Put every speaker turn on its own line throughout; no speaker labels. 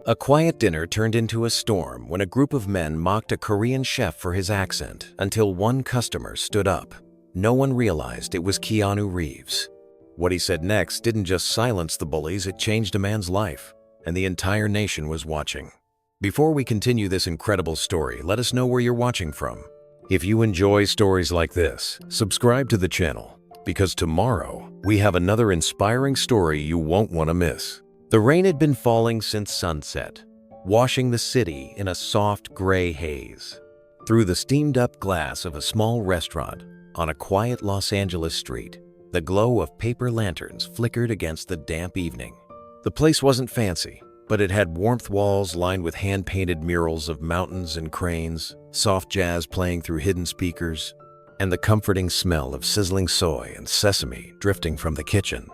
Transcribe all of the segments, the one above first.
A quiet dinner turned into a storm when a group of men mocked a Korean chef for his accent until one customer stood up. No one realized it was Keanu Reeves. What he said next didn't just silence the bullies, it changed a man's life, and the entire nation was watching. Before we continue this incredible story, let us know where you're watching from. If you enjoy stories like this, subscribe to the channel, because tomorrow we have another inspiring story you won't want to miss. The rain had been falling since sunset, washing the city in a soft gray haze. Through the steamed-up glass of a small restaurant on a quiet Los Angeles street, the glow of paper lanterns flickered against the damp evening. The place wasn't fancy, but it had warmth walls lined with hand-painted murals of mountains and cranes, soft jazz playing through hidden speakers, and the comforting smell of sizzling soy and sesame drifting from the kitchen.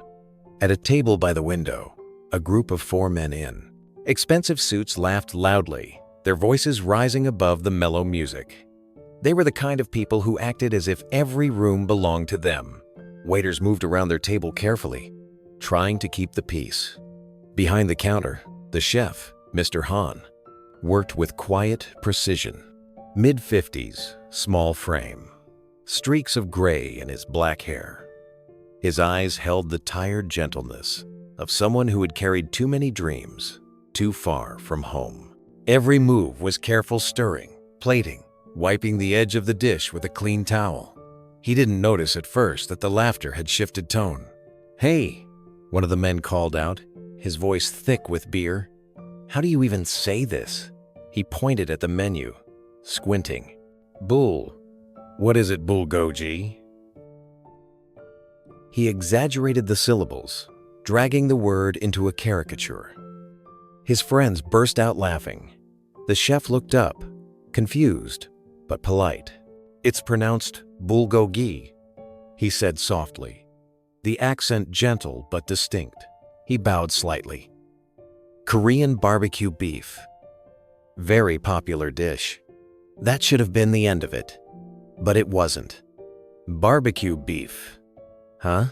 At a table by the window, a group of 4 men in expensive suits laughed loudly, their voices rising above the mellow music. They were the kind of people who acted as if every room belonged to them. Waiters moved around their table carefully, trying to keep the peace. Behind the counter, the chef, Mr. Han, worked with quiet precision. Mid-50s, small frame, streaks of gray in his black hair. His eyes held the tired gentleness of someone who had carried too many dreams too far from home. Every move was careful stirring, plating, wiping the edge of the dish with a clean towel. He didn't notice at first that the laughter had shifted tone. "Hey," one of the men called out, his voice thick with beer. "How do you even say this?" He pointed at the menu, squinting. "Bull. What is it, bulgogi?" He exaggerated the syllables, dragging the word into a caricature. His friends burst out laughing. The chef looked up, confused but polite. "It's pronounced bulgogi," he said softly, the accent gentle but distinct. He bowed slightly. "Korean barbecue beef. Very popular dish." That should have been the end of it, but it wasn't. "Barbecue beef, huh?"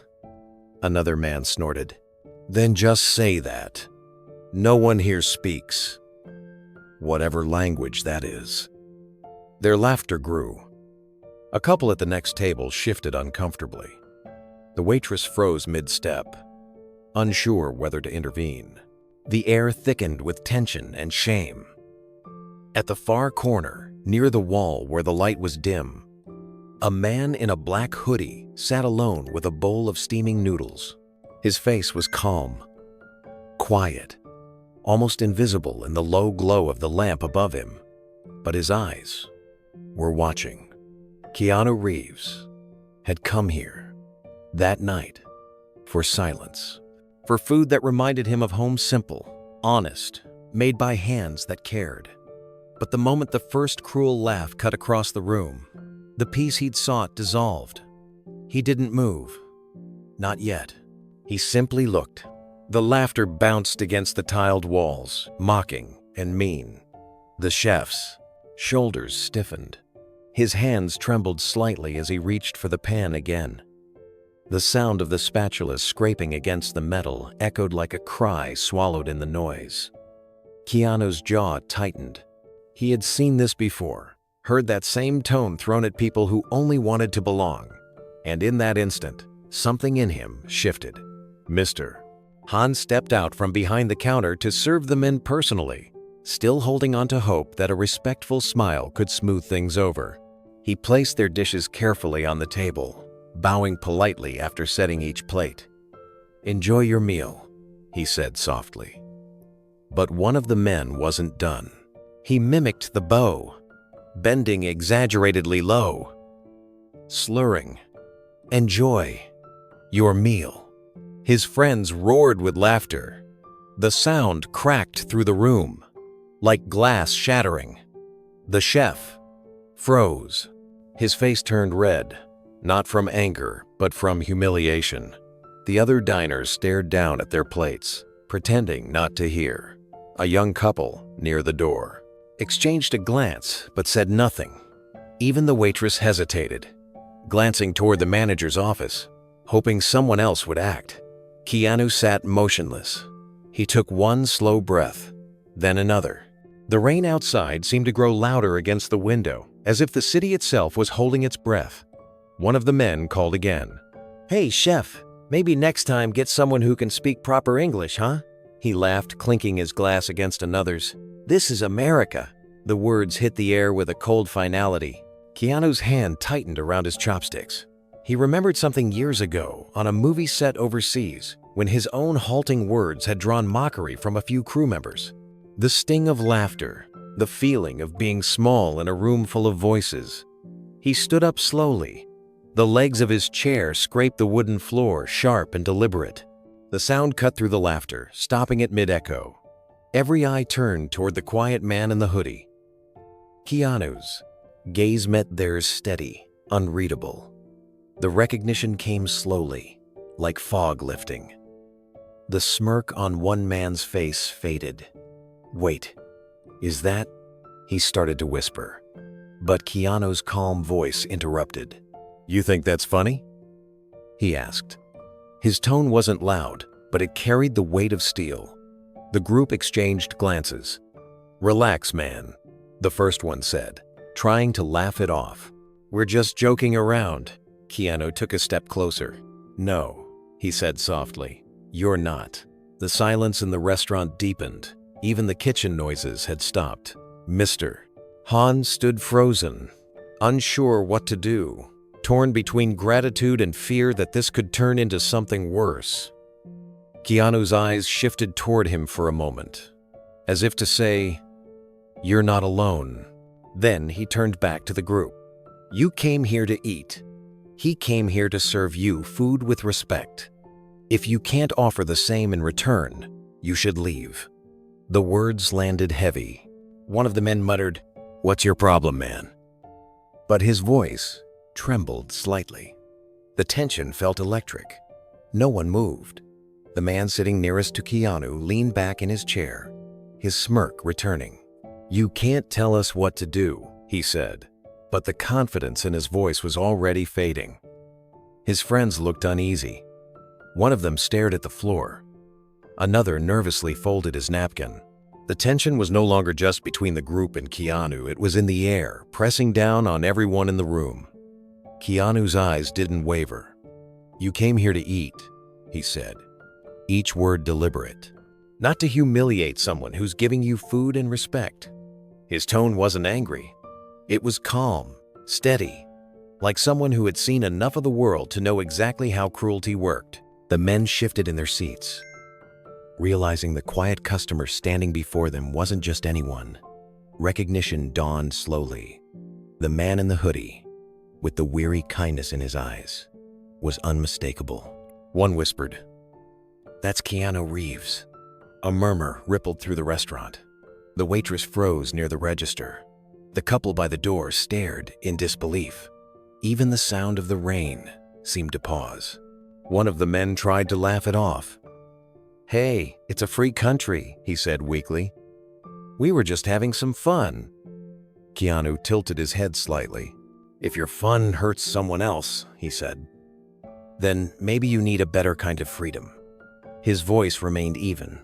Another man snorted. "Then just say that. No one here speaks whatever language that is." Their laughter grew. A couple at the next table shifted uncomfortably. The waitress froze mid-step, unsure whether to intervene. The air thickened with tension and shame. At the far corner, near the wall where the light was dim, a man in a black hoodie sat alone with a bowl of steaming noodles. His face was calm, quiet, almost invisible in the low glow of the lamp above him, but his eyes were watching. Keanu Reeves had come here that night for silence, for food that reminded him of home, simple, honest, made by hands that cared. But the moment the first cruel laugh cut across the room, the peace he'd sought dissolved. He didn't move. Not yet. He simply looked. The laughter bounced against the tiled walls, mocking and mean. The chef's shoulders stiffened. His hands trembled slightly as he reached for the pan again. The sound of the spatula scraping against the metal echoed like a cry swallowed in the noise. Keanu's jaw tightened. He had seen this before, heard that same tone thrown at people who only wanted to belong, and in that instant, something in him shifted. "Mr." Han stepped out from behind the counter to serve the men personally, still holding on to hope that a respectful smile could smooth things over. He placed their dishes carefully on the table, bowing politely after setting each plate. "Enjoy your meal," he said softly. But one of the men wasn't done. He mimicked the bow, bending exaggeratedly low, slurring, "Enjoy your meal." His friends roared with laughter. The sound cracked through the room, like glass shattering. The chef froze. His face turned red, not from anger, but from humiliation. The other diners stared down at their plates, pretending not to hear. A young couple, near the door, exchanged a glance but said nothing. Even the waitress hesitated, glancing toward the manager's office, hoping someone else would act. Keanu sat motionless. He took one slow breath, then another. The rain outside seemed to grow louder against the window, as if the city itself was holding its breath. One of the men called again. "Hey, chef, maybe next time get someone who can speak proper English, huh?" He laughed, clinking his glass against another's. "This is America." The words hit the air with a cold finality. Keanu's hand tightened around his chopsticks. He remembered something years ago on a movie set overseas, when his own halting words had drawn mockery from a few crew members. The sting of laughter, the feeling of being small in a room full of voices. He stood up slowly. The legs of his chair scraped the wooden floor, sharp and deliberate. The sound cut through the laughter, stopping at mid-echo. Every eye turned toward the quiet man in the hoodie. Keanu's gaze met theirs, steady, unreadable. The recognition came slowly, like fog lifting. The smirk on one man's face faded. "Wait, is that?" he started to whisper. But Keanu's calm voice interrupted. "You think that's funny?" he asked. His tone wasn't loud, but it carried the weight of steel. The group exchanged glances. "Relax, man," the first one said, trying to laugh it off. "We're just joking around." Keanu took a step closer. "No," he said softly, "you're not." The silence in the restaurant deepened. Even the kitchen noises had stopped. "Mister." Hans stood frozen, unsure what to do, torn between gratitude and fear that this could turn into something worse. Keanu's eyes shifted toward him for a moment, as if to say, "You're not alone." Then he turned back to the group. "You came here to eat. He came here to serve you food with respect. If you can't offer the same in return, you should leave." The words landed heavy. One of the men muttered, "What's your problem, man?" But his voice trembled slightly. The tension felt electric. No one moved. The man sitting nearest to Keanu leaned back in his chair, his smirk returning. "You can't tell us what to do," he said, but the confidence in his voice was already fading. His friends looked uneasy. One of them stared at the floor. Another nervously folded his napkin. The tension was no longer just between the group and Keanu, it was in the air, pressing down on everyone in the room. Keanu's eyes didn't waver. "You came here to eat," he said, each word deliberate. "Not to humiliate someone who's giving you food and respect." His tone wasn't angry. It was calm, steady, like someone who had seen enough of the world to know exactly how cruelty worked. The men shifted in their seats, realizing the quiet customer standing before them wasn't just anyone. Recognition dawned slowly. The man in the hoodie, with the weary kindness in his eyes, was unmistakable. One whispered, "That's Keanu Reeves." A murmur rippled through the restaurant. The waitress froze near the register. The couple by the door stared in disbelief. Even the sound of the rain seemed to pause. One of the men tried to laugh it off. "Hey, it's a free country," he said weakly. "We were just having some fun." Keanu tilted his head slightly. "If your fun hurts someone else," he said, "then maybe you need a better kind of freedom." His voice remained even,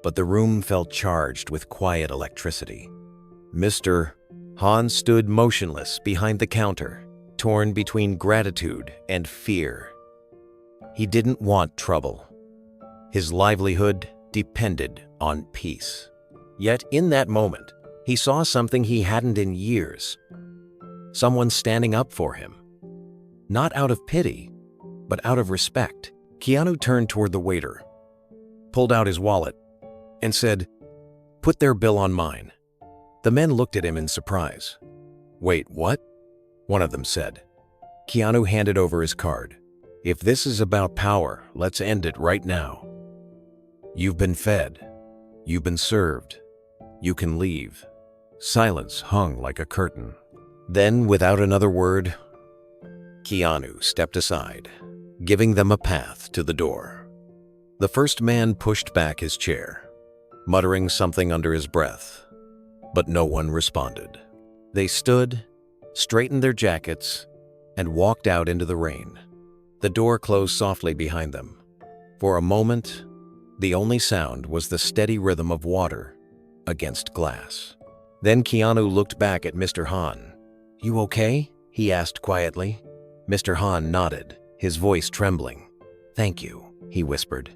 but the room felt charged with quiet electricity. Mr. Hans stood motionless behind the counter, torn between gratitude and fear. He didn't want trouble. His livelihood depended on peace. Yet in that moment, he saw something he hadn't in years. Someone standing up for him. Not out of pity, but out of respect. Keanu turned toward the waiter, pulled out his wallet, and said, "Put their bill on mine." The men looked at him in surprise. "Wait, what?" one of them said. Keanu handed over his card. "If this is about power, let's end it right now. You've been fed. You've been served. You can leave." Silence hung like a curtain. Then, without another word, Keanu stepped aside, giving them a path to the door. The first man pushed back his chair, muttering something under his breath, but no one responded. They stood, straightened their jackets, and walked out into the rain. The door closed softly behind them. For a moment, the only sound was the steady rhythm of water against glass. Then Keanu looked back at Mr. Han. "You okay?" he asked quietly. Mr. Han nodded, his voice trembling. "Thank you," he whispered.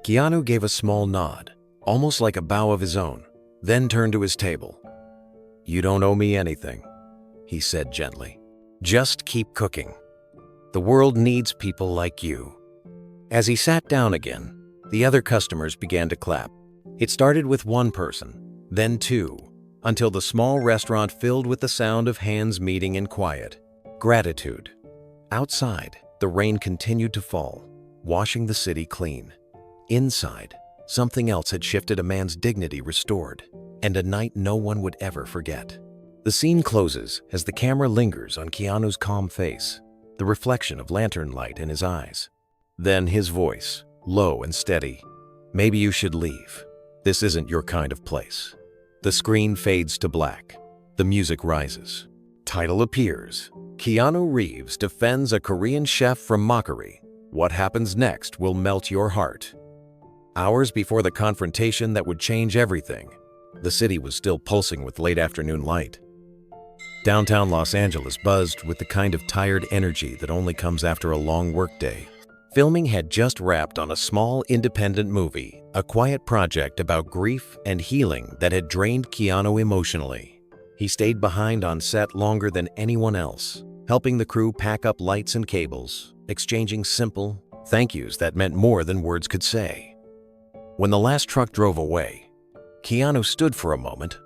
Keanu gave a small nod, almost like a bow of his own, then turned to his table. "You don't owe me anything," he said gently. "Just keep cooking. The world needs people like you." As he sat down again, the other customers began to clap. It started with one person, then two, until the small restaurant filled with the sound of hands meeting in quiet gratitude. Outside, the rain continued to fall, washing the city clean. Inside, something else had shifted, a man's dignity restored, and a night no one would ever forget. The scene closes as the camera lingers on Keanu's calm face, the reflection of lantern light in his eyes. Then his voice, low and steady. "Maybe you should leave. This isn't your kind of place." The screen fades to black. The music rises. Title appears. Keanu Reeves defends a Korean chef from mockery. What happens next will melt your heart. Hours before the confrontation that would change everything, the city was still pulsing with late afternoon light. Downtown Los Angeles buzzed with the kind of tired energy that only comes after a long workday. Filming had just wrapped on a small independent movie, a quiet project about grief and healing that had drained Keanu emotionally. He stayed behind on set longer than anyone else, helping the crew pack up lights and cables, exchanging simple thank yous that meant more than words could say. When the last truck drove away, Keanu stood for a moment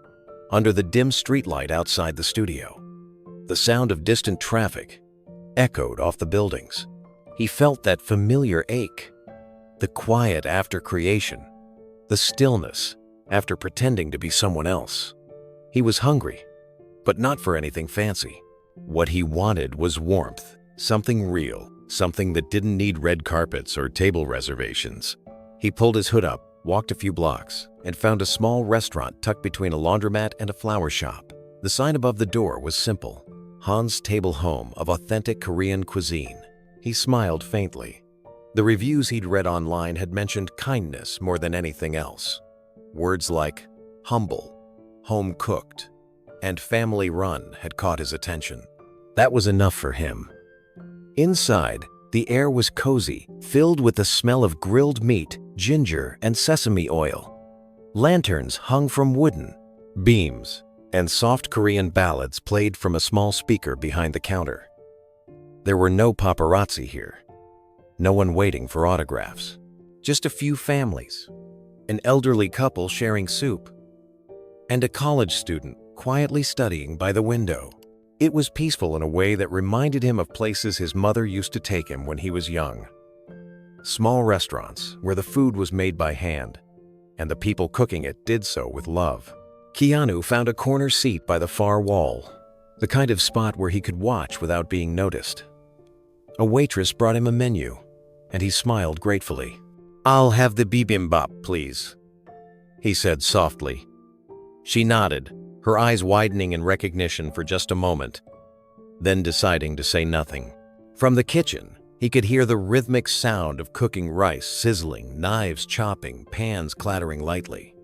under the dim streetlight outside the studio. The sound of distant traffic echoed off the buildings. He felt that familiar ache, the quiet after creation, the stillness after pretending to be someone else. He was hungry, but not for anything fancy. What he wanted was warmth, something real, something that didn't need red carpets or table reservations. He pulled his hood up, walked a few blocks, and found a small restaurant tucked between a laundromat and a flower shop. The sign above the door was simple: Han's Table, home of authentic Korean cuisine. He smiled faintly. The reviews he'd read online had mentioned kindness more than anything else. Words like humble, home-cooked, and family-run had caught his attention. That was enough for him. Inside, the air was cozy, filled with the smell of grilled meat, ginger, and sesame oil. Lanterns hung from wooden beams, and soft Korean ballads played from a small speaker behind the counter. There were no paparazzi here, no one waiting for autographs. Just a few families, an elderly couple sharing soup, and a college student quietly studying by the window. It was peaceful in a way that reminded him of places his mother used to take him when he was young. Small restaurants where the food was made by hand, and the people cooking it did so with love. Keanu found a corner seat by the far wall, the kind of spot where he could watch without being noticed. A waitress brought him a menu, and he smiled gratefully. "I'll have the bibimbap, please," he said softly. She nodded, her eyes widening in recognition for just a moment, then deciding to say nothing. From the kitchen, he could hear the rhythmic sound of cooking rice sizzling, knives chopping, pans clattering lightly.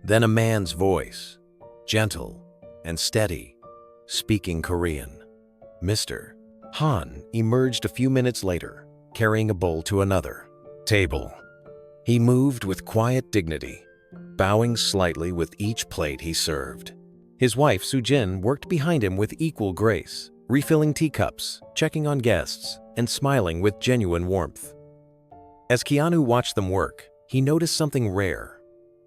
Then a man's voice, gentle and steady, speaking Korean. Mr. Han emerged a few minutes later, carrying a bowl to another table. He moved with quiet dignity, bowing slightly with each plate he served. His wife, Sujin, worked behind him with equal grace, refilling teacups, checking on guests, and smiling with genuine warmth. As Keanu watched them work, he noticed something rare: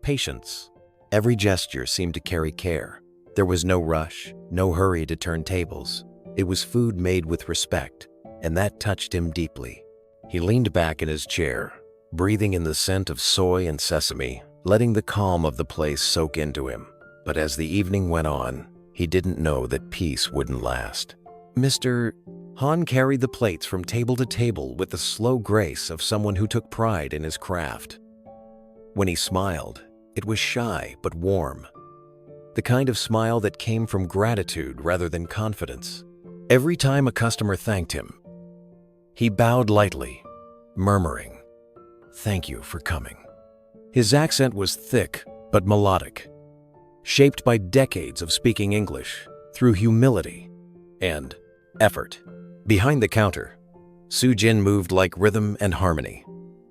patience. Every gesture seemed to carry care. There was no rush, no hurry to turn tables. It was food made with respect, and that touched him deeply. He leaned back in his chair, breathing in the scent of soy and sesame, letting the calm of the place soak into him. But as the evening went on, he didn't know that peace wouldn't last. Mr. Han carried the plates from table to table with the slow grace of someone who took pride in his craft. When he smiled, it was shy but warm, the kind of smile that came from gratitude rather than confidence. Every time a customer thanked him, he bowed lightly, murmuring, "Thank you for coming." His accent was thick but melodic, shaped by decades of speaking English through humility and effort. Behind the counter, Soo-jin moved like rhythm and harmony.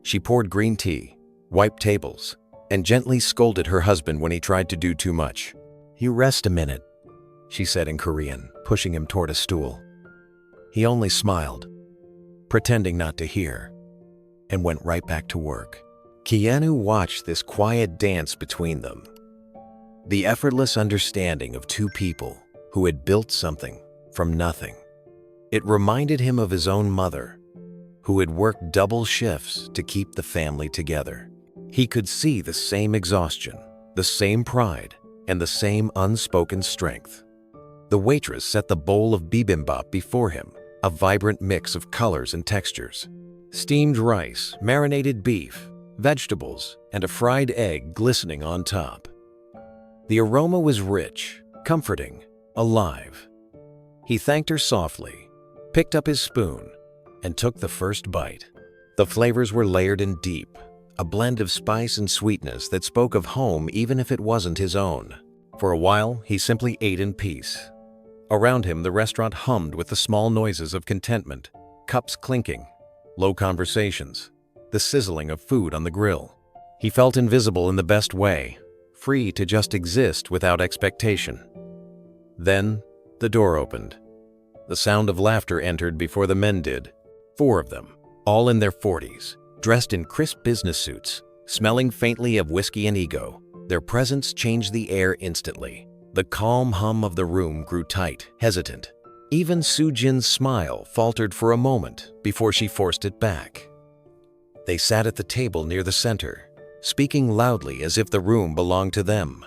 She poured green tea, wiped tables, and gently scolded her husband when he tried to do too much. "You rest a minute," she said in Korean, pushing him toward a stool. He only smiled, pretending not to hear, and went right back to work. Keanu watched this quiet dance between them. The effortless understanding of two people who had built something from nothing. It reminded him of his own mother, who had worked double shifts to keep the family together. He could see the same exhaustion, the same pride, and the same unspoken strength. The waitress set the bowl of bibimbap before him, a vibrant mix of colors and textures. Steamed rice, marinated beef, vegetables, and a fried egg glistening on top. The aroma was rich, comforting, alive. He thanked her softly, picked up his spoon, and took the first bite. The flavors were layered and deep, a blend of spice and sweetness that spoke of home even if it wasn't his own. For a while, he simply ate in peace. Around him, the restaurant hummed with the small noises of contentment, cups clinking, low conversations, the sizzling of food on the grill. He felt invisible in the best way, free to just exist without expectation. Then, the door opened. The sound of laughter entered before the men did. 4 of them, all in their 40s, dressed in crisp business suits, smelling faintly of whiskey and ego. Their presence changed the air instantly. The calm hum of the room grew tight, hesitant. Even Soo-jin's smile faltered for a moment before she forced it back. They sat at the table near the center, speaking loudly as if the room belonged to them.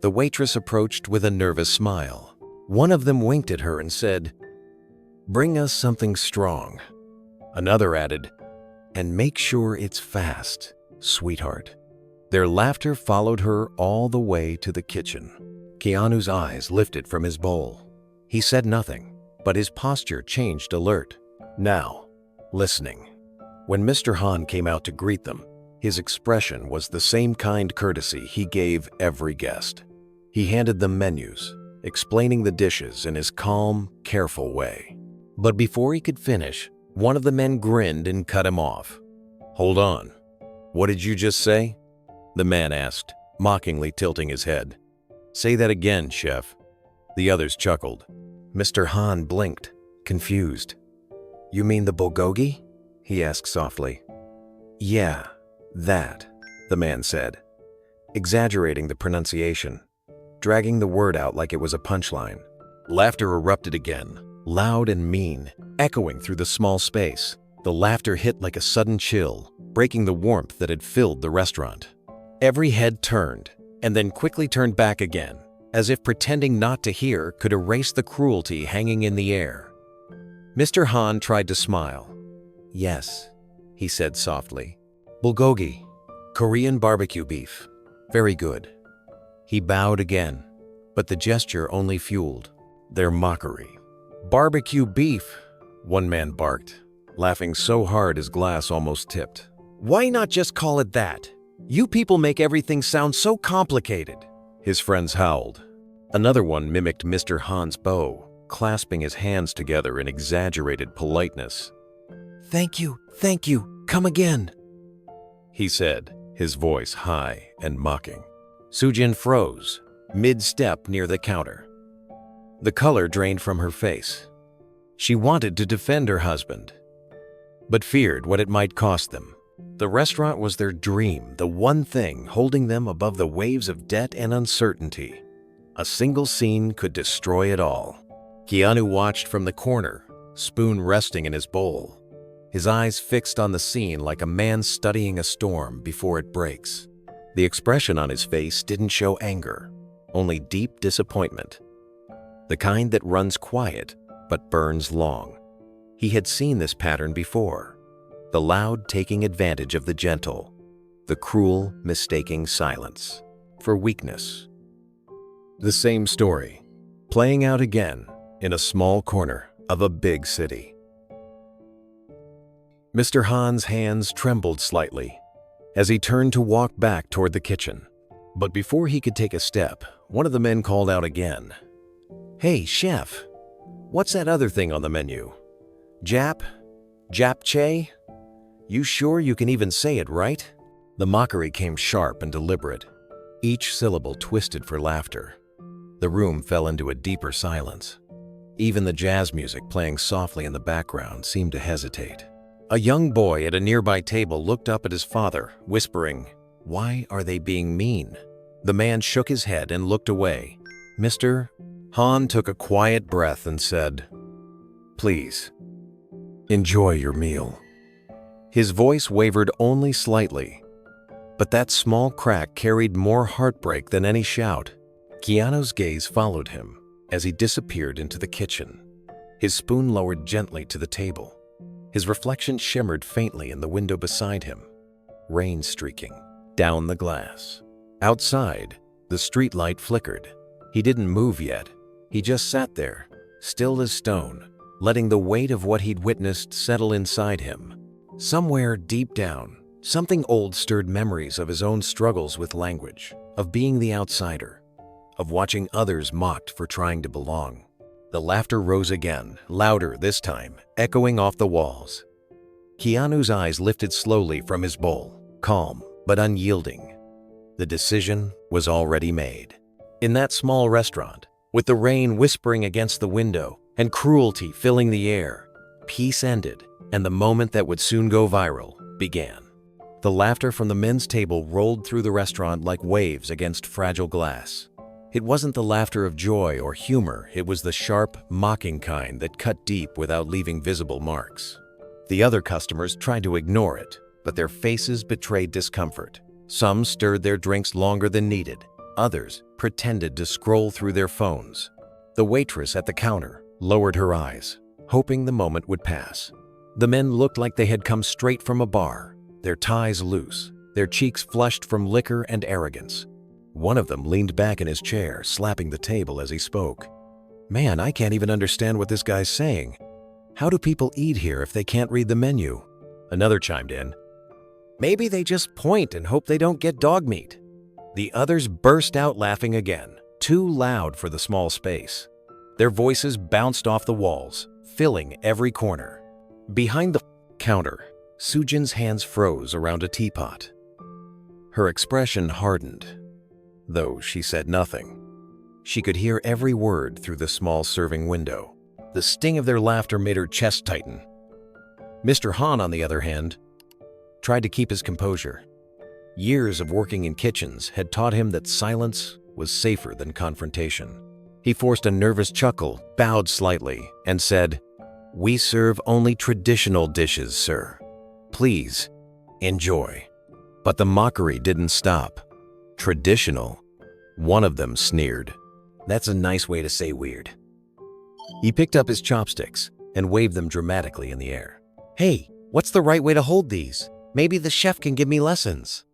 The waitress approached with a nervous smile. One of them winked at her and said, "Bring us something strong." Another added, "And make sure it's fast, sweetheart." Their laughter followed her all the way to the kitchen. Keanu's eyes lifted from his bowl. He said nothing, but his posture changed alert. Now, listening. When Mr. Han came out to greet them, his expression was the same kind courtesy he gave every guest. He handed them menus, explaining the dishes in his calm, careful way. But before he could finish, one of the men grinned and cut him off. "Hold on. What did you just say?" the man asked, mockingly tilting his head. "Say that again, chef." The others chuckled. Mr. Han blinked, confused. "You mean the bulgogi?" he asked softly. "Yeah, that," the man said, exaggerating the pronunciation, dragging the word out like it was a punchline. Laughter erupted again, loud and mean, echoing through the small space. The laughter hit like a sudden chill, breaking the warmth that had filled the restaurant. Every head turned, and then quickly turned back again, as if pretending not to hear could erase the cruelty hanging in the air. Mr. Han tried to smile. "Yes," he said softly. "Bulgogi, Korean barbecue beef. Very good." He bowed again, but the gesture only fueled their mockery. "Barbecue beef," one man barked, laughing so hard his glass almost tipped. "Why not just call it that? You people make everything sound so complicated," his friends howled. Another one mimicked Mr. Han's bow, clasping his hands together in exaggerated politeness. Thank you, come again," he said, his voice high and mocking. Soo-jin froze, mid-step near the counter. The color drained from her face. She wanted to defend her husband, but feared what it might cost them. The restaurant was their dream, the one thing holding them above the waves of debt and uncertainty. A single scene could destroy it all. Keanu watched from the corner, spoon resting in his bowl, his eyes fixed on the scene like a man studying a storm before it breaks. The expression on his face didn't show anger, only deep disappointment, the kind that runs quiet but burns long. He had seen this pattern before, the loud taking advantage of the gentle, the cruel mistaking silence for weakness. The same story, playing out again in a small corner of a big city. Mr. Han's hands trembled slightly as he turned to walk back toward the kitchen. But before he could take a step, one of the men called out again. "Hey, chef, what's that other thing on the menu? Jap? Japchae? You sure you can even say it right?" The mockery came sharp and deliberate, each syllable twisted for laughter. The room fell into a deeper silence. Even the jazz music playing softly in the background seemed to hesitate. A young boy at a nearby table looked up at his father, whispering, "Why are they being mean?" The man shook his head and looked away. "Mr." Han took a quiet breath and said, "Please, enjoy your meal." His voice wavered only slightly, but that small crack carried more heartbreak than any shout. Keanu's gaze followed him as he disappeared into the kitchen. His spoon lowered gently to the table. His reflection shimmered faintly in the window beside him, rain streaking down the glass. Outside, the streetlight flickered. He didn't move yet. He just sat there, still as stone, letting the weight of what he'd witnessed settle inside him. Somewhere deep down, something old stirred memories of his own struggles with language, of being the outsider, of watching others mocked for trying to belong. The laughter rose again, louder this time, echoing off the walls. Keanu's eyes lifted slowly from his bowl, calm but unyielding. The decision was already made. In that small restaurant, with the rain whispering against the window and cruelty filling the air, peace ended, and the moment that would soon go viral began. The laughter from the men's table rolled through the restaurant like waves against fragile glass. It wasn't the laughter of joy or humor, it was the sharp, mocking kind that cut deep without leaving visible marks. The other customers tried to ignore it, but their faces betrayed discomfort. Some stirred their drinks longer than needed. Others pretended to scroll through their phones. The waitress at the counter lowered her eyes, hoping the moment would pass. The men looked like they had come straight from a bar, their ties loose, their cheeks flushed from liquor and arrogance. One of them leaned back in his chair, slapping the table as he spoke. "Man, I can't even understand what this guy's saying. How do people eat here if they can't read the menu?" Another chimed in. "Maybe they just point and hope they don't get dog meat." The others burst out laughing again, too loud for the small space. Their voices bounced off the walls, filling every corner. Behind the counter, Sujin's hands froze around a teapot. Her expression hardened, though she said nothing. She could hear every word through the small serving window. The sting of their laughter made her chest tighten. Mr. Han, on the other hand, tried to keep his composure. Years of working in kitchens had taught him that silence was safer than confrontation. He forced a nervous chuckle, bowed slightly, and said, "We serve only traditional dishes, sir. Please, enjoy." But the mockery didn't stop. "Traditional?" One of them sneered. "That's a nice way to say weird." He picked up his chopsticks and waved them dramatically in the air. "Hey, what's the right way to hold these? Maybe the chef can give me lessons."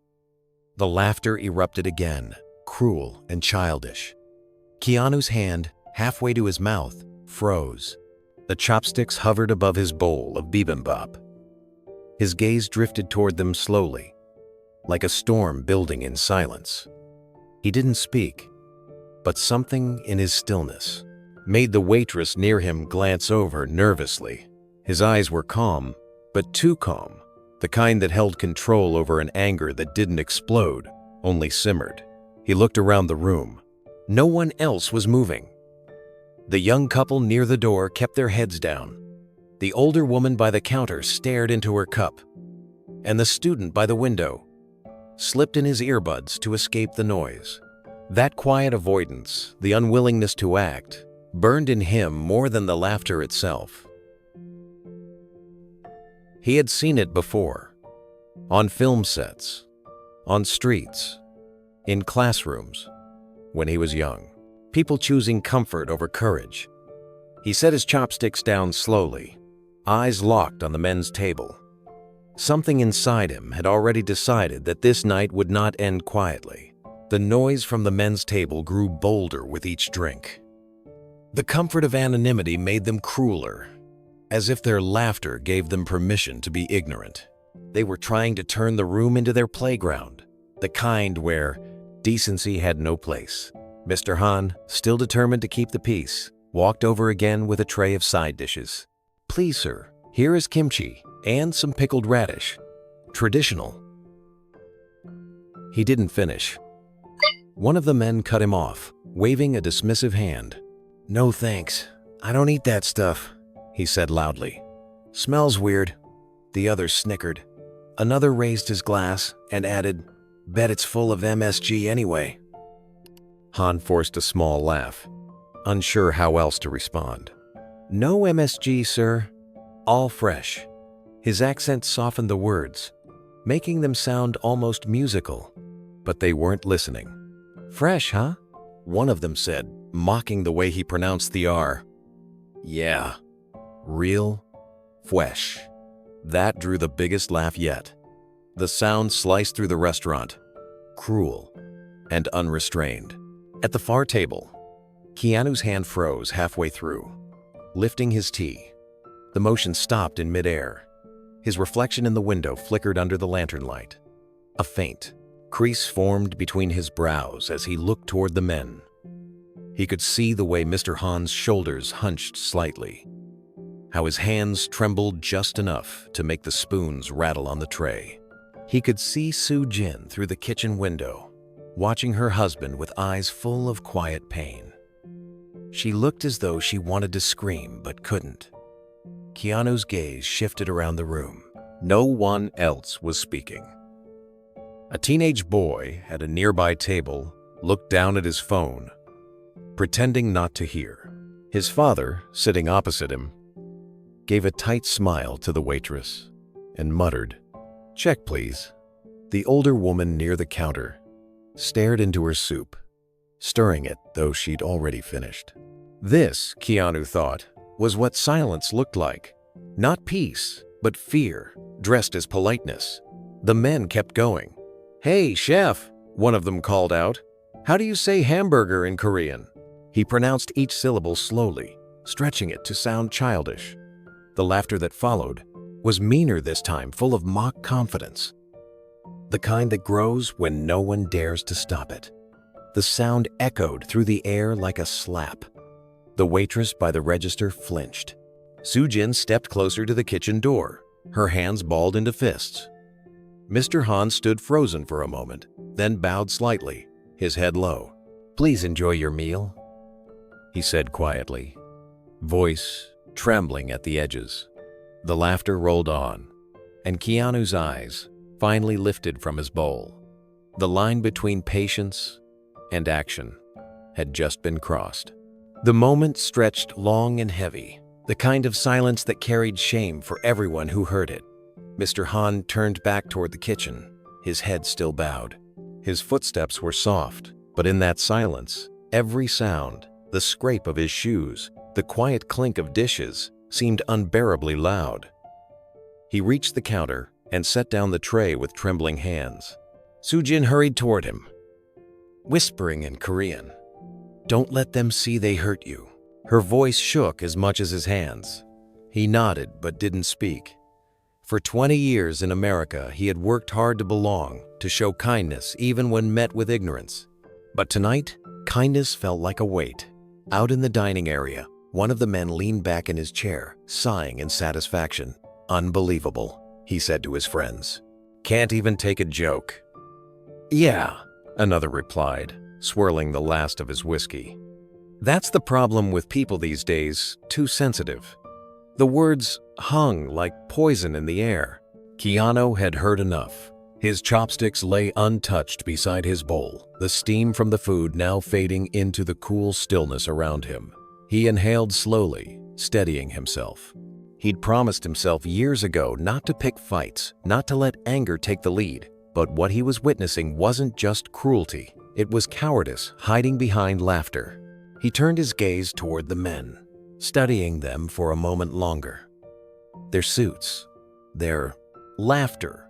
The laughter erupted again, cruel and childish. Keanu's hand, halfway to his mouth, froze. The chopsticks hovered above his bowl of bibimbap. His gaze drifted toward them slowly, like a storm building in silence. He didn't speak, but something in his stillness made the waitress near him glance over nervously. His eyes were calm, but too calm, the kind that held control over an anger that didn't explode, only simmered. He looked around the room. No one else was moving. The young couple near the door kept their heads down. The older woman by the counter stared into her cup, and the student by the window slipped in his earbuds to escape the noise. That quiet avoidance, the unwillingness to act, burned in him more than the laughter itself. He had seen it before, on film sets, on streets, in classrooms, when he was young. People choosing comfort over courage. He set his chopsticks down slowly, eyes locked on the men's table. Something inside him had already decided that this night would not end quietly. The noise from the men's table grew bolder with each drink. The comfort of anonymity made them crueler, as if their laughter gave them permission to be ignorant. They were trying to turn the room into their playground, the kind where Decency had no place. Mr. Han, still determined to keep the peace, walked over again with a tray of side dishes. "Please, sir, here is kimchi and some pickled radish. Traditional." He didn't finish. One of the men cut him off, waving a dismissive hand. "No thanks, I don't eat that stuff," he said loudly. "Smells weird." The other snickered. Another raised his glass and added, "Bet it's full of MSG anyway." Han forced a small laugh, unsure how else to respond. "No MSG, sir. All fresh." His accent softened the words, making them sound almost musical, but they weren't listening. "Fresh, huh?" one of them said, mocking the way he pronounced the R. "Yeah, real, fresh." That drew the biggest laugh yet. The sound sliced through the restaurant, cruel and unrestrained. At the far table, Keanu's hand froze halfway through, lifting his tea. The motion stopped in midair. His reflection in the window flickered under the lantern light. A faint crease formed between his brows as he looked toward the men. He could see the way Mr. Han's shoulders hunched slightly, how his hands trembled just enough to make the spoons rattle on the tray. He could see Soo-jin through the kitchen window, watching her husband with eyes full of quiet pain. She looked as though she wanted to scream but couldn't. Keanu's gaze shifted around the room. No one else was speaking. A teenage boy at a nearby table looked down at his phone, pretending not to hear. His father, sitting opposite him, gave a tight smile to the waitress and muttered, "Check, please." The older woman near the counter stared into her soup, stirring it though she'd already finished. This, Keanu thought, was what silence looked like. Not peace, but fear, dressed as politeness. The men kept going. "Hey, chef," one of them called out. "How do you say hamburger in Korean?" He pronounced each syllable slowly, stretching it to sound childish. The laughter that followed was meaner this time, full of mock confidence. The kind that grows when no one dares to stop it. The sound echoed through the air like a slap. The waitress by the register flinched. Soo-jin stepped closer to the kitchen door, her hands balled into fists. Mr. Han stood frozen for a moment, then bowed slightly, his head low. "Please enjoy your meal," he said quietly, voice trembling at the edges. The laughter rolled on, and Keanu's eyes finally lifted from his bowl. The line between patience and action had just been crossed. The moment stretched long and heavy, the kind of silence that carried shame for everyone who heard it. Mr. Han turned back toward the kitchen, his head still bowed. His footsteps were soft, but in that silence, every sound, the scrape of his shoes, the quiet clink of dishes, seemed unbearably loud. He reached the counter and set down the tray with trembling hands. Soo-jin hurried toward him, whispering in Korean, "Don't let them see they hurt you." Her voice shook as much as his hands. He nodded but didn't speak. For 20 years in America, he had worked hard to belong, to show kindness even when met with ignorance. But tonight, kindness felt like a weight. Out in the dining area, one of the men leaned back in his chair, sighing in satisfaction. "Unbelievable," he said to his friends. "Can't even take a joke." "Yeah," another replied, swirling the last of his whiskey. "That's the problem with people these days, too sensitive." The words hung like poison in the air. Keanu had heard enough. His chopsticks lay untouched beside his bowl, the steam from the food now fading into the cool stillness around him. He inhaled slowly, steadying himself. He'd promised himself years ago not to pick fights, not to let anger take the lead. But what he was witnessing wasn't just cruelty. It was cowardice hiding behind laughter. He turned his gaze toward the men, studying them for a moment longer. Their suits, their laughter,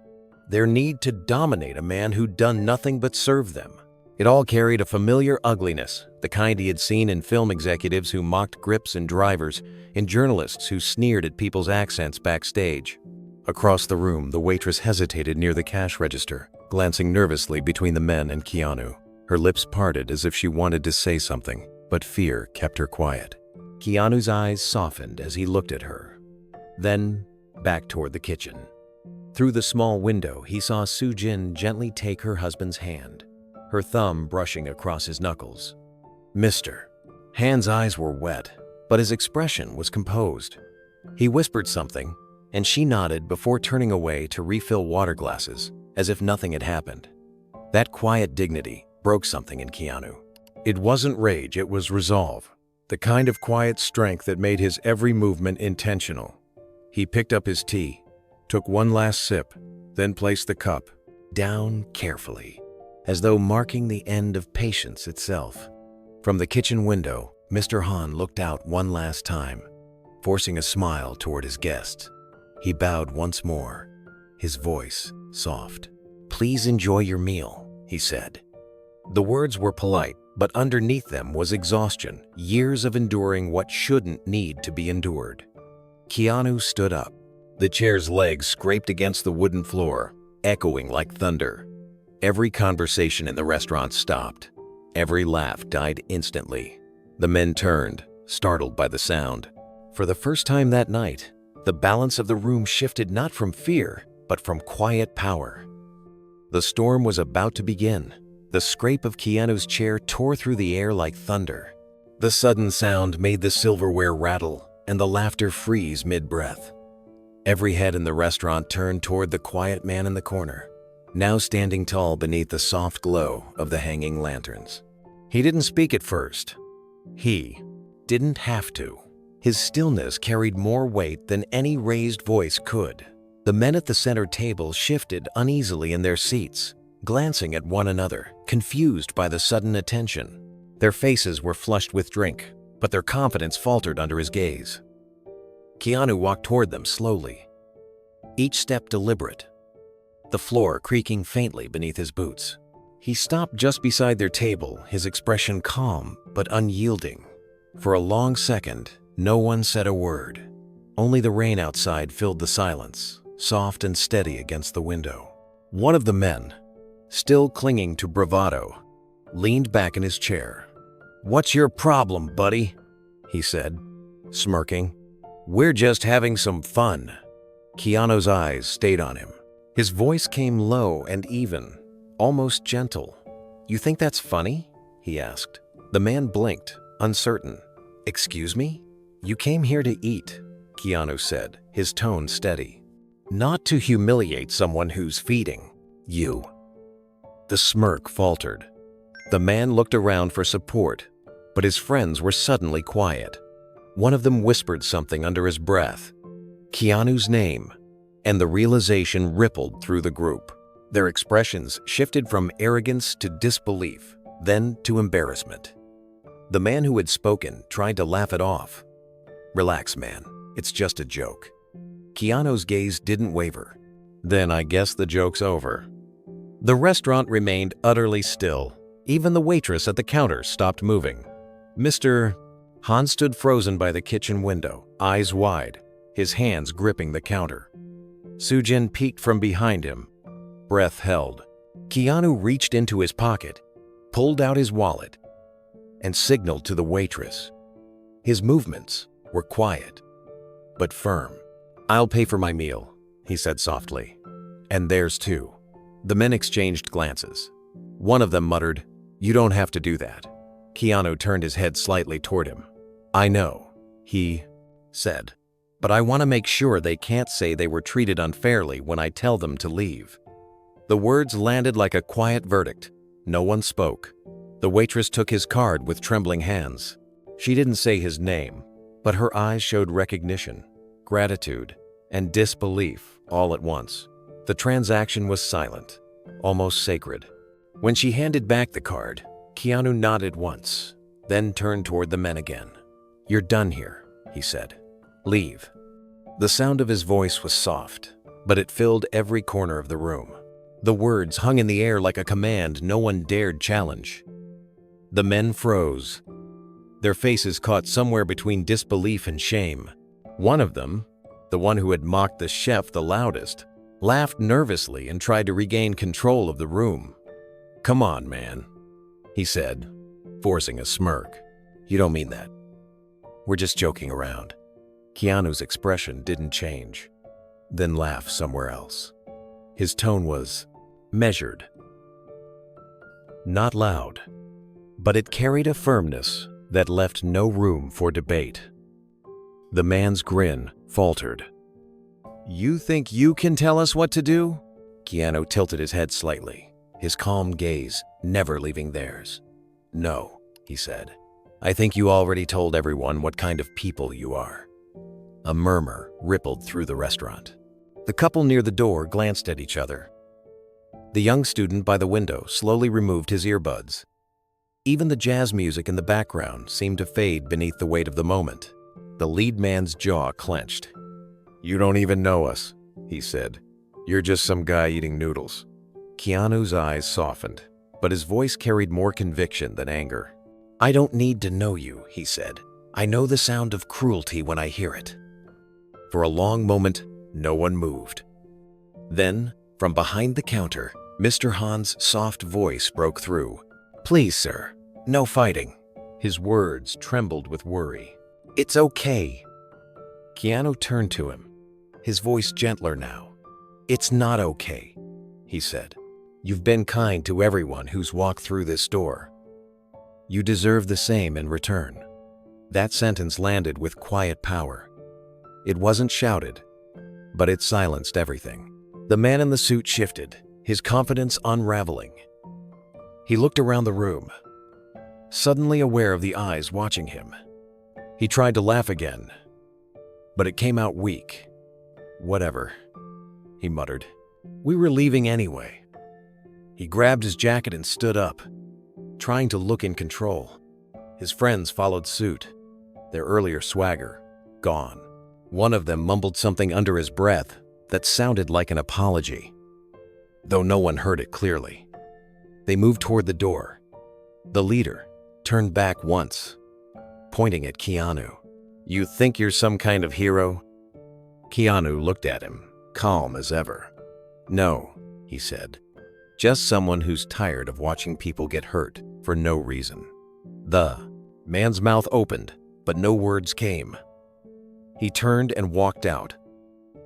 their need to dominate a man who'd done nothing but serve them. It all carried a familiar ugliness, the kind he had seen in film executives who mocked grips and drivers, in journalists who sneered at people's accents backstage. Across the room, the waitress hesitated near the cash register, glancing nervously between the men and Keanu. Her lips parted as if she wanted to say something, but fear kept her quiet. Keanu's eyes softened as he looked at her, then back toward the kitchen. Through the small window, he saw Soo-jin gently take her husband's hand, her thumb brushing across his knuckles. "Mister." Han's eyes were wet, but his expression was composed. He whispered something, and she nodded before turning away to refill water glasses, as if nothing had happened. That quiet dignity broke something in Keanu. It wasn't rage, it was resolve, the kind of quiet strength that made his every movement intentional. He picked up his tea, took one last sip, then placed the cup down carefully, as though marking the end of patience itself. From the kitchen window, Mr. Han looked out one last time, forcing a smile toward his guests. He bowed once more, his voice soft. "Please enjoy your meal," he said. The words were polite, but underneath them was exhaustion, years of enduring what shouldn't need to be endured. Keanu stood up. The chair's legs scraped against the wooden floor, echoing like thunder. Every conversation in the restaurant stopped. Every laugh died instantly. The men turned, startled by the sound. For the first time that night, the balance of the room shifted not from fear, but from quiet power. The storm was about to begin. The scrape of Keanu's chair tore through the air like thunder. The sudden sound made the silverware rattle and the laughter freeze mid-breath. Every head in the restaurant turned toward the quiet man in the corner, now standing tall beneath the soft glow of the hanging lanterns. He didn't speak at first. He didn't have to. His stillness carried more weight than any raised voice could. The men at the center table shifted uneasily in their seats, glancing at one another, confused by the sudden attention. Their faces were flushed with drink, but their confidence faltered under his gaze. Keanu walked toward them slowly, each step deliberate, the floor creaking faintly beneath his boots. He stopped just beside their table, his expression calm but unyielding. For a long second, no one said a word. Only the rain outside filled the silence, soft and steady against the window. One of the men, still clinging to bravado, leaned back in his chair. "What's your problem, buddy?" he said, smirking. "We're just having some fun." Keanu's eyes stayed on him. His voice came low and even, almost gentle. "You think that's funny?" he asked. The man blinked, uncertain. "Excuse me? You came here to eat," Keanu said, his tone steady. "Not to humiliate someone who's feeding you." The smirk faltered. The man looked around for support, but his friends were suddenly quiet. One of them whispered something under his breath, Keanu's name, and the realization rippled through the group. Their expressions shifted from arrogance to disbelief, then to embarrassment. The man who had spoken tried to laugh it off. "Relax, man. It's just a joke." Keanu's gaze didn't waver. "Then I guess the joke's over." The restaurant remained utterly still. Even the waitress at the counter stopped moving. Mr. Han stood frozen by the kitchen window, eyes wide, his hands gripping the counter. Soo-jin peeked from behind him, breath held. Keanu reached into his pocket, pulled out his wallet, and signaled to the waitress. His movements were quiet, but firm. "I'll pay for my meal," he said softly. "And theirs too." The men exchanged glances. One of them muttered, "You don't have to do that." Keanu turned his head slightly toward him. "I know," he said, "but I want to make sure they can't say they were treated unfairly when I tell them to leave." The words landed like a quiet verdict. No one spoke. The waitress took his card with trembling hands. She didn't say his name, but her eyes showed recognition, gratitude, and disbelief all at once. The transaction was silent, almost sacred. When she handed back the card, Keanu nodded once, then turned toward the men again. "You're done here," he said. "Leave." The sound of his voice was soft, but it filled every corner of the room. The words hung in the air like a command no one dared challenge. The men froze, their faces caught somewhere between disbelief and shame. One of them, the one who had mocked the chef the loudest, laughed nervously and tried to regain control of the room. "Come on, man. he said, forcing a smirk. You don't mean that. We're just joking around. Keanu's expression didn't change, then laugh somewhere else. His tone was measured, not loud, but it carried a firmness that left no room for debate. The man's grin faltered. You think you can tell us what to do? Keanu tilted his head slightly, his calm gaze never leaving theirs. No, he said. I think you already told everyone what kind of people you are. A murmur rippled through the restaurant. The couple near the door glanced at each other. The young student by the window slowly removed his earbuds. Even the jazz music in the background seemed to fade beneath the weight of the moment. The lead man's jaw clenched. You don't even know us, he said. You're just some guy eating noodles. Keanu's eyes softened, but his voice carried more conviction than anger. I don't need to know you, he said. I know the sound of cruelty when I hear it. For a long moment, no one moved. Then, from behind the counter, Mr. Han's soft voice broke through. Please, sir, no fighting. His words trembled with worry. It's okay. Keanu turned to him, his voice gentler now. It's not okay, he said. You've been kind to everyone who's walked through this door. You deserve the same in return. That sentence landed with quiet power. It wasn't shouted, but it silenced everything. The man in the suit shifted, his confidence unraveling. He looked around the room, suddenly aware of the eyes watching him. He tried to laugh again, but it came out weak. Whatever, he muttered. We were leaving anyway. He grabbed his jacket and stood up, trying to look in control. His friends followed suit, their earlier swagger gone. One of them mumbled something under his breath that sounded like an apology, though no one heard it clearly. They moved toward the door. The leader turned back once, pointing at Keanu. You think you're some kind of hero? Keanu looked at him, calm as ever. No, he said. Just someone who's tired of watching people get hurt for no reason. The man's mouth opened, but no words came. He turned and walked out,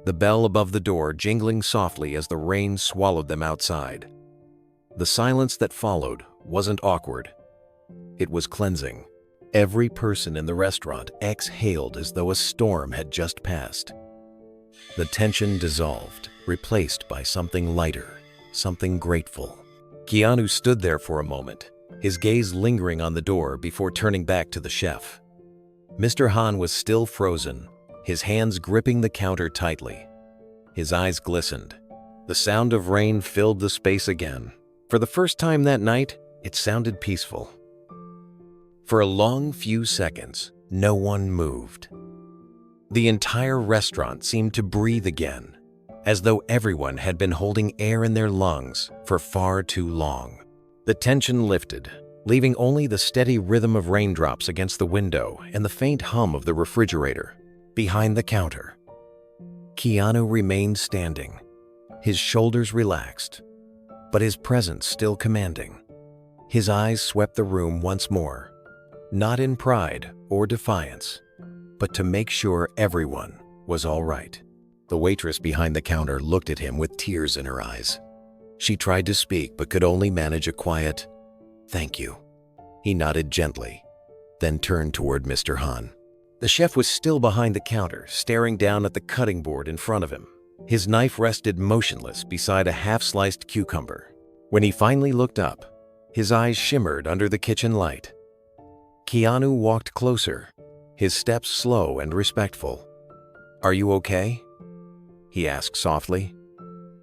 the bell above the door jingling softly as the rain swallowed them outside. The silence that followed wasn't awkward. It was cleansing. Every person in the restaurant exhaled as though a storm had just passed. The tension dissolved, replaced by something lighter, something grateful. Keanu stood there for a moment, his gaze lingering on the door before turning back to the chef. Mr. Han was still frozen, his hands gripping the counter tightly. His eyes glistened. The sound of rain filled the space again. For the first time that night, it sounded peaceful. For a long few seconds, no one moved. The entire restaurant seemed to breathe again, as though everyone had been holding air in their lungs for far too long. The tension lifted, leaving only the steady rhythm of raindrops against the window and the faint hum of the refrigerator behind the counter. Keanu remained standing, his shoulders relaxed, but his presence still commanding. His eyes swept the room once more, not in pride or defiance, but to make sure everyone was all right. The waitress behind the counter looked at him with tears in her eyes. She tried to speak but could only manage a quiet, "Thank you." He nodded gently, then turned toward Mr. Han. The chef was still behind the counter, staring down at the cutting board in front of him. His knife rested motionless beside a half-sliced cucumber. When he finally looked up, his eyes shimmered under the kitchen light. Keanu walked closer, his steps slow and respectful. "Are you okay?" he asked softly.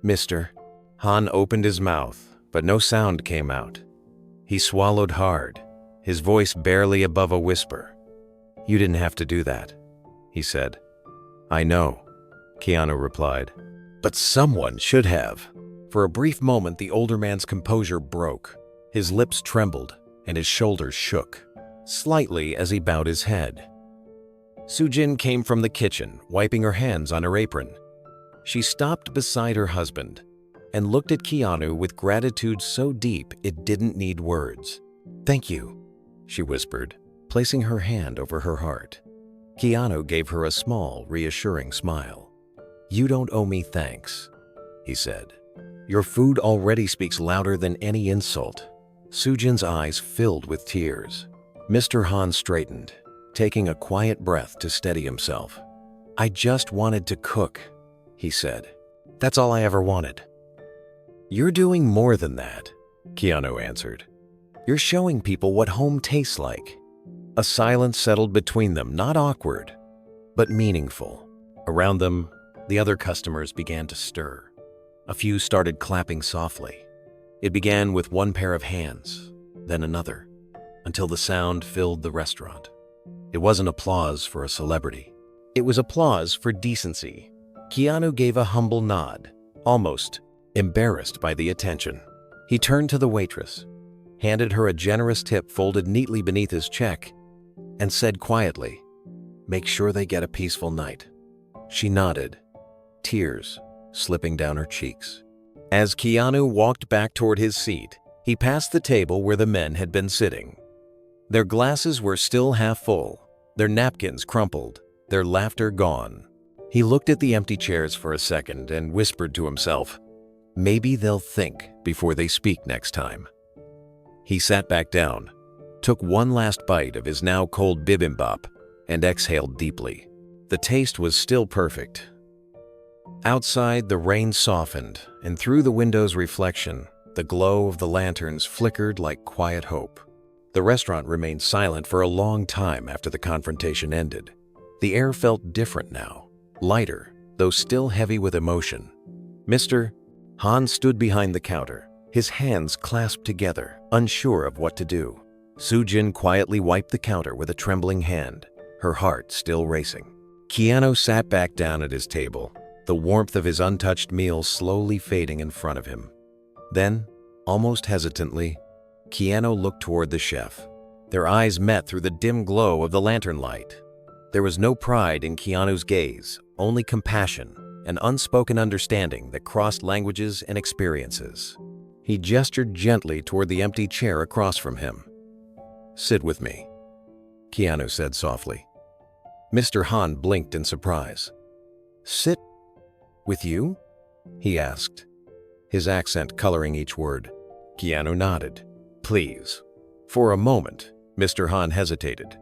"Mr." Han opened his mouth, but no sound came out. He swallowed hard, his voice barely above a whisper. "You didn't have to do that," he said. "I know," Keanu replied. "But someone should have." For a brief moment, the older man's composure broke. His lips trembled and his shoulders shook, slightly as he bowed his head. Sujin came from the kitchen, wiping her hands on her apron. She stopped beside her husband and looked at Keanu with gratitude so deep it didn't need words. "Thank you," she whispered, placing her hand over her heart. Keanu gave her a small, reassuring smile. "You don't owe me thanks," he said. "Your food already speaks louder than any insult." Sujin's eyes filled with tears. Mr. Han straightened, taking a quiet breath to steady himself. "I just wanted to cook," he said. "That's all I ever wanted." "You're doing more than that," Keanu answered. "You're showing people what home tastes like." A silence settled between them, not awkward, but meaningful. Around them, the other customers began to stir. A few started clapping softly. It began with one pair of hands, then another, until the sound filled the restaurant. It wasn't applause for a celebrity. It was applause for decency. Keanu gave a humble nod, almost embarrassed by the attention. He turned to the waitress, handed her a generous tip folded neatly beneath his check, and said quietly, "Make sure they get a peaceful night." She nodded, tears slipping down her cheeks. As Keanu walked back toward his seat, he passed the table where the men had been sitting. Their glasses were still half full, their napkins crumpled, their laughter gone. He looked at the empty chairs for a second and whispered to himself, "Maybe they'll think before they speak next time." He sat back down, took one last bite of his now cold bibimbap, and exhaled deeply. The taste was still perfect. Outside, the rain softened, and through the window's reflection, the glow of the lanterns flickered like quiet hope. The restaurant remained silent for a long time after the confrontation ended. The air felt different now, lighter, though still heavy with emotion. Mr. Han stood behind the counter, his hands clasped together, unsure of what to do. Sujin quietly wiped the counter with a trembling hand, her heart still racing. Keanu sat back down at his table, the warmth of his untouched meal slowly fading in front of him. Then, almost hesitantly, Keanu looked toward the chef. Their eyes met through the dim glow of the lantern light. There was no pride in Keanu's gaze, only compassion, an unspoken understanding that crossed languages and experiences. He gestured gently toward the empty chair across from him. "Sit with me," Keanu said softly. Mr. Han blinked in surprise. "Sit with you?" he asked, his accent coloring each word. Keanu nodded. "Please." For a moment, Mr. Han hesitated.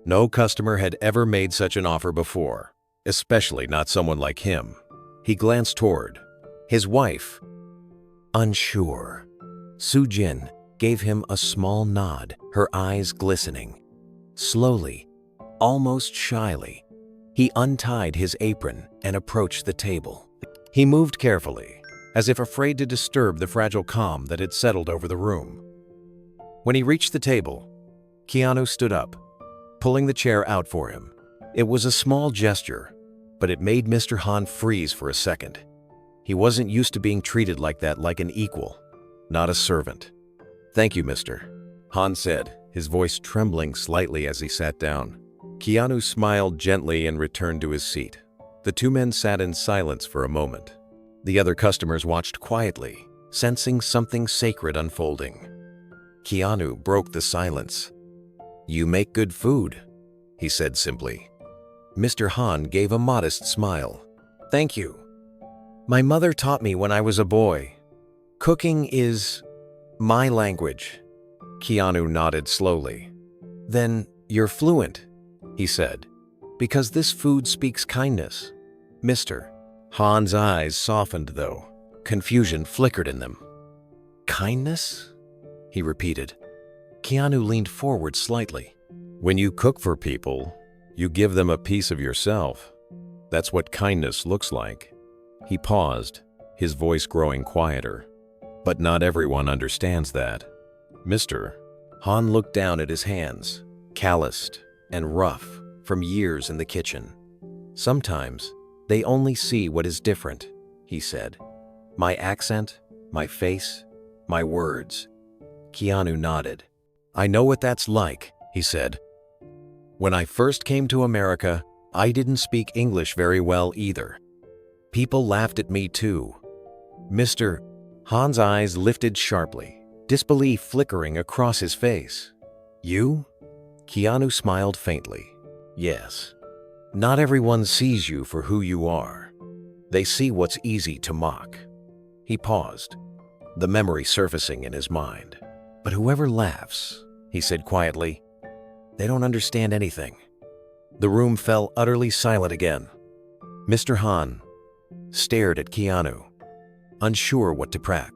No customer had ever made such an offer before, especially not someone like him. He glanced toward his wife. Unsure, Sujin gave him a small nod, her eyes glistening. Slowly, almost shyly, he untied his apron and approached the table. He moved carefully, as if afraid to disturb the fragile calm that had settled over the room. When he reached the table, Keanu stood up, pulling the chair out for him. It was a small gesture, but it made Mr. Han freeze for a second. He wasn't used to being treated like that, like an equal, not a servant. "Thank you, mister," Han said, his voice trembling slightly as he sat down. Keanu smiled gently and returned to his seat. The two men sat in silence for a moment. The other customers watched quietly, sensing something sacred unfolding. Keanu broke the silence. "You make good food," he said simply. Mr. Han gave a modest smile. "Thank you. My mother taught me when I was a boy. Cooking is my language." Keanu nodded slowly. "Then you're fluent," he said, "because this food speaks kindness." "Mister." Han's eyes softened though. Confusion flickered in them. "Kindness?" he repeated. Keanu leaned forward slightly. "When you cook for people, you give them a piece of yourself. That's what kindness looks like." He paused, his voice growing quieter. "But not everyone understands that." "Mister." Han looked down at his hands, calloused and rough from years in the kitchen. "Sometimes they only see what is different," he said. "My accent, my face, my words." Keanu nodded. "I know what that's like," he said. "When I first came to America, I didn't speak English very well either. People laughed at me too." Mr. Han's eyes lifted sharply, disbelief flickering across his face. You? Keanu smiled faintly. Yes. Not everyone sees you for who you are. They see what's easy to mock. He paused, the memory surfacing in his mind. But whoever laughs, he said quietly, they don't understand anything. The room fell utterly silent again. Mr. Han stared at Keanu, unsure what to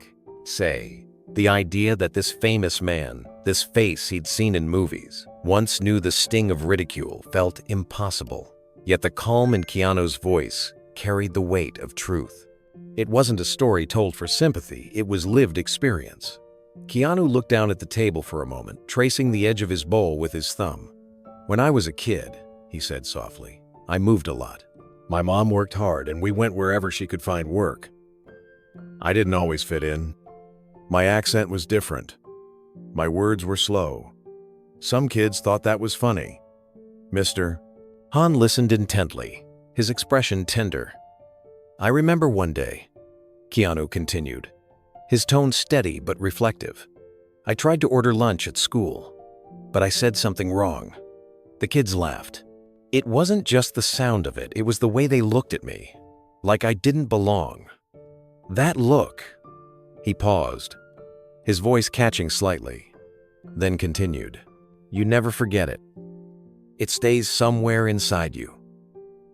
say. The idea that this famous man, this face he'd seen in movies, once knew the sting of ridicule felt impossible. Yet the calm in Keanu's voice carried the weight of truth. It wasn't a story told for sympathy, it was lived experience. Keanu looked down at the table for a moment, tracing the edge of his bowl with his thumb. When I was a kid, he said softly, I moved a lot. My mom worked hard and we went wherever she could find work. I didn't always fit in. My accent was different. My words were slow. Some kids thought that was funny. Mr. Han listened intently, his expression tender. I remember one day, Keanu continued, his tone steady but reflective. I tried to order lunch at school, but I said something wrong. The kids laughed. It wasn't just the sound of it, it was the way they looked at me, like I didn't belong. That look. He paused, his voice catching slightly, then continued. You never forget it. It stays somewhere inside you,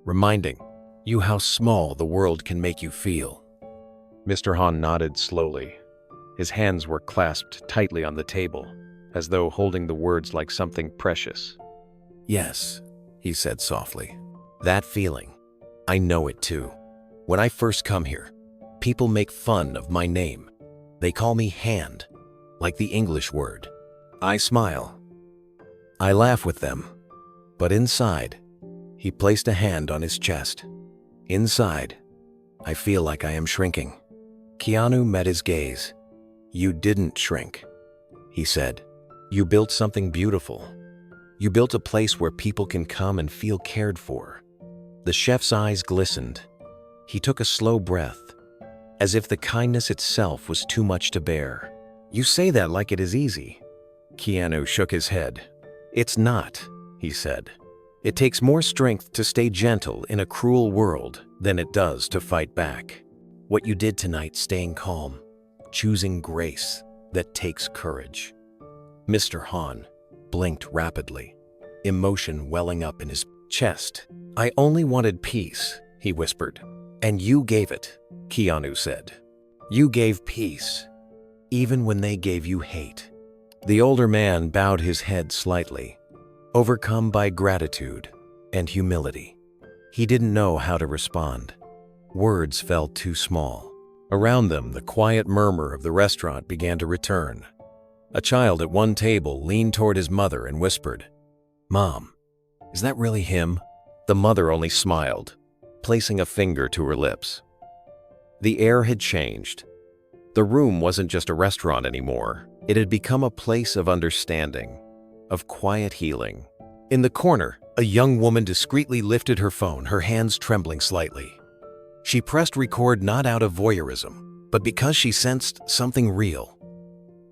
reminding you how small the world can make you feel. Mr. Han nodded slowly. His hands were clasped tightly on the table, as though holding the words like something precious. Yes, he said softly. That feeling, I know it too. When I first come here, people make fun of my name. They call me Hand, like the English word. I smile. I laugh with them. But inside, he placed a hand on his chest. Inside, I feel like I am shrinking. Keanu met his gaze. You didn't shrink, he said. You built something beautiful. You built a place where people can come and feel cared for. The chef's eyes glistened. He took a slow breath, as if the kindness itself was too much to bear. You say that like it is easy. Keanu shook his head. It's not, he said. It takes more strength to stay gentle in a cruel world than it does to fight back. What you did tonight, staying calm, choosing grace, that takes courage. Mr. Han blinked rapidly, emotion welling up in his chest. I only wanted peace, he whispered. And you gave it, Keanu said. You gave peace, even when they gave you hate. The older man bowed his head slightly, overcome by gratitude and humility. He didn't know how to respond. Words felt too small. Around them, the quiet murmur of the restaurant began to return. A child at one table leaned toward his mother and whispered, Mom, is that really him? The mother only smiled, placing a finger to her lips. The air had changed. The room wasn't just a restaurant anymore. It had become a place of understanding, of quiet healing. In the corner, a young woman discreetly lifted her phone, her hands trembling slightly. She pressed record not out of voyeurism, but because she sensed something real,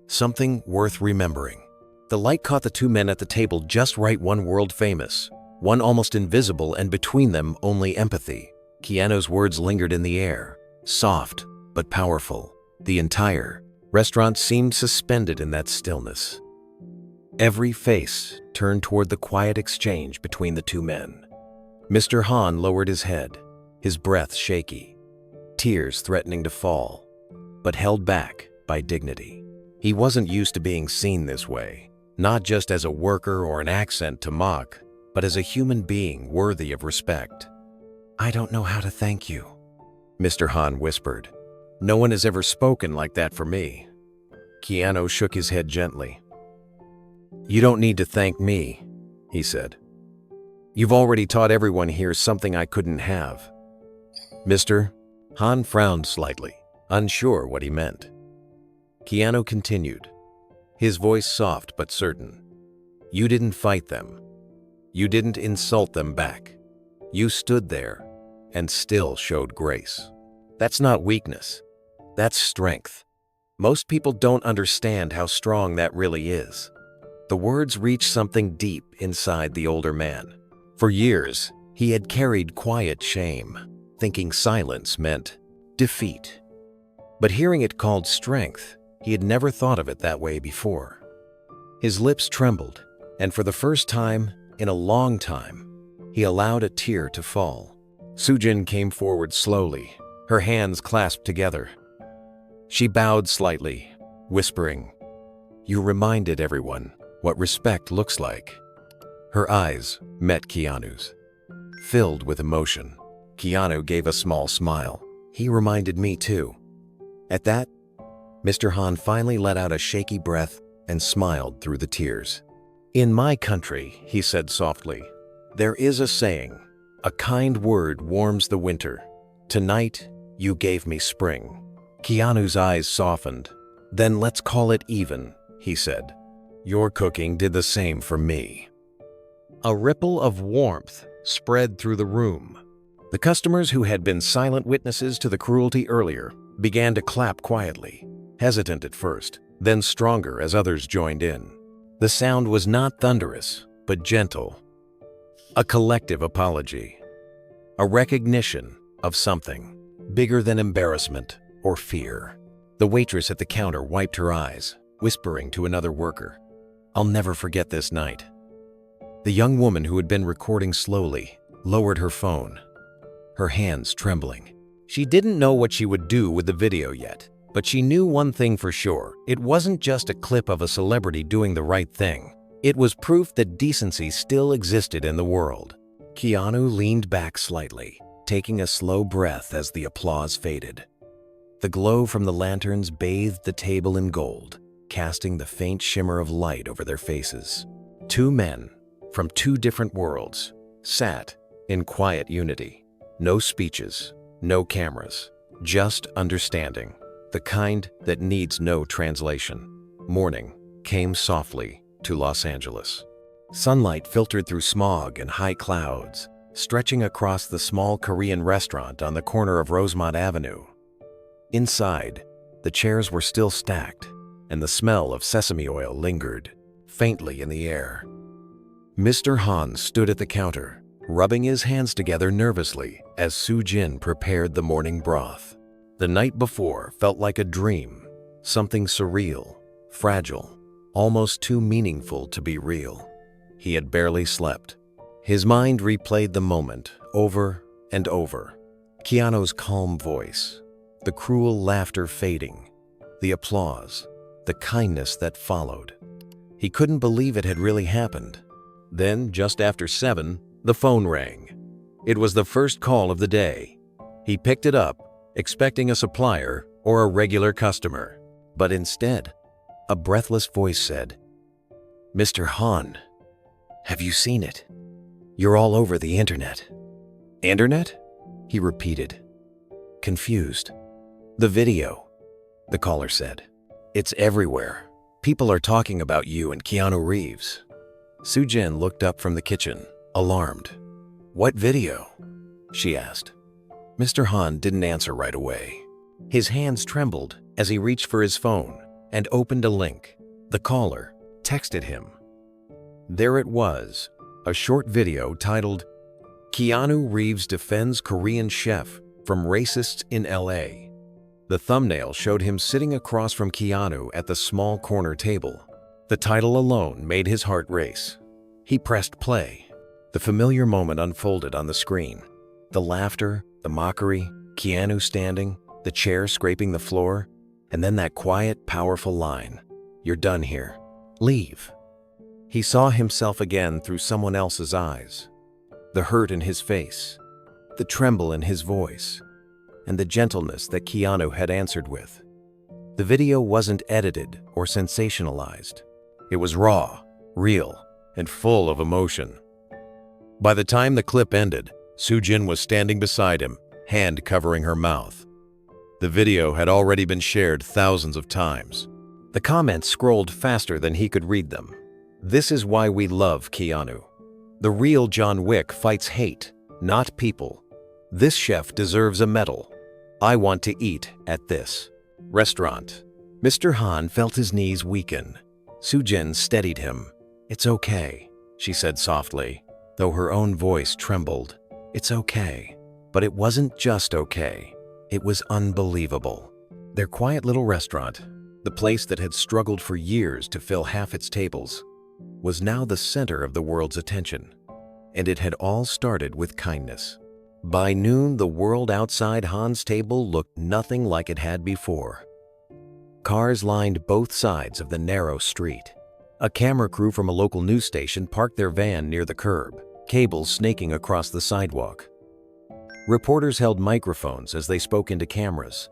something worth remembering. The light caught the two men at the table just right, one world famous, one almost invisible, and between them only empathy. Keanu's words lingered in the air, soft but powerful. The entire restaurant seemed suspended in that stillness. Every face turned toward the quiet exchange between the two men. Mr. Han lowered his head, his breath shaky, tears threatening to fall, but held back by dignity. He wasn't used to being seen this way, not just as a worker or an accent to mock, but as a human being worthy of respect. I don't know how to thank you, Mr. Han whispered. No one has ever spoken like that for me. Keanu shook his head gently. You don't need to thank me, he said. You've already taught everyone here something I couldn't have. Mr. Han frowned slightly, unsure what he meant. Keanu continued, his voice soft but certain. You didn't fight them. You didn't insult them back. You stood there and still showed grace. That's not weakness. That's strength. Most people don't understand how strong that really is. The words reached something deep inside the older man. For years, he had carried quiet shame, thinking silence meant defeat. But hearing it called strength, he had never thought of it that way before. His lips trembled, and for the first time in a long time, he allowed a tear to fall. Sujin came forward slowly, her hands clasped together. She bowed slightly, whispering, "You reminded everyone what respect looks like." Her eyes met Keanu's. Filled with emotion, Keanu gave a small smile. "He reminded me too." At that, Mr. Han finally let out a shaky breath and smiled through the tears. "In my country," he said softly, "there is a saying, a kind word warms the winter. Tonight, you gave me spring." Keanu's eyes softened. "Then let's call it even," he said. "Your cooking did the same for me." A ripple of warmth spread through the room. The customers who had been silent witnesses to the cruelty earlier began to clap quietly, hesitant at first, then stronger as others joined in. The sound was not thunderous, but gentle. A collective apology. A recognition of something bigger than embarrassment or fear. The waitress at the counter wiped her eyes, whispering to another worker, "I'll never forget this night." The young woman who had been recording slowly lowered her phone, her hands trembling. She didn't know what she would do with the video yet, but she knew one thing for sure. It wasn't just a clip of a celebrity doing the right thing. It was proof that decency still existed in the world. Keanu leaned back slightly, taking a slow breath as the applause faded. The glow from the lanterns bathed the table in gold, casting the faint shimmer of light over their faces. Two men from two different worlds sat in quiet unity. No speeches, no cameras, just understanding, the kind that needs no translation. Morning came softly to Los Angeles. Sunlight filtered through smog and high clouds, stretching across the small Korean restaurant on the corner of Rosemont Avenue. Inside, the chairs were still stacked, and the smell of sesame oil lingered faintly in the air. Mr. Han stood at the counter, rubbing his hands together nervously as Sujin prepared the morning broth. The night before felt like a dream, something surreal, fragile, almost too meaningful to be real. He had barely slept. His mind replayed the moment over and over. Keanu's calm voice, the cruel laughter fading, the applause, the kindness that followed. He couldn't believe it had really happened. Then, just after 7, the phone rang. It was the first call of the day. He picked it up, expecting a supplier or a regular customer. But instead, a breathless voice said, "Mr. Han, have you seen it? You're all over the internet." "Internet?" he repeated, confused. "The video," the caller said. "It's everywhere. People are talking about you and Keanu Reeves." Sujin looked up from the kitchen, alarmed. "What video?" she asked. Mr. Han didn't answer right away. His hands trembled as he reached for his phone and opened a link. The caller texted him. There it was, a short video titled, "Keanu Reeves Defends Korean Chef from Racists in LA." The thumbnail showed him sitting across from Keanu at the small corner table. The title alone made his heart race. He pressed play. The familiar moment unfolded on the screen. The laughter, the mockery, Keanu standing, the chair scraping the floor, and then that quiet, powerful line, "You're done here. Leave." He saw himself again through someone else's eyes. The hurt in his face, the tremble in his voice, and the gentleness that Keanu had answered with. The video wasn't edited or sensationalized. It was raw, real, and full of emotion. By the time the clip ended, Sujin was standing beside him, hand covering her mouth. The video had already been shared thousands of times. The comments scrolled faster than he could read them. "This is why we love Keanu. The real John Wick fights hate, not people. This chef deserves a medal. I want to eat at this restaurant." Mr. Han felt his knees weaken. Sujin steadied him, "It's okay," she said softly, though her own voice trembled. "It's okay." But it wasn't just okay. It was unbelievable. Their quiet little restaurant, the place that had struggled for years to fill half its tables, was now the center of the world's attention. And it had all started with kindness. By noon, the world outside Han's table looked nothing like it had before. Cars lined both sides of the narrow street. A camera crew from a local news station parked their van near the curb, cables snaking across the sidewalk. Reporters held microphones as they spoke into cameras,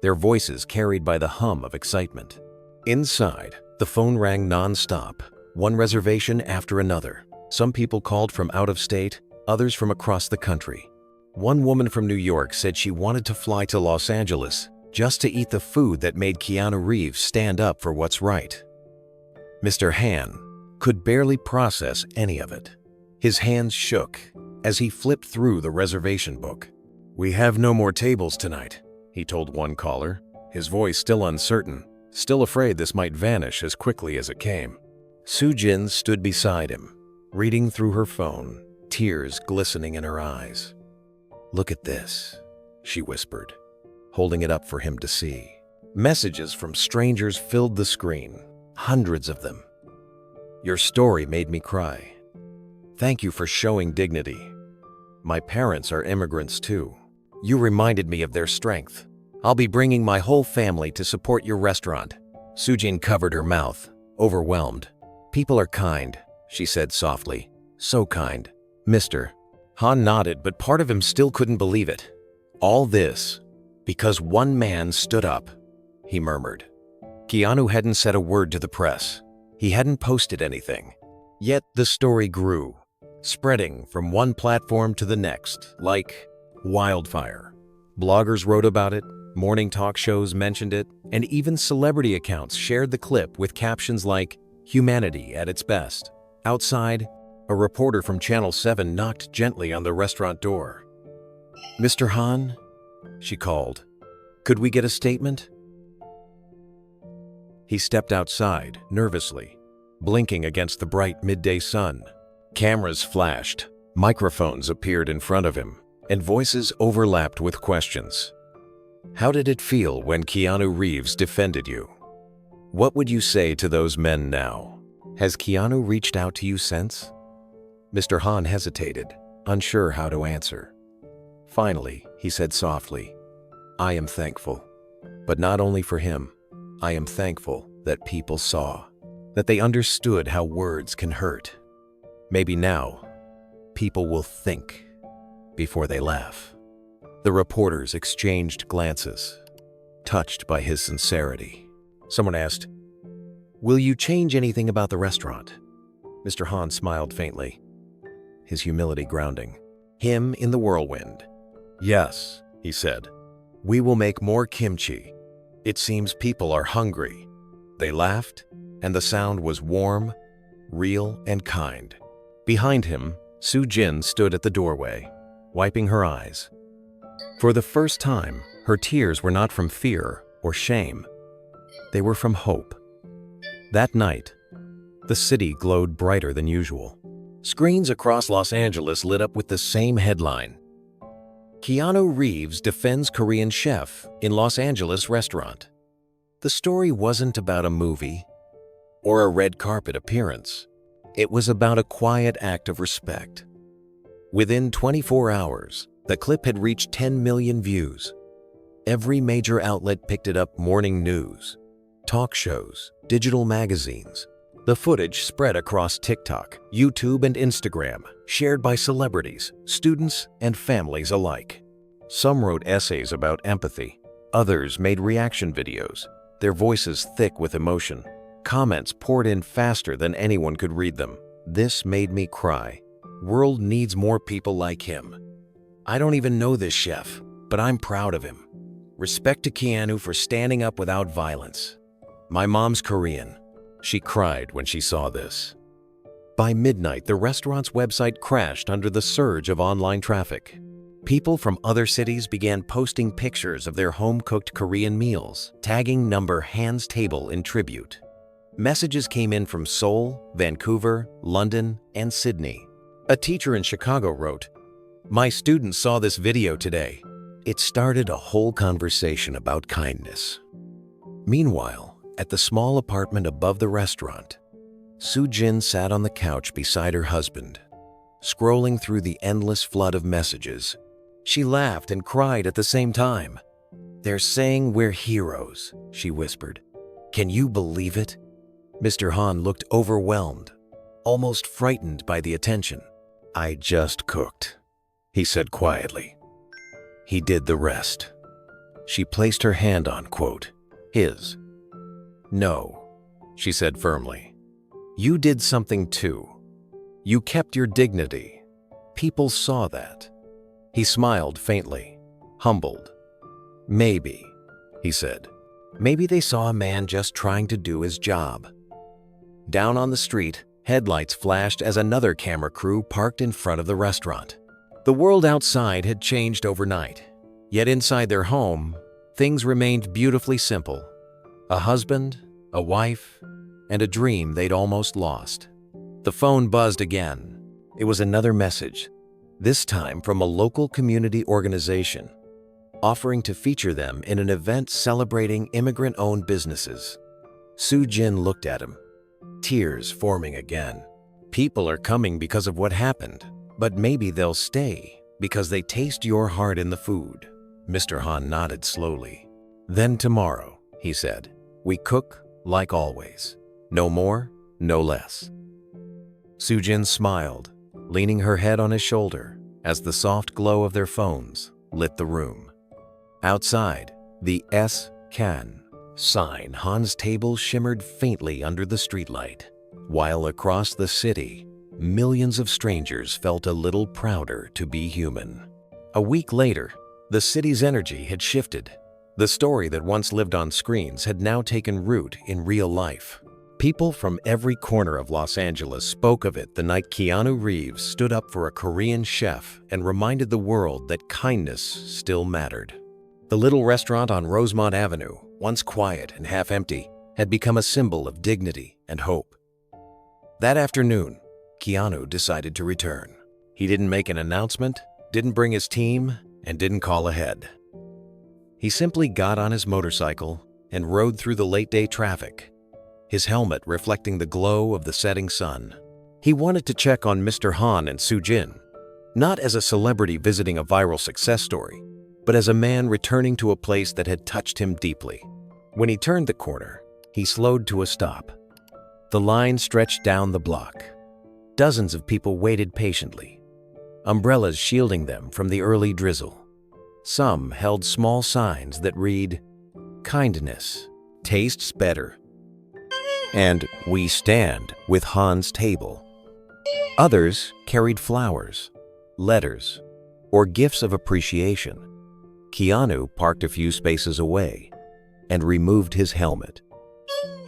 their voices carried by the hum of excitement. Inside, the phone rang non-stop, one reservation after another. Some people called from out of state, others from across the country. One woman from New York said she wanted to fly to Los Angeles just to eat the food that made Keanu Reeves stand up for what's right. Mr. Han could barely process any of it. His hands shook as he flipped through the reservation book. "We have no more tables tonight," he told one caller, his voice still uncertain, still afraid this might vanish as quickly as it came. Soo-jin stood beside him, reading through her phone, tears glistening in her eyes. "Look at this," she whispered, holding it up for him to see. Messages from strangers filled the screen, hundreds of them. "Your story made me cry. Thank you for showing dignity. My parents are immigrants too. You reminded me of their strength. I'll be bringing my whole family to support your restaurant." Soo-jin covered her mouth, overwhelmed. "People are kind," she said softly. "So kind. Mr." Han nodded, but part of him still couldn't believe it. "All this because one man stood up," he murmured. Keanu hadn't said a word to the press. He hadn't posted anything. Yet the story grew, spreading from one platform to the next like wildfire. Bloggers wrote about it, morning talk shows mentioned it, and even celebrity accounts shared the clip with captions like "Humanity at its best." Outside, a reporter from Channel 7 knocked gently on the restaurant door. "Mr. Han?" she called. "Could we get a statement?" He stepped outside, nervously, blinking against the bright midday sun. Cameras flashed, microphones appeared in front of him, and voices overlapped with questions. "How did it feel when Keanu Reeves defended you? What would you say to those men now? Has Keanu reached out to you since?" Mr. Han hesitated, unsure how to answer. Finally, he said softly, "I am thankful. But not only for him. I am thankful that people saw, that they understood how words can hurt. Maybe now, people will think before they laugh." The reporters exchanged glances, touched by his sincerity. Someone asked, "Will you change anything about the restaurant?" Mr. Han smiled faintly, his humility grounding him in the whirlwind. "Yes," he said, "we will make more kimchi. It seems people are hungry." They laughed, and the sound was warm, real, and kind. Behind him, Soo-jin stood at the doorway, wiping her eyes. For the first time, her tears were not from fear or shame. They were from hope. That night, the city glowed brighter than usual. Screens across Los Angeles lit up with the same headline: "Keanu Reeves defends Korean chef in Los Angeles restaurant." The story wasn't about a movie or a red carpet appearance. It was about a quiet act of respect. Within 24 hours, the clip had reached 10 million views. Every major outlet picked it up: morning news, talk shows, digital magazines. The footage spread across TikTok, YouTube, and Instagram, shared by celebrities, students, and families alike. Some wrote essays about empathy. Others made reaction videos, their voices thick with emotion. Comments poured in faster than anyone could read them. "This made me cry. World needs more people like him. I don't even know this chef, but I'm proud of him. Respect to Keanu for standing up without violence. My mom's Korean." She cried when she saw this. By midnight, the restaurant's website crashed under the surge of online traffic. People from other cities began posting pictures of their home-cooked Korean meals, tagging number Han's Table in tribute. Messages came in from Seoul, Vancouver, London, and Sydney. A teacher in Chicago wrote, "My students saw this video today." It started a whole conversation about kindness. Meanwhile, at the small apartment above the restaurant, Soo-jin sat on the couch beside her husband, scrolling through the endless flood of messages. She laughed and cried at the same time. "They're saying we're heroes," she whispered. "Can you believe it?" Mr. Han looked overwhelmed, almost frightened by the attention. "I just cooked," he said quietly. "He did the rest." She placed her hand on, quote, his. "No," she said firmly. "You did something too. You kept your dignity. People saw that." He smiled faintly, humbled. "Maybe," he said. "Maybe they saw a man just trying to do his job." Down on the street, headlights flashed as another camera crew parked in front of the restaurant. The world outside had changed overnight, yet inside their home, things remained beautifully simple. A husband, a wife, and a dream they'd almost lost. The phone buzzed again. It was another message, this time from a local community organization, offering to feature them in an event celebrating immigrant-owned businesses. Soo-jin looked at him, tears forming again. "People are coming because of what happened, but maybe they'll stay because they taste your heart in the food." Mr. Han nodded slowly. "Then tomorrow," he said, "we cook like always. No more, no less." Soo-jin smiled, leaning her head on his shoulder as the soft glow of their phones lit the room. Outside, the S-Can sign Han's table shimmered faintly under the streetlight, while across the city, millions of strangers felt a little prouder to be human. A week later, the city's energy had shifted. The story that once lived on screens had now taken root in real life. People from every corner of Los Angeles spoke of it the night Keanu Reeves stood up for a Korean chef and reminded the world that kindness still mattered. The little restaurant on Rosemont Avenue, once quiet and half-empty, had become a symbol of dignity and hope. That afternoon, Keanu decided to return. He didn't make an announcement, didn't bring his team, and didn't call ahead. He simply got on his motorcycle and rode through the late-day traffic, his helmet reflecting the glow of the setting sun. He wanted to check on Mr. Han and Soo-jin, not as a celebrity visiting a viral success story, but as a man returning to a place that had touched him deeply. When he turned the corner, he slowed to a stop. The line stretched down the block. Dozens of people waited patiently, umbrellas shielding them from the early drizzle. Some held small signs that read, "Kindness tastes better," and "We stand with Han's table." Others carried flowers, letters, or gifts of appreciation. Keanu parked a few spaces away and removed his helmet.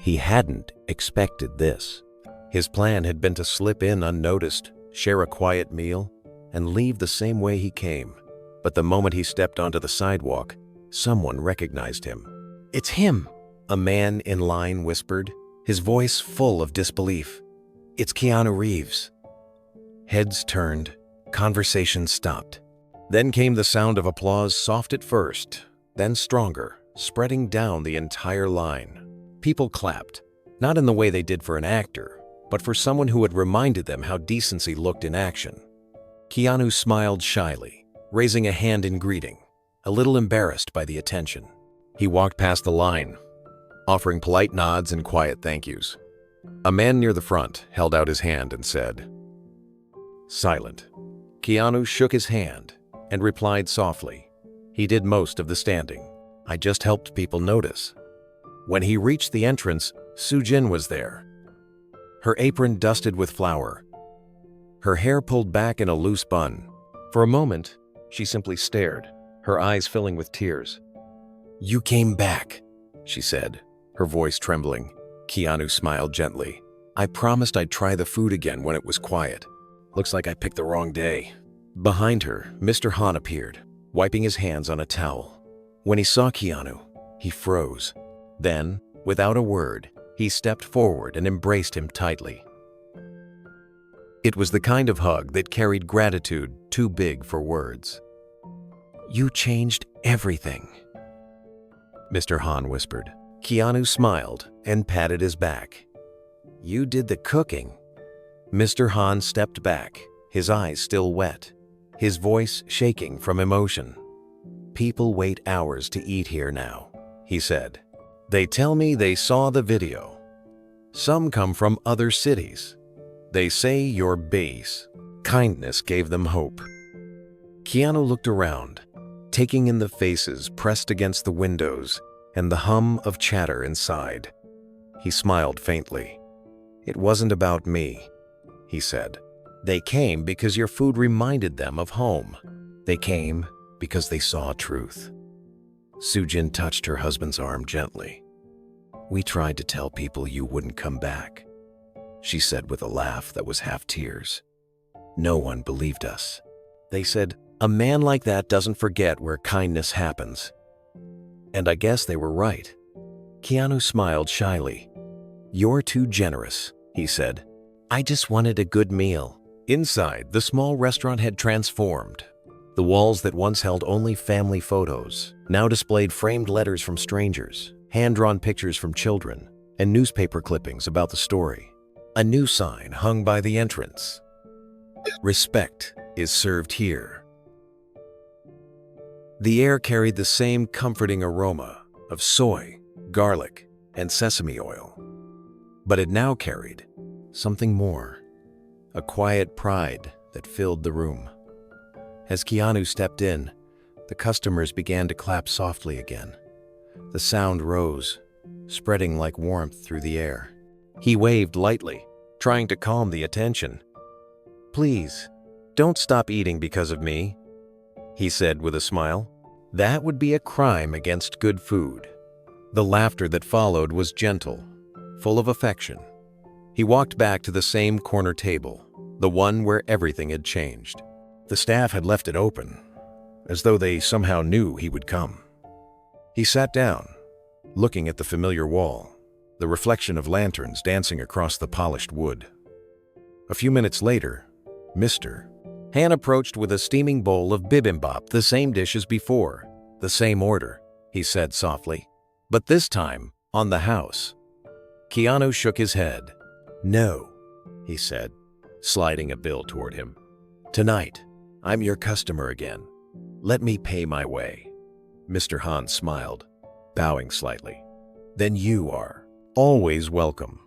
He hadn't expected this. His plan had been to slip in unnoticed, share a quiet meal, and leave the same way he came. But the moment he stepped onto the sidewalk, someone recognized him. "It's him," a man in line whispered, his voice full of disbelief. "It's Keanu Reeves." Heads turned, conversations stopped. Then came the sound of applause, soft at first, then stronger, spreading down the entire line. People clapped, not in the way they did for an actor, but for someone who had reminded them how decency looked in action. Keanu smiled shyly, raising a hand in greeting, a little embarrassed by the attention. He walked past the line, offering polite nods and quiet thank yous. A man near the front held out his hand and said, "Silent." Keanu shook his hand and replied softly. He did most of the standing. "I just helped people notice." When he reached the entrance, Soo-jin was there, her apron dusted with flour, her hair pulled back in a loose bun. For a moment, she simply stared, her eyes filling with tears. "You came back," she said, her voice trembling. Keanu smiled gently. "I promised I'd try the food again when it was quiet. Looks like I picked the wrong day." Behind her, Mr. Han appeared, wiping his hands on a towel. When he saw Keanu, he froze. Then, without a word, He stepped forward and embraced him tightly. It was the kind of hug that carried gratitude too big for words. "You changed everything," Mr. Han whispered. Keanu smiled and patted his back. "You did the cooking." Mr. Han stepped back, his eyes still wet, his voice shaking from emotion. "People wait hours to eat here now," he said. "They tell me they saw the video. Some come from other cities. They say your base." Kindness gave them hope. Keanu looked around, taking in the faces pressed against the windows and the hum of chatter inside. He smiled faintly. "It wasn't about me," he said. "They came because your food reminded them of home. They came because they saw truth." Sujin touched her husband's arm gently. "We tried to tell people you wouldn't come back," she said with a laugh that was half tears. "No one believed us. They said, a man like that doesn't forget where kindness happens." And I guess they were right. Keanu smiled shyly. "You're too generous," he said. "I just wanted a good meal." Inside, the small restaurant had transformed. The walls that once held only family photos now displayed framed letters from strangers, hand-drawn pictures from children, and newspaper clippings about the story. A new sign hung by the entrance. "Respect is served here." The air carried the same comforting aroma of soy, garlic, and sesame oil. But it now carried something more, a quiet pride that filled the room. As Keanu stepped in, the customers began to clap softly again. The sound rose, spreading like warmth through the air. He waved lightly, trying to calm the attention. "Please, don't stop eating because of me," he said with a smile. "That would be a crime against good food." The laughter that followed was gentle, full of affection. He walked back to the same corner table, the one where everything had changed. The staff had left it open, as though they somehow knew he would come. He sat down, looking at the familiar wall, the reflection of lanterns dancing across the polished wood. A few minutes later, Mr. Han approached with a steaming bowl of bibimbap, the same dish as before. "The same order," he said softly. "But this time, on the house." Keanu shook his head. "No," he said, sliding a bill toward him. "Tonight, I'm your customer again. Let me pay my way." Mr. Han smiled, bowing slightly. "Then you are always welcome."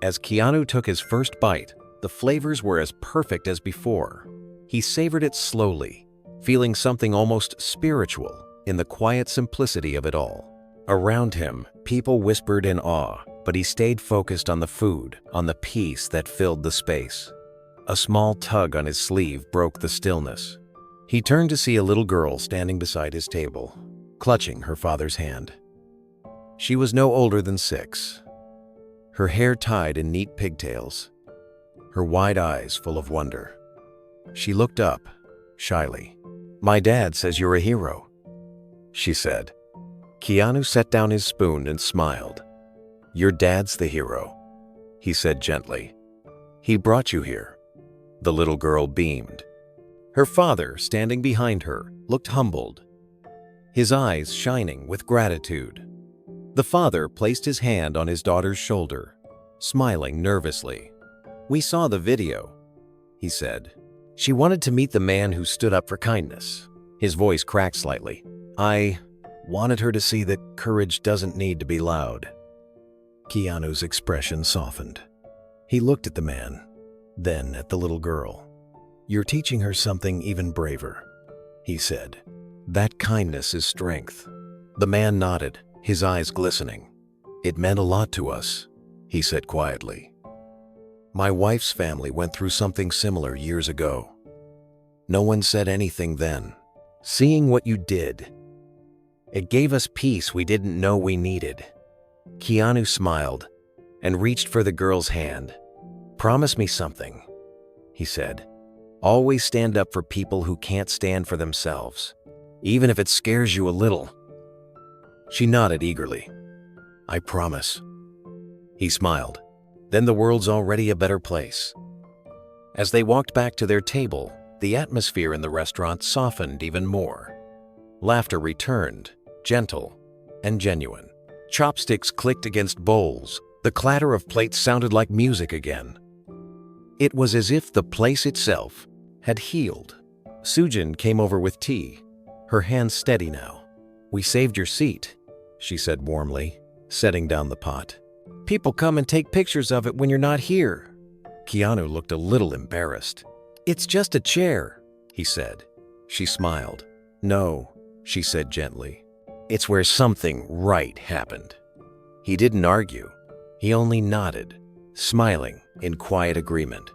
As Keanu took his first bite, the flavors were as perfect as before. He savored it slowly, feeling something almost spiritual in the quiet simplicity of it all. Around him, people whispered in awe, but he stayed focused on the food, on the peace that filled the space. A small tug on his sleeve broke the stillness. He turned to see a little girl standing beside his table, clutching her father's hand. She was no older than 6, her hair tied in neat pigtails, her wide eyes full of wonder. She looked up, shyly. "My dad says you're a hero," she said. Keanu set down his spoon and smiled. "Your dad's the hero," he said gently. "He brought you here." The little girl beamed. Her father, standing behind her, looked humbled, his eyes shining with gratitude. The father placed his hand on his daughter's shoulder, smiling nervously. "We saw the video," he said. "She wanted to meet the man who stood up for kindness." His voice cracked slightly. "I wanted her to see that courage doesn't need to be loud." Keanu's expression softened. He looked at the man, then at the little girl. "You're teaching her something even braver," he said. "That kindness is strength." The man nodded, his eyes glistening. "It meant a lot to us," he said quietly. "My wife's family went through something similar years ago. No one said anything then. Seeing what you did, it gave us peace we didn't know we needed." Keanu smiled and reached for the girl's hand. "Promise me something," he said. "Always stand up for people who can't stand for themselves, even if it scares you a little." She nodded eagerly. "I promise." He smiled. Then the world's already a better place. As they walked back to their table, the atmosphere in the restaurant softened even more. Laughter returned, gentle and genuine. Chopsticks clicked against bowls. The clatter of plates sounded like music again. It was as if the place itself had healed. Sujin came over with tea, her hands steady now. "We saved your seat," she said warmly, setting down the pot. "People come and take pictures of it when you're not here." Keanu looked a little embarrassed. "It's just a chair," he said. She smiled. "No," she said gently. "It's where something right happened." He didn't argue. He only nodded, smiling in quiet agreement.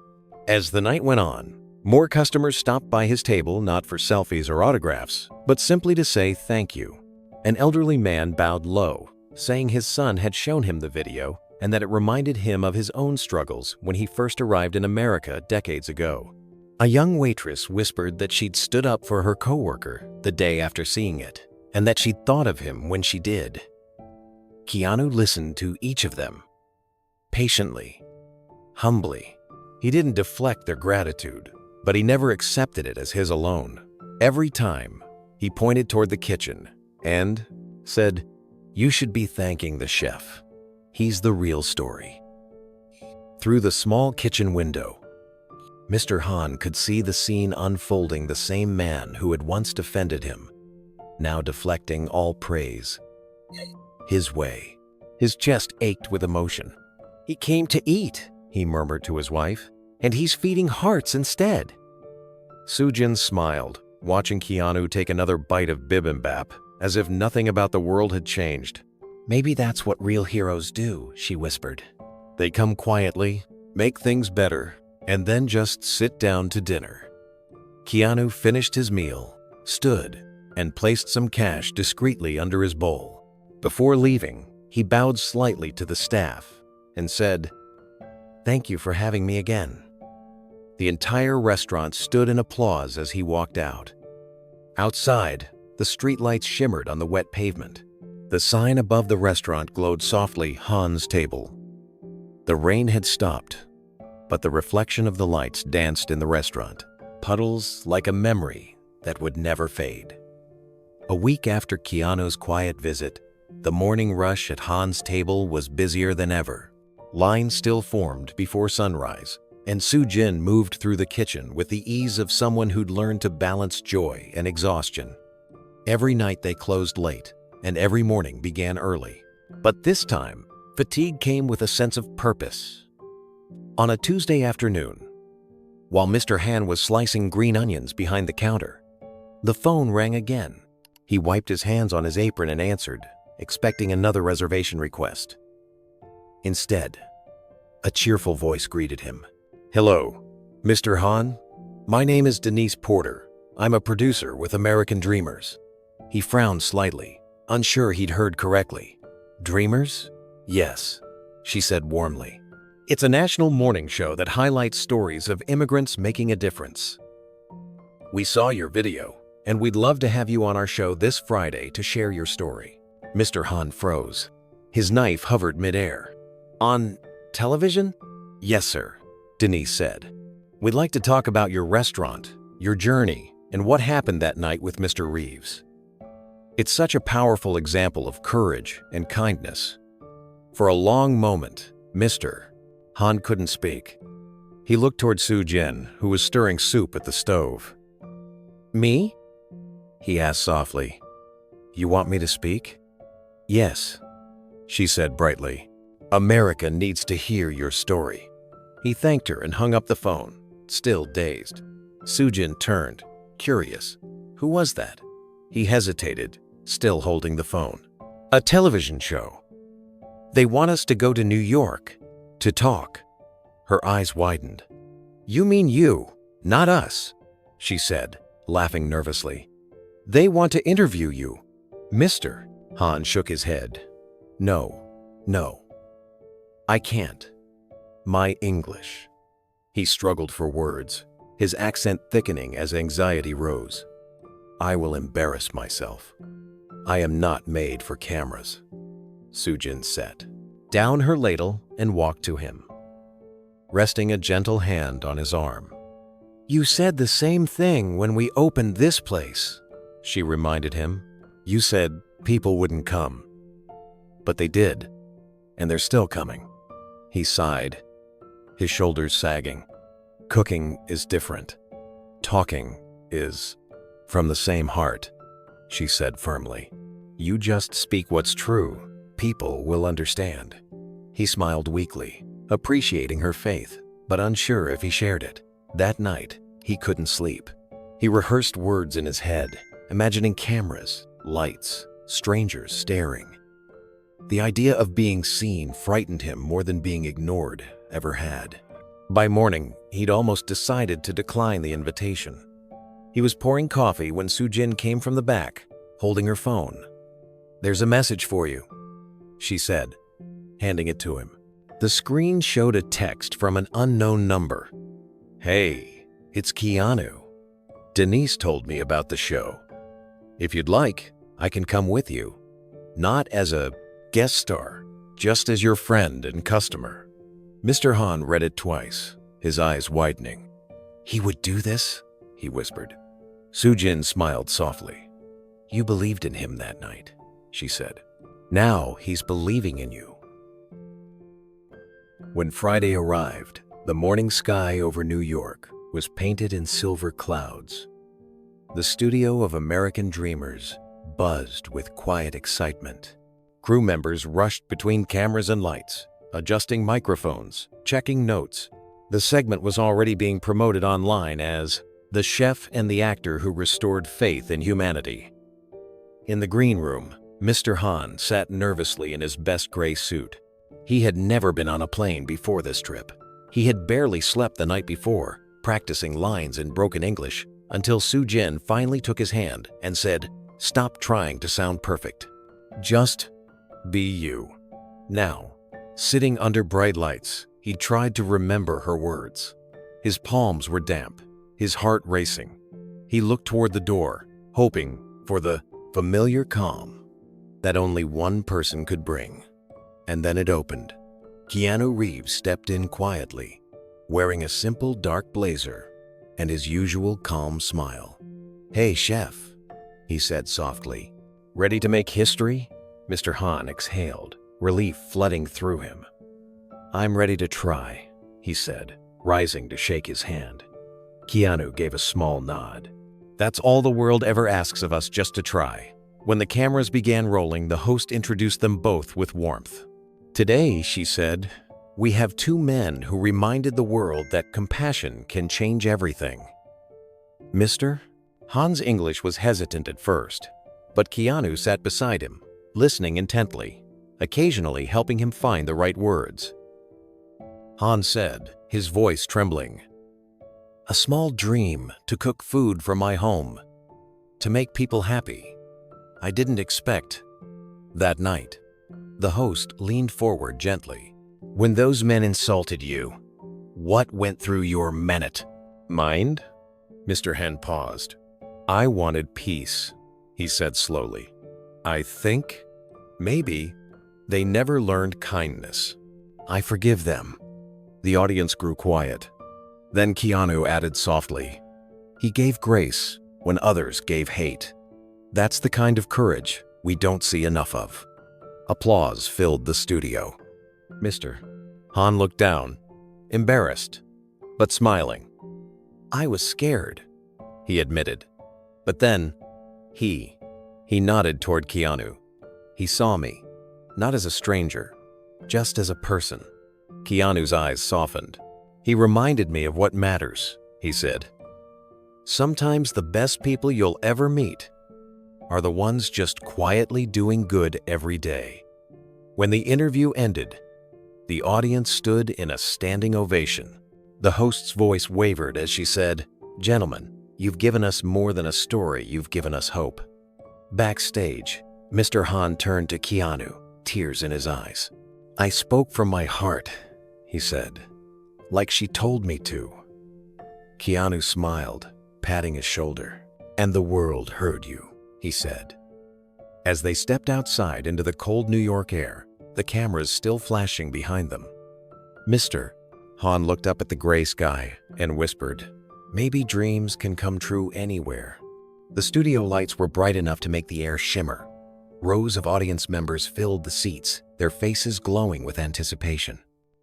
As the night went on, more customers stopped by his table, not for selfies or autographs, but simply to say thank you. An elderly man bowed low, saying his son had shown him the video and that it reminded him of his own struggles when he first arrived in America decades ago. A young waitress whispered that she'd stood up for her coworker the day after seeing it, and that she'd thought of him when she did. Keanu listened to each of them, patiently, humbly. He didn't deflect their gratitude, but he never accepted it as his alone. Every time, he pointed toward the kitchen and said, "You should be thanking the chef. He's the real story." Through the small kitchen window, Mr. Han could see the scene unfolding. The same man who had once defended him, now deflecting all praise his way. His chest ached with emotion. "He came to eat," he murmured to his wife, "and he's feeding hearts instead." Sujin smiled, watching Keanu take another bite of bibimbap, as if nothing about the world had changed. "Maybe that's what real heroes do," she whispered. "They come quietly, make things better, and then just sit down to dinner." Keanu finished his meal, stood, and placed some cash discreetly under his bowl. Before leaving, he bowed slightly to the staff and said, "Thank you for having me again." The entire restaurant stood in applause as he walked out. Outside, the streetlights shimmered on the wet pavement. The sign above the restaurant glowed softly, "Han's Table." The rain had stopped, but the reflection of the lights danced in the restaurant, puddles like a memory that would never fade. A week after Keanu's quiet visit, the morning rush at Han's Table was busier than ever. Lines still formed before sunrise, and Sujin moved through the kitchen with the ease of someone who'd learned to balance joy and exhaustion. Every night they closed late, and every morning began early. But this time, fatigue came with a sense of purpose. On a Tuesday afternoon, while Mr. Han was slicing green onions behind the counter, the phone rang again. He wiped his hands on his apron and answered, expecting another reservation request. Instead, a cheerful voice greeted him. "Hello, Mr. Han? My name is Denise Porter. I'm a producer with American Dreamers." He frowned slightly, unsure he'd heard correctly. "Dreamers?" "Yes," she said warmly. "It's a national morning show that highlights stories of immigrants making a difference. We saw your video, and we'd love to have you on our show this Friday to share your story." Mr. Han froze. His knife hovered midair. "On television?" "Yes, sir," Denise said. "We'd like to talk about your restaurant, your journey, and what happened that night with Mr. Reeves. It's such a powerful example of courage and kindness." For a long moment, Mr. Han couldn't speak. He looked toward Sujin, who was stirring soup at the stove. "Me?" he asked softly. "You want me to speak?" "Yes," she said brightly. "America needs to hear your story." He thanked her and hung up the phone, still dazed. Sujin turned, curious. Who was that? He hesitated, still holding the phone. "A television show. They want us to go to New York to talk." Her eyes widened. "You mean you, not us," she said, laughing nervously. "They want to interview you." "Mr." Han shook his head. No. I can't. My English." He struggled for words, his accent thickening as anxiety rose. "I will embarrass myself. I am not made for cameras." Sujin said. down her ladle and walked to him, resting a gentle hand on his arm. "You said the same thing when we opened this place," she reminded him. "You said people wouldn't come. But they did, and they're still coming." He sighed, his shoulders sagging. "Cooking is different. Talking is from the same heart," she said firmly. "You just speak what's true. People will understand." He smiled weakly, appreciating her faith, but unsure if he shared it. That night, he couldn't sleep. He rehearsed words in his head, imagining cameras, lights, strangers staring. The idea of being seen frightened him more than being ignored ever had. By morning, he'd almost decided to decline the invitation. He was pouring coffee when Soo-jin came from the back, holding her phone. "There's a message for you," she said, handing it to him. The screen showed a text from an unknown number. "Hey, it's Keanu. Denise told me about the show. If you'd like, I can come with you. Not as a guest star, just as your friend and customer." Mr. Han read it twice, his eyes widening. "He would do this?" he whispered. Soo-jin smiled softly. "You believed in him that night," she said. "Now he's believing in you." When Friday arrived, the morning sky over New York was painted in silver clouds. The studio of American Dreamers buzzed with quiet excitement. Crew members rushed between cameras and lights, adjusting microphones, checking notes. The segment was already being promoted online as "The Chef and the Actor Who Restored Faith in Humanity." In the green room, Mr. Han sat nervously in his best gray suit. He had never been on a plane before this trip. He had barely slept the night before, practicing lines in broken English, until Soo-jin finally took his hand and said, "Stop trying to sound perfect. Just be you." Now, sitting under bright lights, he tried to remember her words. His palms were damp, his heart racing. He looked toward the door, hoping for the familiar calm that only one person could bring. And then it opened. Keanu Reeves stepped in quietly, wearing a simple dark blazer and his usual calm smile. "Hey, chef," he said softly. "Ready to make history?" Mr. Han exhaled, relief flooding through him. "I'm ready to try," he said, rising to shake his hand. Keanu gave a small nod. "That's all the world ever asks of us, just to try." When the cameras began rolling, the host introduced them both with warmth. "Today," she said, "we have two men who reminded the world that compassion can change everything." "Mister?" Han's English was hesitant at first, but Keanu sat beside him, listening intently, occasionally helping him find the right words. Han said, his voice trembling, "A small dream to cook food from my home, to make people happy. I didn't expect." That night, the host leaned forward gently. "When those men insulted you, what went through your mind?" Mr. Han paused. "I wanted peace," he said slowly. "I think, maybe, they never learned kindness. I forgive them." The audience grew quiet. Then Keanu added softly, "He gave grace when others gave hate. That's the kind of courage we don't see enough of." Applause filled the studio. "Mr." Han looked down, embarrassed, but smiling. "I was scared," he admitted. But then, he nodded toward Keanu. "He saw me, not as a stranger, just as a person." Keanu's eyes softened. "He reminded me of what matters," he said. "Sometimes the best people you'll ever meet are the ones just quietly doing good every day." When the interview ended, the audience stood in a standing ovation. The host's voice wavered as she said, "Gentlemen, you've given us more than a story, you've given us hope." Backstage, Mr. Han turned to Keanu, tears in his eyes. "I spoke from my heart," he said, "like she told me to." Keanu smiled, patting his shoulder. "And the world heard you," he said. As they stepped outside into the cold New York air, the cameras still flashing behind them. "Mister," Han looked up at the gray sky and whispered, "Maybe dreams can come true anywhere." The studio lights were bright enough to make the air shimmer. Rows of audience members filled the seats, their faces glowing with anticipation.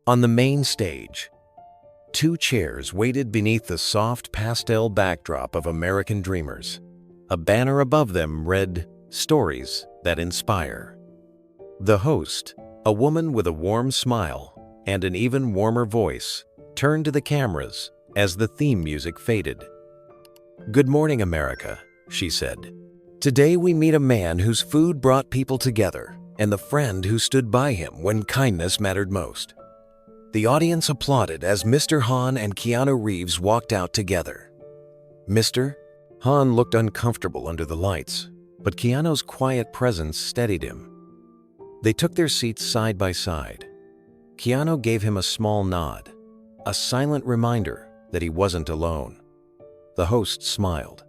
On the main stage, 2 chairs waited beneath the soft pastel backdrop of American Dreamers. A banner above them read, "Stories that Inspire." The host, a woman with a warm smile and an even warmer voice, turned to the cameras as the theme music faded. "Good morning, America," she said. "Today we meet a man whose food brought people together and the friend who stood by him when kindness mattered most." The audience applauded as Mr. Han and Keanu Reeves walked out together. "Mr.?" Han looked uncomfortable under the lights, but Keanu's quiet presence steadied him. They took their seats side by side. Keanu gave him a small nod, a silent reminder that he wasn't alone. The host smiled.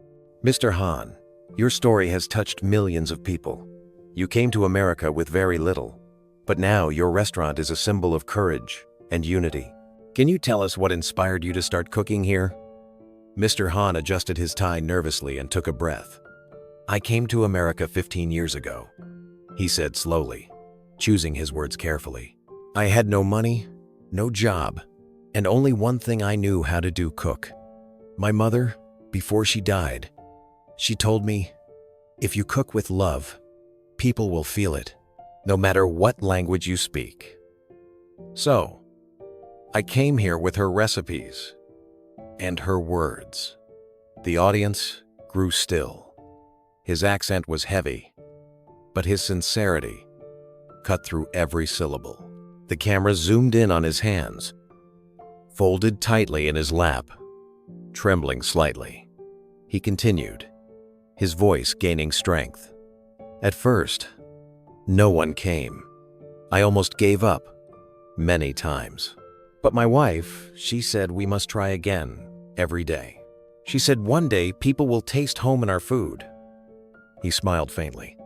"Mr. Han, your story has touched millions of people. You came to America with very little, but now your restaurant is a symbol of courage and unity. Can you tell us what inspired you to start cooking here?" Mr. Han adjusted his tie nervously and took a breath. "I came to America 15 years ago," he said slowly, choosing his words carefully. "I had no money, no job, and only one thing I knew how to do: cook. My mother, before she died, she told me, if you cook with love, people will feel it, no matter what language you speak. So, I came here with her recipes and her words." The audience grew still. His accent was heavy, but his sincerity cut through every syllable. The camera zoomed in on his hands, folded tightly in his lap, trembling slightly. He continued, his voice gaining strength. "At first, no one came. I almost gave up many times. But my wife, she said we must try again every day. She said one day people will taste home in our food." He smiled faintly.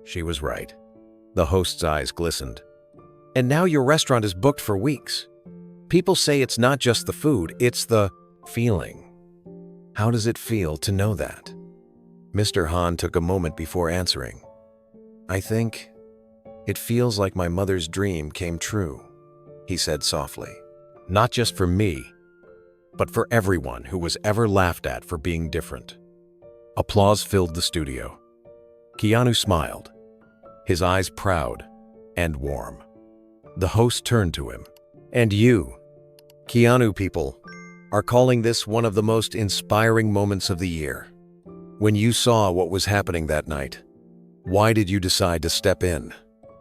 She was right. The host's eyes glistened. "And now your restaurant is booked for weeks. People say it's not just the food, it's the feeling. How does it feel to know that?" Mr. Han took a moment before answering. "I think it feels like my mother's dream came true," he said softly. "Not just for me, but for everyone who was ever laughed at for being different." Applause filled the studio. Keanu smiled, his eyes proud and warm. The host turned to him. "And you, Keanu people, are calling this one of the most inspiring moments of the year. When you saw what was happening that night, why did you decide to step in?"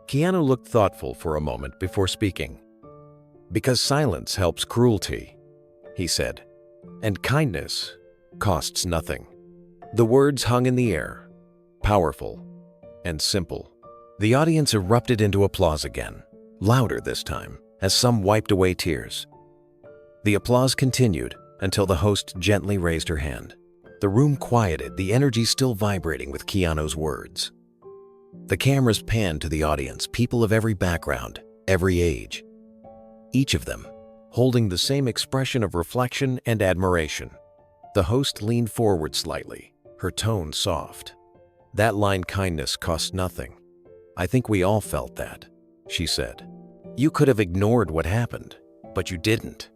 Keanu looked thoughtful for a moment before speaking. "Because silence helps cruelty," he said, "and kindness costs nothing." The words hung in the air, powerful and simple. The audience erupted into applause again, louder this time, as some wiped away tears. The applause continued until the host gently raised her hand. The room quieted, the energy still vibrating with Keanu's words. The cameras panned to the audience, people of every background, every age. Each of them holding the same expression of reflection and admiration. The host leaned forward slightly, her tone soft. "That line, kindness costs nothing. I think we all felt that," she said. "You could have ignored what happened, but you didn't.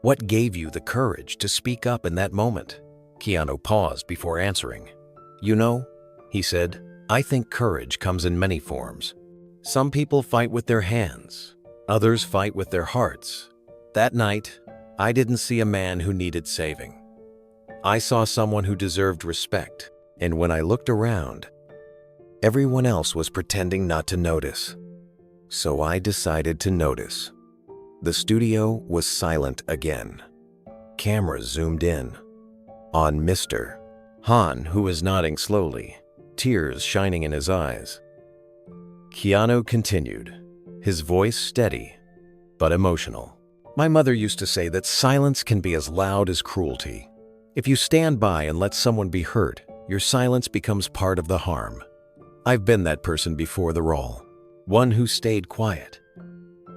What gave you the courage to speak up in that moment?" Keanu paused before answering. "You know," he said, "I think courage comes in many forms. Some people fight with their hands, others fight with their hearts. That night, I didn't see a man who needed saving. I saw someone who deserved respect, and when I looked around, everyone else was pretending not to notice. So I decided to notice." The studio was silent again. Cameras zoomed in on Mr. Han, who was nodding slowly, tears shining in his eyes. Keanu continued, his voice steady but emotional. "My mother used to say that silence can be as loud as cruelty. If you stand by and let someone be hurt, your silence becomes part of the harm. I've been that person before the role, one who stayed quiet,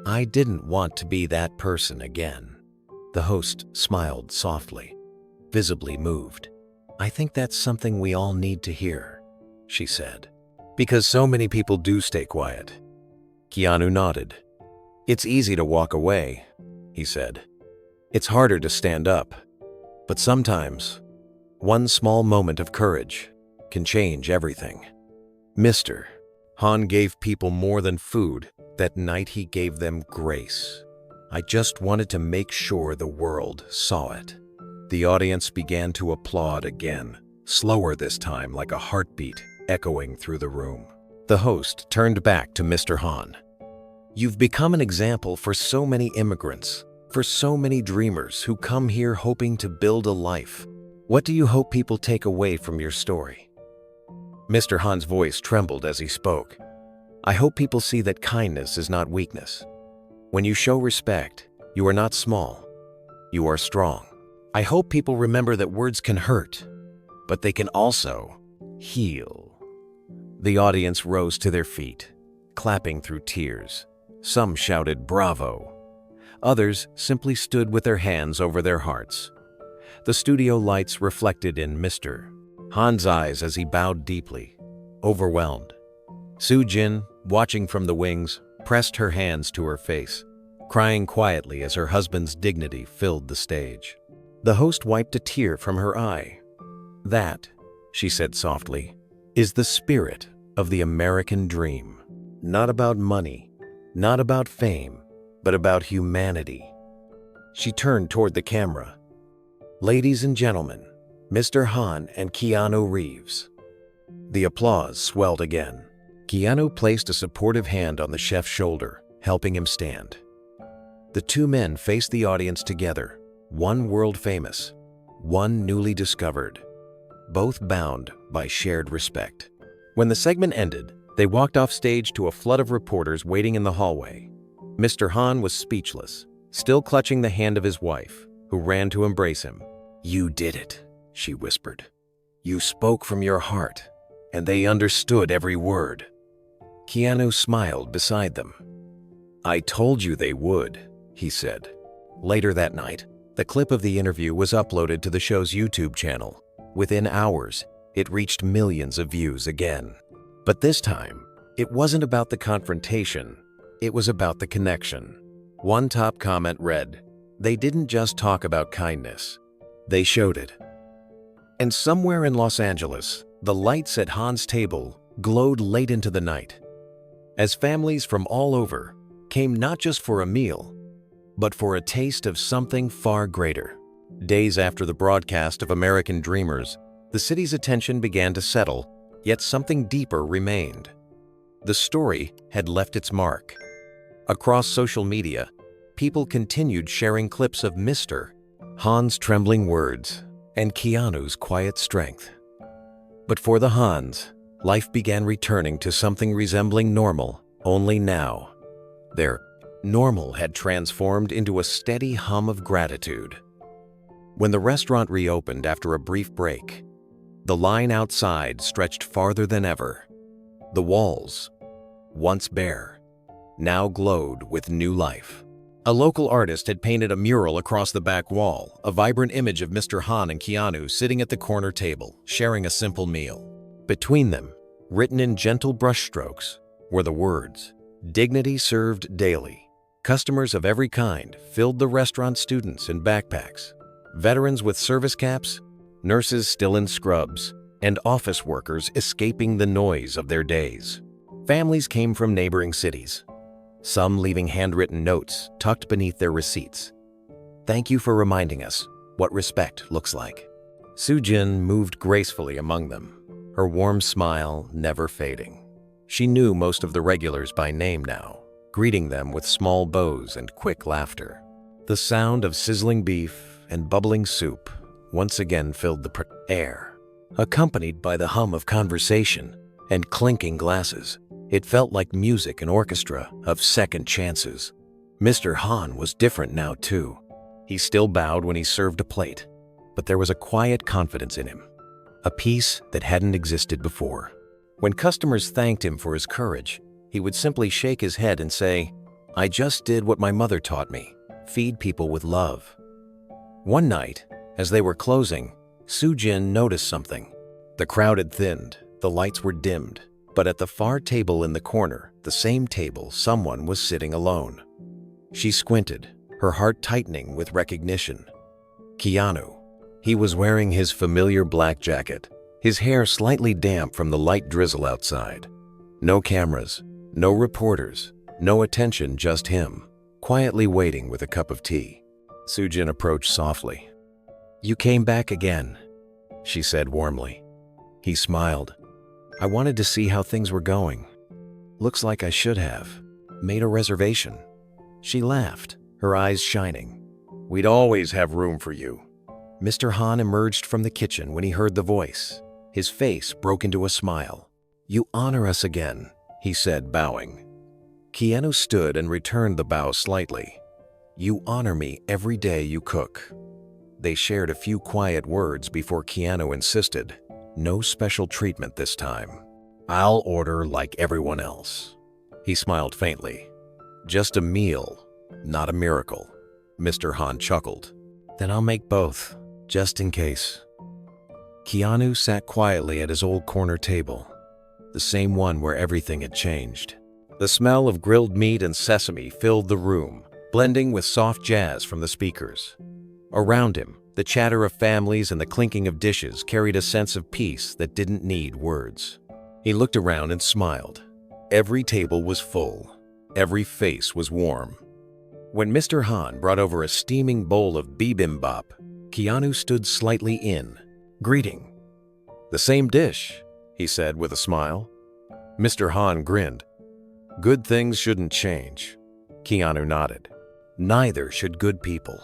I didn't want to be that person again. The host smiled softly, visibly moved. I think that's something we all need to hear, she said. Because so many people do stay quiet. Keanu nodded. It's easy to walk away, he said. It's harder to stand up. But sometimes, one small moment of courage can change everything. Mr. Han gave people more than food. That night he gave them grace. I just wanted to make sure the world saw it. The audience began to applaud again, slower this time, like a heartbeat echoing through the room. The host turned back to Mr. Han. You've become an example for so many immigrants, for so many dreamers who come here hoping to build a life. What do you hope people take away from your story? Mr. Han's voice trembled as he spoke. I hope people see that kindness is not weakness. When you show respect, you are not small. You are strong. I hope people remember that words can hurt, but they can also heal. The audience rose to their feet, clapping through tears. Some shouted bravo. Others simply stood with their hands over their hearts. The studio lights reflected in Mr. Han's eyes as he bowed deeply, overwhelmed. Soo-jin, watching from the wings, pressed her hands to her face, crying quietly as her husband's dignity filled the stage. The host wiped a tear from her eye. That, she said softly, is the spirit of the American dream. Not about money, not about fame, but about humanity. She turned toward the camera. Ladies and gentlemen, Mr. Han and Keanu Reeves. The applause swelled again. Keanu placed a supportive hand on the chef's shoulder, helping him stand. The two men faced the audience together, one world famous, one newly discovered, both bound by shared respect. When the segment ended, they walked off stage to a flood of reporters waiting in the hallway. Mr. Han was speechless, still clutching the hand of his wife, who ran to embrace him. You did it, she whispered. You spoke from your heart, and they understood every word. Keanu smiled beside them. I told you they would, he said. Later that night, the clip of the interview was uploaded to the show's YouTube channel. Within hours, it reached millions of views again. But this time, it wasn't about the confrontation, it was about the connection. One top comment read, they didn't just talk about kindness, they showed it. And somewhere in Los Angeles, the lights at Han's table glowed late into the night, as families from all over came not just for a meal, but for a taste of something far greater. Days after the broadcast of American Dreamers, the city's attention began to settle, yet something deeper remained. The story had left its mark. Across social media, people continued sharing clips of Mr. Han's trembling words and Keanu's quiet strength. But for the Hans, life began returning to something resembling normal, only now. Their normal had transformed into a steady hum of gratitude. When the restaurant reopened after a brief break, the line outside stretched farther than ever. The walls, once bare, now glowed with new life. A local artist had painted a mural across the back wall, a vibrant image of Mr. Han and Keanu sitting at the corner table, sharing a simple meal. Between them, written in gentle brushstrokes, were the words, "Dignity served daily." Customers of every kind filled the restaurant, students in backpacks, veterans with service caps, nurses still in scrubs, and office workers escaping the noise of their days. Families came from neighboring cities, some leaving handwritten notes tucked beneath their receipts. Thank you for reminding us what respect looks like. Soo-jin moved gracefully among them, her warm smile never fading. She knew most of the regulars by name now, greeting them with small bows and quick laughter. The sound of sizzling beef and bubbling soup once again filled the air, accompanied by the hum of conversation and clinking glasses. It felt like music, an orchestra of second chances. Mr. Han was different now too. He still bowed when he served a plate, but there was a quiet confidence in him, a peace that hadn't existed before. When customers thanked him for his courage, he would simply shake his head and say, I just did what my mother taught me, feed people with love. One night, as they were closing, Soo-jin noticed something. The crowd had thinned, the lights were dimmed, but at the far table in the corner, the same table, someone was sitting alone. She squinted, her heart tightening with recognition. Keanu. He was wearing his familiar black jacket, his hair slightly damp from the light drizzle outside. No cameras, no reporters, no attention, just him, quietly waiting with a cup of tea. Soo-jin approached softly. "You came back again," she said warmly. He smiled. "I wanted to see how things were going. Looks like I should have made a reservation." She laughed, her eyes shining. "We'd always have room for you." Mr. Han emerged from the kitchen when he heard the voice. His face broke into a smile. "You honor us again," he said, bowing. Keanu stood and returned the bow slightly. "You honor me every day you cook." They shared a few quiet words before Keanu insisted, "No special treatment this time. I'll order like everyone else." He smiled faintly. "Just a meal, not a miracle." Mr. Han chuckled. "Then I'll make both, just in case." Keanu sat quietly at his old corner table, the same one where everything had changed. The smell of grilled meat and sesame filled the room, blending with soft jazz from the speakers. Around him, the chatter of families and the clinking of dishes carried a sense of peace that didn't need words. He looked around and smiled. Every table was full. Every face was warm. When Mr. Han brought over a steaming bowl of bibimbap, Keanu stood slightly in, greeting. "The same dish," he said with a smile. Mr. Han grinned. "Good things shouldn't change." Keanu nodded. "Neither should good people."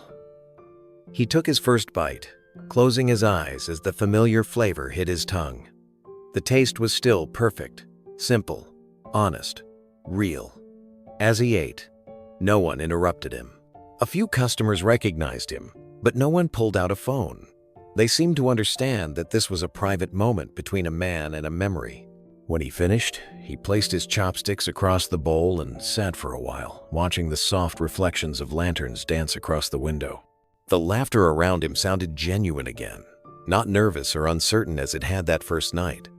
He took his first bite, closing his eyes as the familiar flavor hit his tongue. The taste was still perfect, simple, honest, real. As he ate, no one interrupted him. A few customers recognized him, but no one pulled out a phone. They seemed to understand that this was a private moment between a man and a memory. When he finished, he placed his chopsticks across the bowl and sat for a while, watching the soft reflections of lanterns dance across the window. The laughter around him sounded genuine again, not nervous or uncertain as it had that first night.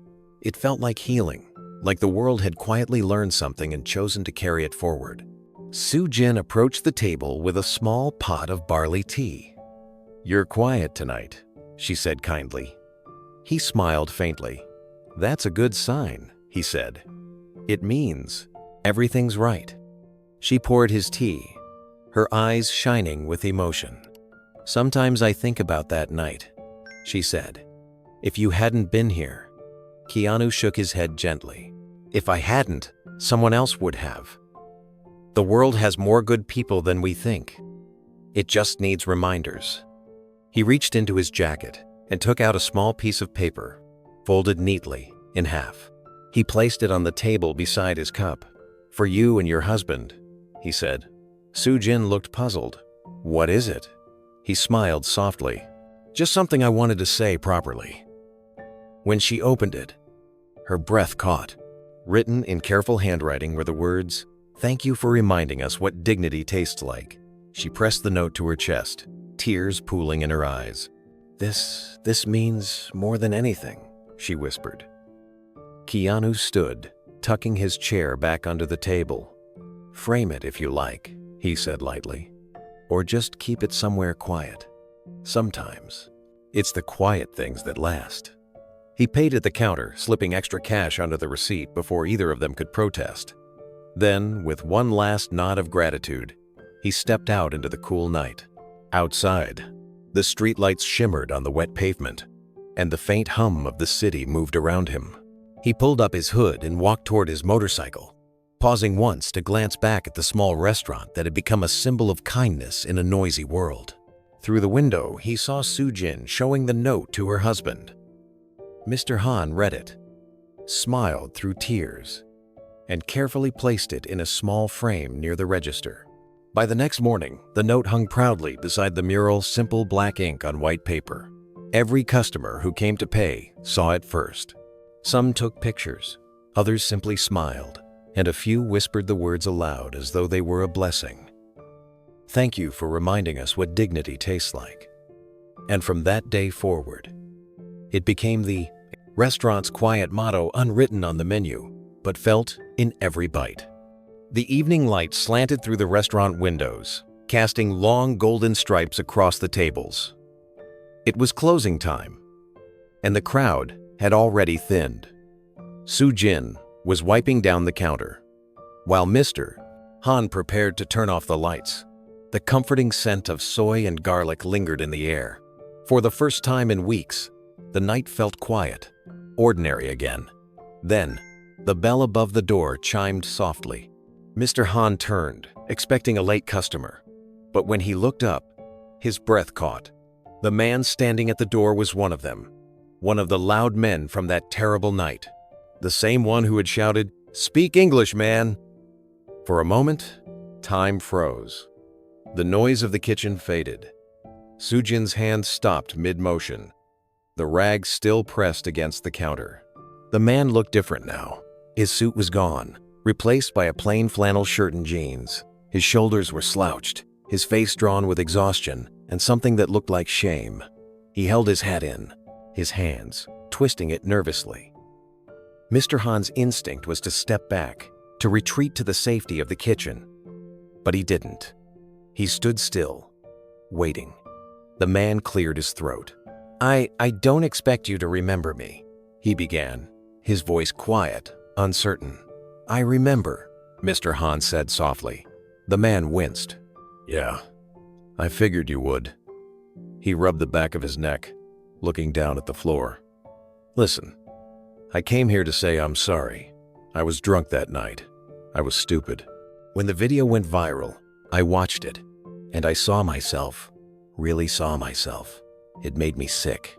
It felt like healing, like the world had quietly learned something and chosen to carry it forward. Soo-jin approached the table with a small pot of barley tea. "You're quiet tonight," she said kindly. He smiled faintly. "That's a good sign," he said. "It means everything's right." She poured his tea, her eyes shining with emotion. "Sometimes I think about that night," she said. "If you hadn't been here." Keanu shook his head gently. "If I hadn't, someone else would have. The world has more good people than we think. It just needs reminders." He reached into his jacket and took out a small piece of paper, folded neatly in half. He placed it on the table beside his cup. "For you and your husband," he said. Soo-jin looked puzzled. "What is it?" He smiled softly. "Just something I wanted to say properly." When she opened it, her breath caught. Written in careful handwriting were the words, "Thank you for reminding us what dignity tastes like." She pressed the note to her chest, tears pooling in her eyes. This means more than anything," she whispered. Keanu stood, tucking his chair back under the table. "Frame it if you like," he said lightly. "Or just keep it somewhere quiet. Sometimes, it's the quiet things that last." He paid at the counter, slipping extra cash under the receipt before either of them could protest. Then, with one last nod of gratitude, he stepped out into the cool night. Outside, the streetlights shimmered on the wet pavement, and the faint hum of the city moved around him. He pulled up his hood and walked toward his motorcycle, pausing once to glance back at the small restaurant that had become a symbol of kindness in a noisy world. Through the window, he saw Soo-jin showing the note to her husband. Mr. Han read it, smiled through tears, and carefully placed it in a small frame near the register. By the next morning, the note hung proudly beside the mural, simple black ink on white paper. Every customer who came to pay saw it first. Some took pictures, others simply smiled, and a few whispered the words aloud as though they were a blessing. "Thank you for reminding us what dignity tastes like." And from that day forward, it became the restaurant's quiet motto, unwritten on the menu, but felt in every bite. The evening light slanted through the restaurant windows, casting long golden stripes across the tables. It was closing time, and the crowd had already thinned. Soo-jin was wiping down the counter, while Mr. Han prepared to turn off the lights. The comforting scent of soy and garlic lingered in the air. For the first time in weeks, the night felt quiet, ordinary again. Then, the bell above the door chimed softly. Mr. Han turned, expecting a late customer. But when he looked up, his breath caught. The man standing at the door was one of them, one of the loud men from that terrible night. The same one who had shouted, "Speak English, man!" For a moment, time froze. The noise of the kitchen faded. Soo-jin's hand stopped mid-motion, the rag still pressed against the counter. The man looked different now. His suit was gone, replaced by a plain flannel shirt and jeans. His shoulders were slouched, his face drawn with exhaustion and something that looked like shame. He held his hat in, his hands twisting it nervously. Mr. Han's instinct was to step back, to retreat to the safety of the kitchen. But he didn't. He stood still, waiting. The man cleared his throat. I don't expect you to remember me," he began, his voice quiet, uncertain. "I remember," Mr. Han said softly. The man winced. "Yeah, I figured you would." He rubbed the back of his neck, looking down at the floor. "Listen, I came here to say I'm sorry. I was drunk that night. I was stupid. When the video went viral, I watched it, and I saw myself, really saw myself. It made me sick."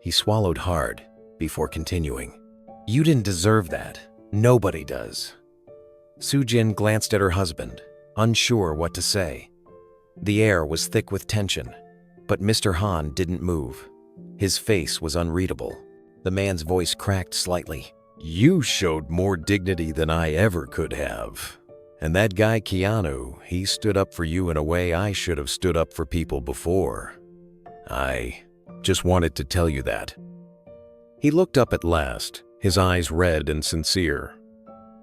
He swallowed hard before continuing. "You didn't deserve that. Nobody does." Soo-jin glanced at her husband, unsure what to say. The air was thick with tension, but Mr. Han didn't move. His face was unreadable. The man's voice cracked slightly. "You showed more dignity than I ever could have. And that guy Keanu, he stood up for you in a way I should have stood up for people before. I just wanted to tell you that." He looked up at last, his eyes red and sincere.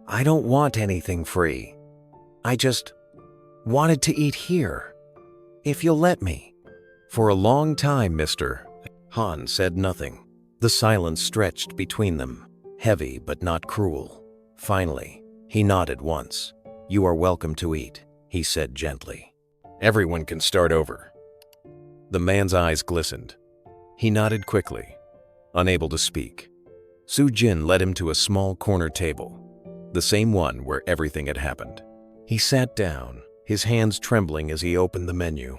"I don't want anything free. I just wanted to eat here, if you'll let me." For a long time, Mr. Han said nothing. The silence stretched between them, heavy but not cruel. Finally, he nodded once. "You are welcome to eat," he said gently. "Everyone can start over." The man's eyes glistened. He nodded quickly, unable to speak. Soo-jin led him to a small corner table, the same one where everything had happened. He sat down, his hands trembling as he opened the menu.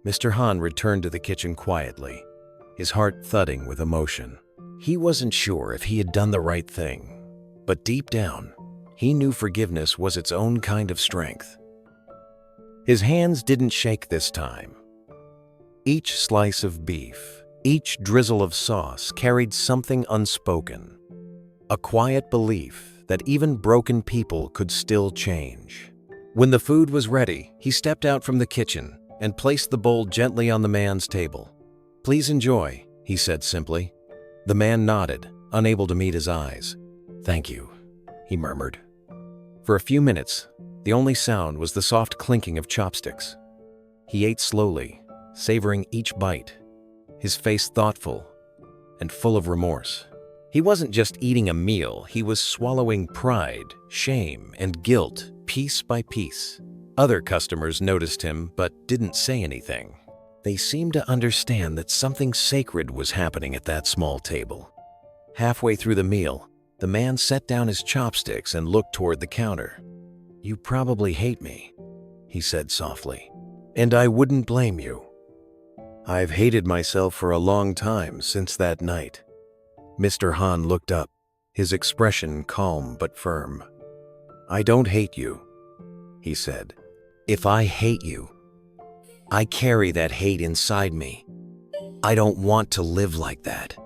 Mr. Han returned to the kitchen quietly, his heart thudding with emotion. He wasn't sure if he had done the right thing, but deep down, he knew forgiveness was its own kind of strength. His hands didn't shake this time. Each slice of beef, each drizzle of sauce carried something unspoken, a quiet belief that even broken people could still change. When the food was ready, he stepped out from the kitchen and placed the bowl gently on the man's table. "Please enjoy," he said simply. The man nodded, unable to meet his eyes. "Thank you," he murmured. For a few minutes, the only sound was the soft clinking of chopsticks. He ate slowly, savoring each bite, his face thoughtful and full of remorse. He wasn't just eating a meal, he was swallowing pride, shame, and guilt piece by piece. Other customers noticed him but didn't say anything. They seemed to understand that something sacred was happening at that small table. Halfway through the meal, the man set down his chopsticks and looked toward the counter. "You probably hate me," he said softly, "and I wouldn't blame you. I've hated myself for a long time since that night." Mr. Han looked up, his expression calm but firm. "I don't hate you," he said. "If I hate you, I carry that hate inside me. I don't want to live like that."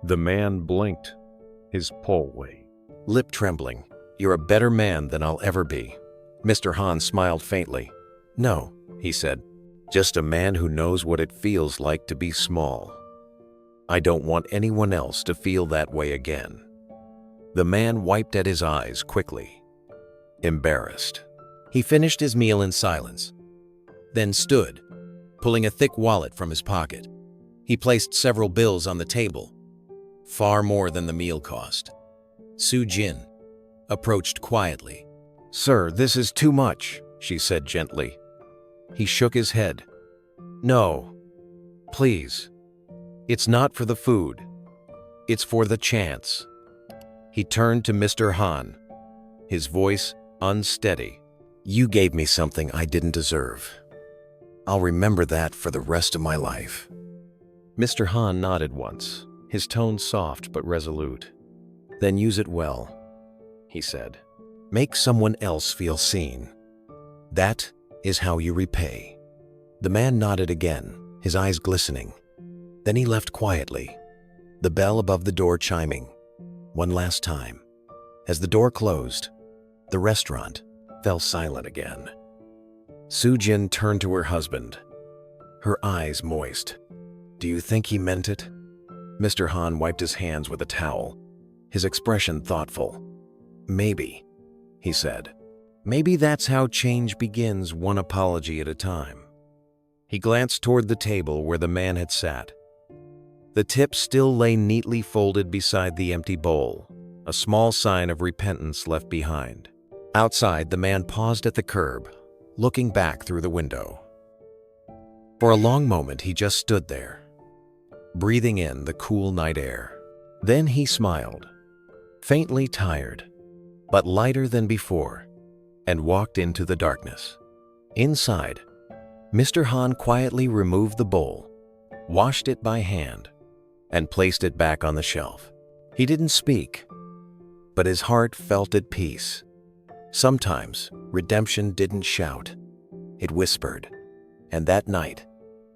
The man blinked, his lip trembling. You're a better man than I'll ever be." Mr. Han smiled faintly. "No," he said. "Just a man who knows what it feels like to be small. I don't want anyone else to feel that way again." The man wiped at his eyes quickly, embarrassed. He finished his meal in silence, then stood, pulling a thick wallet from his pocket. He placed several bills on the table, far more than the meal cost. Su Jin approached quietly. "Sir, this is too much," she said gently. He shook his head. "No, please. It's not for the food. It's for the chance." He turned to Mr. Han, his voice unsteady. "You gave me something I didn't deserve. I'll remember that for the rest of my life." Mr. Han nodded once, his tone soft but resolute. "Then use it well," he said. "Make someone else feel seen. That is how you repay." The man nodded again, his eyes glistening. Then he left quietly, the bell above the door chiming one last time. As the door closed, the restaurant fell silent again. Su Jin turned to her husband, her eyes moist. "Do you think he meant it?" Mr. Han wiped his hands with a towel, his expression thoughtful. "Maybe," he said. "Maybe that's how change begins, one apology at a time." He glanced toward the table where the man had sat. The tip still lay neatly folded beside the empty bowl, a small sign of repentance left behind. Outside, the man paused at the curb, looking back through the window. For a long moment, he just stood there, breathing in the cool night air. Then he smiled, faintly tired, but lighter than before, and walked into the darkness. Inside, Mr. Han quietly removed the bowl, washed it by hand, and placed it back on the shelf. He didn't speak, but his heart felt at peace. Sometimes redemption didn't shout, it whispered. And that night,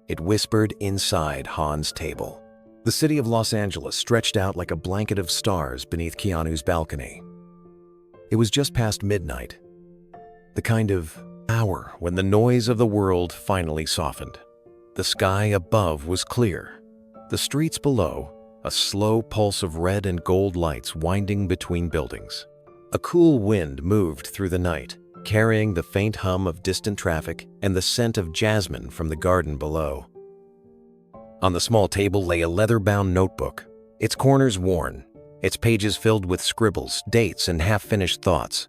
it whispered inside Han's table. The city of Los Angeles stretched out like a blanket of stars beneath Keanu's balcony. It was just past midnight, the kind of hour when the noise of the world finally softened. The sky above was clear. The streets below, a slow pulse of red and gold lights winding between buildings. A cool wind moved through the night, carrying the faint hum of distant traffic and the scent of jasmine from the garden below. On the small table lay a leather-bound notebook, its corners worn, its pages filled with scribbles, dates, and half-finished thoughts.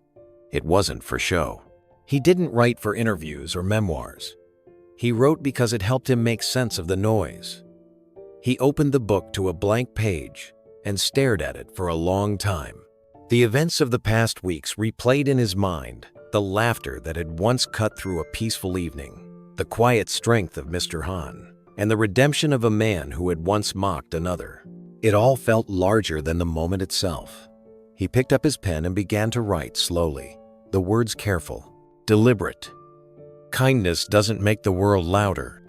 It wasn't for show. He didn't write for interviews or memoirs. He wrote because it helped him make sense of the noise. He opened the book to a blank page and stared at it for a long time. The events of the past weeks replayed in his mind, the laughter that had once cut through a peaceful evening, the quiet strength of Mr. Han, and the redemption of a man who had once mocked another. It all felt larger than the moment itself. He picked up his pen and began to write slowly, the words careful, deliberate. "Kindness doesn't make the world louder,"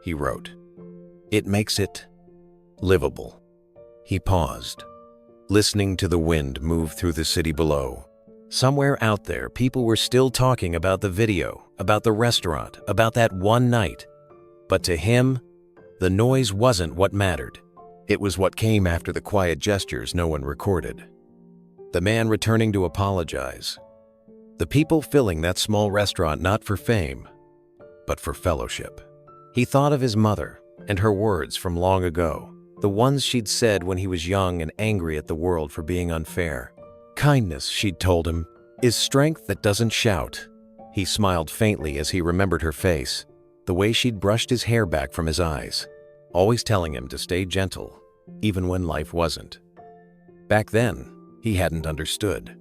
he wrote. "It makes it livable." He paused, listening to the wind move through the city below. Somewhere out there, people were still talking about the video, about the restaurant, about that one night. But to him, the noise wasn't what mattered. It was what came after the quiet gestures no one recorded. The man returning to apologize. The people filling that small restaurant not for fame, but for fellowship. He thought of his mother and her words from long ago, the ones she'd said when he was young and angry at the world for being unfair. Kindness, she'd told him, is strength that doesn't shout. He smiled faintly as he remembered her face, the way she'd brushed his hair back from his eyes, always telling him to stay gentle, even when life wasn't. Back then, he hadn't understood.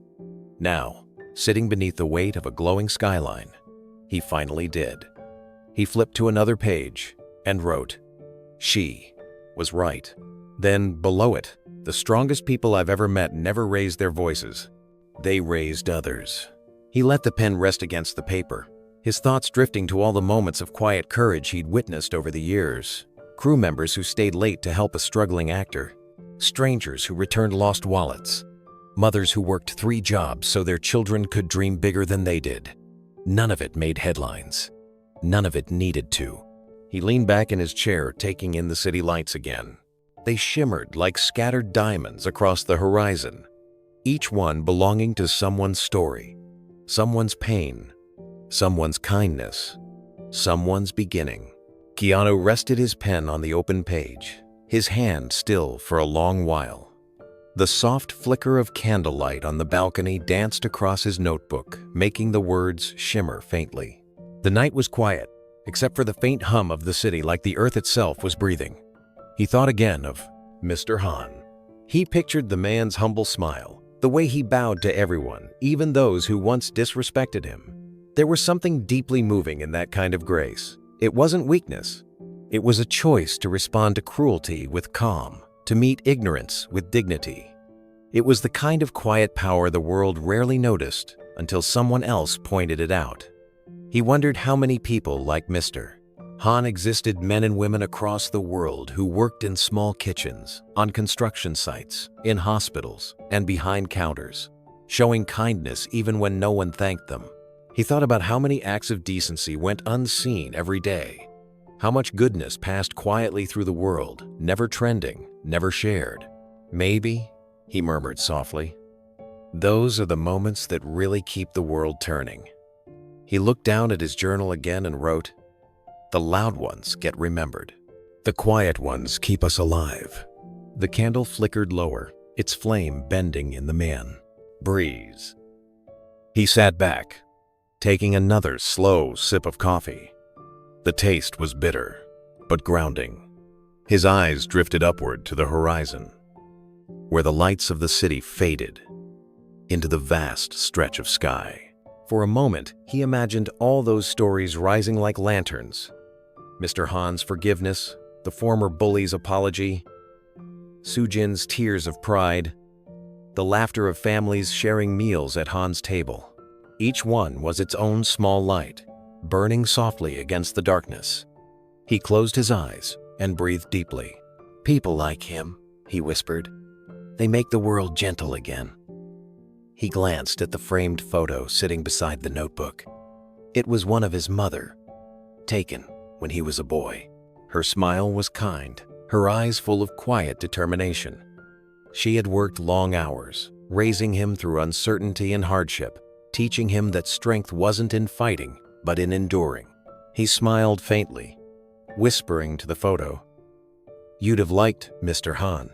Now, sitting beneath the weight of a glowing skyline, he finally did. He flipped to another page and wrote, "She was right." Then, below it, "The strongest people I've ever met never raised their voices. They raised others." He let the pen rest against the paper, his thoughts drifting to all the moments of quiet courage he'd witnessed over the years. Crew members who stayed late to help a struggling actor, strangers who returned lost wallets, Mothers who worked 3 jobs so their children could dream bigger than they did. None of it made headlines. None of it needed to. He leaned back in his chair, taking in the city lights again. They shimmered like scattered diamonds across the horizon, each one belonging to someone's story, someone's pain, someone's kindness, someone's beginning. Keanu rested his pen on the open page, his hand still for a long while. The soft flicker of candlelight on the balcony danced across his notebook, making the words shimmer faintly. The night was quiet, except for the faint hum of the city, like the earth itself was breathing. He thought again of Mr. Han. He pictured the man's humble smile, the way he bowed to everyone, even those who once disrespected him. There was something deeply moving in that kind of grace. It wasn't weakness. It was a choice to respond to cruelty with calm, to meet ignorance with dignity. It was the kind of quiet power the world rarely noticed until someone else pointed it out. He wondered how many people like Mr. Han existed, men and women across the world who worked in small kitchens, on construction sites, in hospitals, and behind counters, showing kindness even when no one thanked them. He thought about how many acts of decency went unseen every day, how much goodness passed quietly through the world, never trending, never shared. Maybe, he murmured softly, those are the moments that really keep the world turning. He looked down at his journal again and wrote, "The loud ones get remembered. The quiet ones keep us alive." The candle flickered lower, its flame bending in the man. Breeze. He sat back, taking another slow sip of coffee. The taste was bitter, but grounding. His eyes drifted upward to the horizon, where the lights of the city faded into the vast stretch of sky. For a moment, he imagined all those stories rising like lanterns. Mr. Han's forgiveness, the former bully's apology, Sujin's tears of pride, the laughter of families sharing meals at Han's table. Each one was its own small light, burning softly against the darkness. He closed his eyes and breathed deeply. "People like him," he whispered. "They make the world gentle again." He glanced at the framed photo sitting beside the notebook. It was one of his mother, taken when he was a boy. Her smile was kind, her eyes full of quiet determination. She had worked long hours, raising him through uncertainty and hardship, teaching him that strength wasn't in fighting, but in enduring. He smiled faintly, whispering to the photo, "You'd have liked Mr. Han."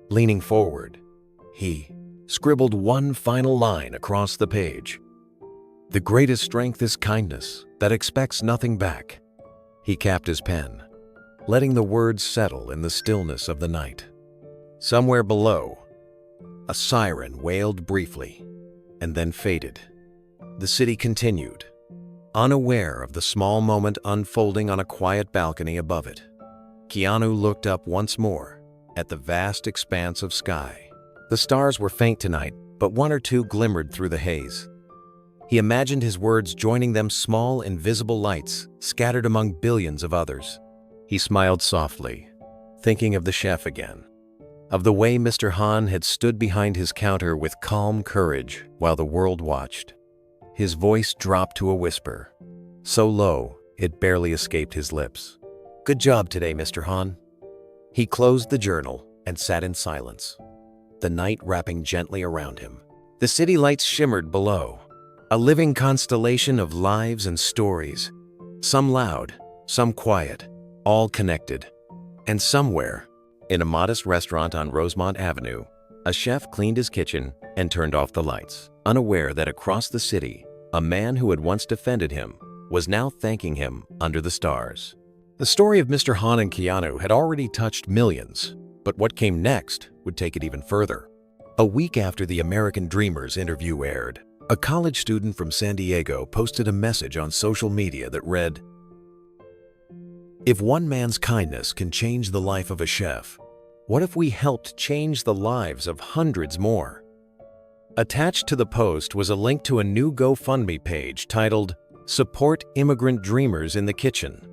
Leaning forward, he scribbled one final line across the page. "The greatest strength is kindness that expects nothing back." He capped his pen, letting the words settle in the stillness of the night. Somewhere below, a siren wailed briefly and then faded. The city continued, unaware of the small moment unfolding on a quiet balcony above it. Keanu looked up once more at the vast expanse of sky. The stars were faint tonight, but one or two glimmered through the haze. He imagined his words joining them, small, invisible lights scattered among billions of others. He smiled softly, thinking of the chef again, of the way Mr. Han had stood behind his counter with calm courage while the world watched. His voice dropped to a whisper, so low it barely escaped his lips. "Good job today, Mr. Han." He closed the journal and sat in silence, the night wrapping gently around him. The city lights shimmered below, a living constellation of lives and stories, some loud, some quiet, all connected. And somewhere, in a modest restaurant on Rosemont Avenue, a chef cleaned his kitchen and turned off the lights, unaware that across the city, a man who had once defended him was now thanking him under the stars. The story of Mr. Han and Keanu had already touched millions, but what came next would take it even further. A week after the American Dreamers interview aired, a college student from San Diego posted a message on social media that read, "If one man's kindness can change the life of a chef, what if we helped change the lives of hundreds more?" Attached to the post was a link to a new GoFundMe page titled, "Support Immigrant Dreamers in the Kitchen."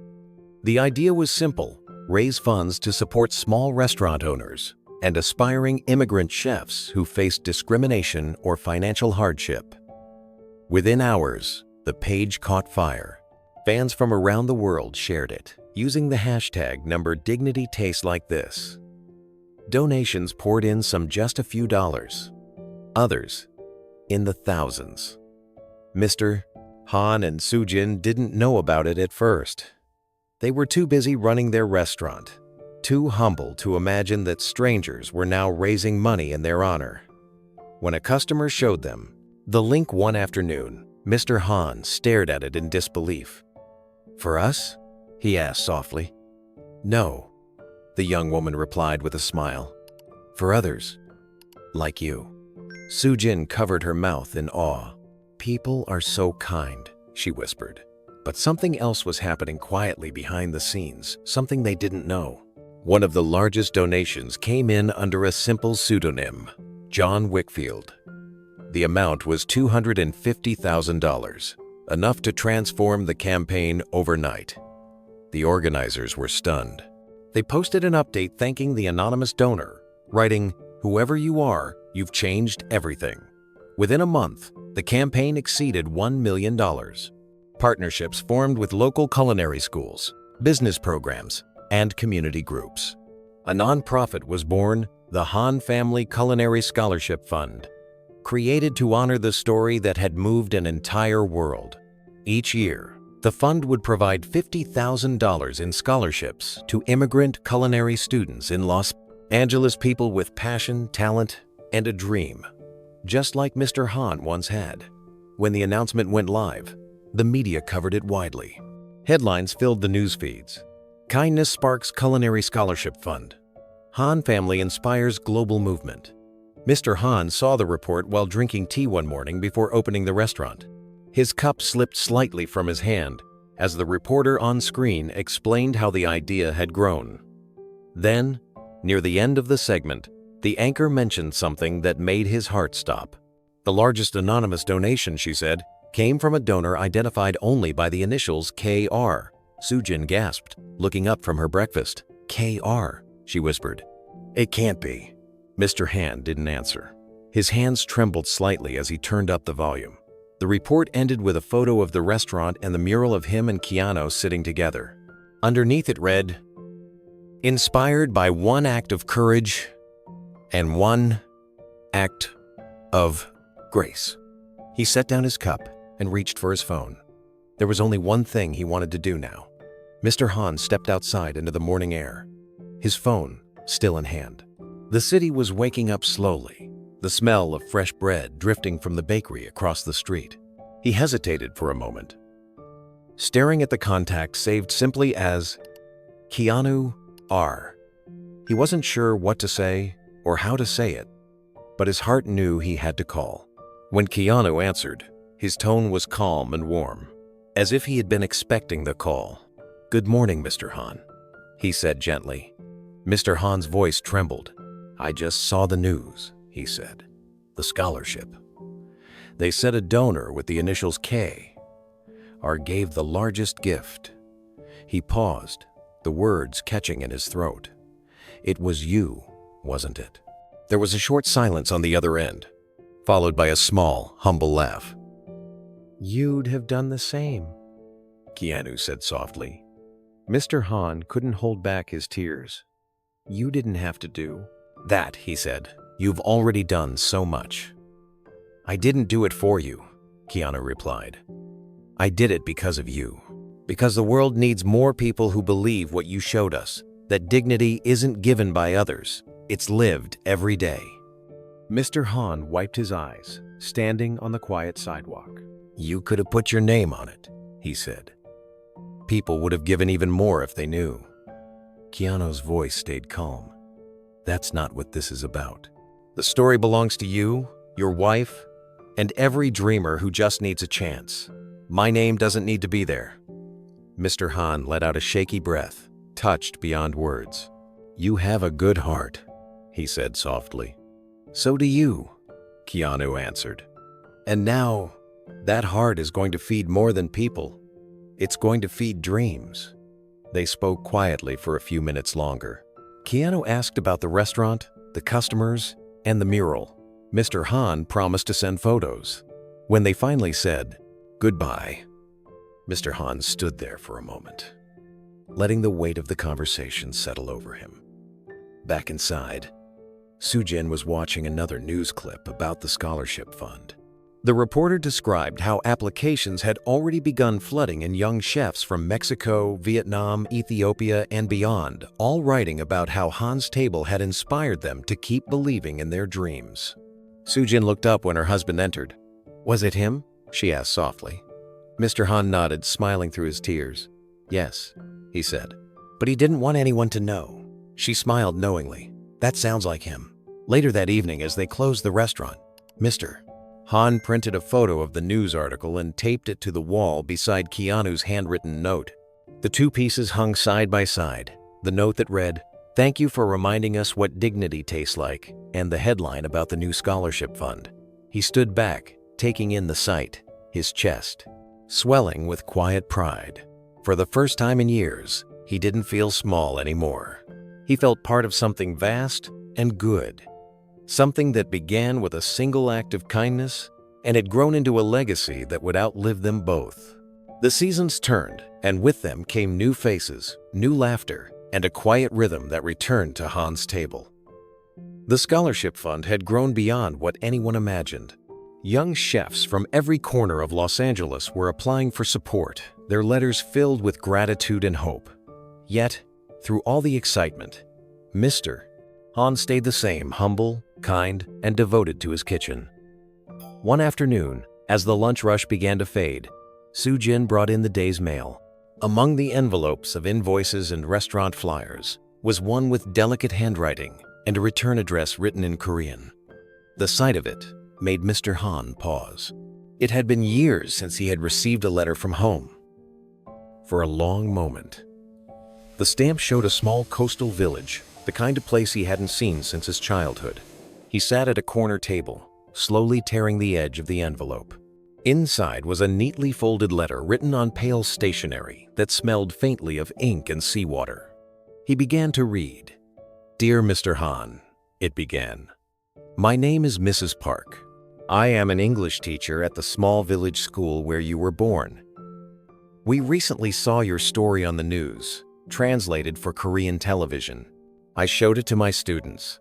The idea was simple: raise funds to support small restaurant owners, and aspiring immigrant chefs who faced discrimination or financial hardship. Within hours, the page caught fire. Fans from around the world shared it, using the hashtag #DignityTastelikeThis. Donations poured in, some just a few dollars, others in the thousands. Mr. Han and Sujin didn't know about it at first. They were too busy running their restaurant, too humble to imagine that strangers were now raising money in their honor. When a customer showed them the link one afternoon, Mr. Han stared at it in disbelief. "For us?" he asked softly. "No," the young woman replied with a smile. "For others, like you." Sujin covered her mouth in awe. "People are so kind," she whispered. But something else was happening quietly behind the scenes, something they didn't know. One of the largest donations came in under a simple pseudonym, John Wickfield. The amount was $250,000, enough to transform the campaign overnight. The organizers were stunned. They posted an update thanking the anonymous donor, writing, "Whoever you are, you've changed everything." Within a month, the campaign exceeded $1 million. Partnerships formed with local culinary schools, business programs, and community groups. A nonprofit was born, the Han Family Culinary Scholarship Fund, created to honor the story that had moved an entire world. Each year, the fund would provide $50,000 in scholarships to immigrant culinary students in Los Angeles, people with passion, talent, and a dream, just like Mr. Han once had. When the announcement went live, the media covered it widely. Headlines filled the news feeds. "Kindness Sparks Culinary Scholarship Fund. Han Family Inspires Global Movement." Mr. Han saw the report while drinking tea one morning before opening the restaurant. His cup slipped slightly from his hand as the reporter on screen explained how the idea had grown. Then, near the end of the segment, the anchor mentioned something that made his heart stop. "The largest anonymous donation," she said, "came from a donor identified only by the initials KR." Sujin gasped, looking up from her breakfast. "KR," she whispered. "It can't be." Mr. Han didn't answer. His hands trembled slightly as he turned up the volume. The report ended with a photo of the restaurant and the mural of him and Keanu sitting together. Underneath it read, "Inspired by one act of courage and one act of grace." He set down his cup and reached for his phone. There was only one thing he wanted to do now. Mr. Han stepped outside into the morning air, his phone still in hand. The city was waking up slowly, the smell of fresh bread drifting from the bakery across the street. He hesitated for a moment, staring at the contact saved simply as Keanu R. He wasn't sure what to say or how to say it, but his heart knew he had to call. When Keanu answered, his tone was calm and warm, as if he had been expecting the call. "Good morning, Mr. Han," he said gently. Mr. Han's voice trembled. "I just saw the news," he said. "The scholarship. They said a donor with the initials K R gave the largest gift." He paused, the words catching in his throat. "It was you, wasn't it?" There was a short silence on the other end, followed by a small, humble laugh. "You'd have done the same," Keanu said softly. Mr. Han couldn't hold back his tears. "You didn't have to do that," he said. "You've already done so much." "I didn't do it for you," Keanu replied. "I did it because of you. Because the world needs more people who believe what you showed us, that dignity isn't given by others, it's lived every day." Mr. Han wiped his eyes, standing on the quiet sidewalk. "You could have put your name on it," he said. "People would have given even more if they knew." Keanu's voice stayed calm. "That's not what this is about. The story belongs to you, your wife, and every dreamer who just needs a chance. My name doesn't need to be there." Mr. Han let out a shaky breath, touched beyond words. "You have a good heart," he said softly. "So do you," Keanu answered. "And now, that heart is going to feed more than people. It's going to feed dreams." They spoke quietly for a few minutes longer. Keanu asked about the restaurant, the customers, and the mural. Mr. Han promised to send photos. When they finally said goodbye, Mr. Han stood there for a moment, letting the weight of the conversation settle over him. Back inside, Sujin was watching another news clip about the scholarship fund. The reporter described how applications had already begun flooding in young chefs from Mexico, Vietnam, Ethiopia, and beyond, all writing about how Han's table had inspired them to keep believing in their dreams. Sujin looked up when her husband entered. "Was it him?" she asked softly. Mr. Han nodded, smiling through his tears. "Yes," he said. "But he didn't want anyone to know." She smiled knowingly. "That sounds like him." Later that evening, as they closed the restaurant, Mr. Han printed a photo of the news article and taped it to the wall beside Keanu's handwritten note. The two pieces hung side by side, the note that read, "Thank you for reminding us what dignity tastes like," and the headline about the new scholarship fund. He stood back, taking in the sight, his chest swelling with quiet pride. For the first time in years, he didn't feel small anymore. He felt part of something vast and good. Something that began with a single act of kindness and had grown into a legacy that would outlive them both. The seasons turned, and with them came new faces, new laughter, and a quiet rhythm that returned to Han's table. The scholarship fund had grown beyond what anyone imagined. Young chefs from every corner of Los Angeles were applying for support, their letters filled with gratitude and hope. Yet, through all the excitement, Mr. Han stayed the same, humble, kind, and devoted to his kitchen. One afternoon, as the lunch rush began to fade, Sujin brought in the day's mail. Among the envelopes of invoices and restaurant flyers was one with delicate handwriting and a return address written in Korean. The sight of it made Mr. Han pause. It had been years since he had received a letter from home. For a long moment, the stamp showed a small coastal village, the kind of place he hadn't seen since his childhood. He sat at a corner table, slowly tearing the edge of the envelope. Inside was a neatly folded letter written on pale stationery that smelled faintly of ink and seawater. He began to read. "Dear Mr. Han," it began. "My name is Mrs. Park. I am an English teacher at the small village school where you were born. We recently saw your story on the news, translated for Korean television. I showed it to my students,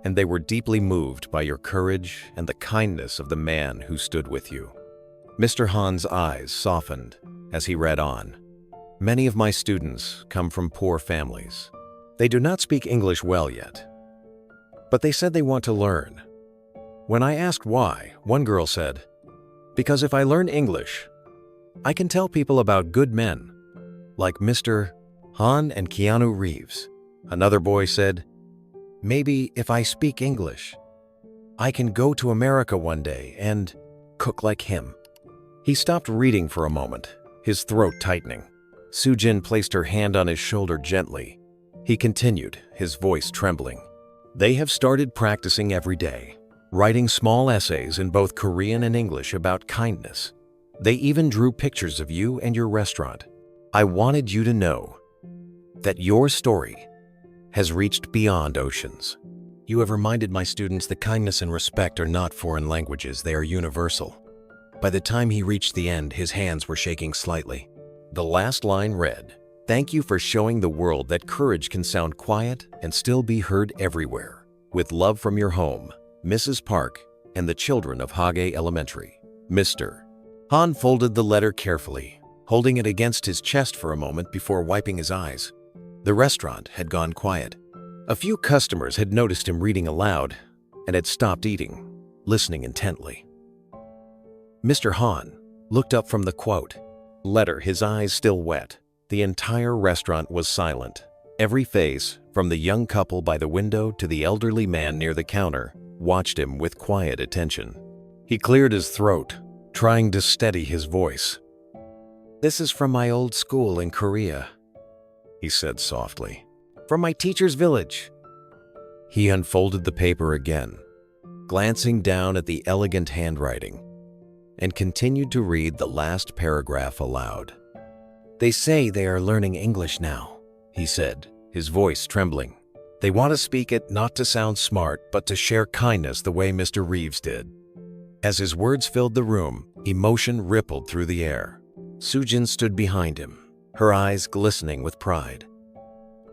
and they were deeply moved by your courage and the kindness of the man who stood with you." Mr. Han's eyes softened as he read on. "Many of my students come from poor families. They do not speak English well yet, but they said they want to learn. When I asked why, one girl said, 'Because if I learn English, I can tell people about good men, like Mr. Han and Keanu Reeves.' Another boy said, 'Maybe if I speak English, I can go to America one day and cook like him.'" He stopped reading for a moment, his throat tightening. Sujin placed her hand on his shoulder gently. He continued, his voice trembling. "They have started practicing every day, writing small essays in both Korean and English about kindness. They even drew pictures of you and your restaurant. I wanted you to know that your story has reached beyond oceans. You have reminded my students that kindness and respect are not foreign languages, they are universal." By the time he reached the end, his hands were shaking slightly. The last line read, "Thank you for showing the world that courage can sound quiet and still be heard everywhere. With love from your home, Mrs. Park and the children of Hage Elementary, Mr." Han folded the letter carefully, holding it against his chest for a moment before wiping his eyes. The restaurant had gone quiet. A few customers had noticed him reading aloud and had stopped eating, listening intently. Mr. Han looked up from the letter, his eyes still wet. The entire restaurant was silent. Every face, from the young couple by the window to the elderly man near the counter, watched him with quiet attention. He cleared his throat, trying to steady his voice. "This is from my old school in Korea," he said softly. "From my teacher's village." He unfolded the paper again, glancing down at the elegant handwriting, and continued to read the last paragraph aloud. "They say they are learning English now," he said, his voice trembling. They want to speak it not to sound smart, but to share kindness the way Mr. Reeves did. As his words filled the room, emotion rippled through the air. Sujin stood behind him, her eyes glistening with pride.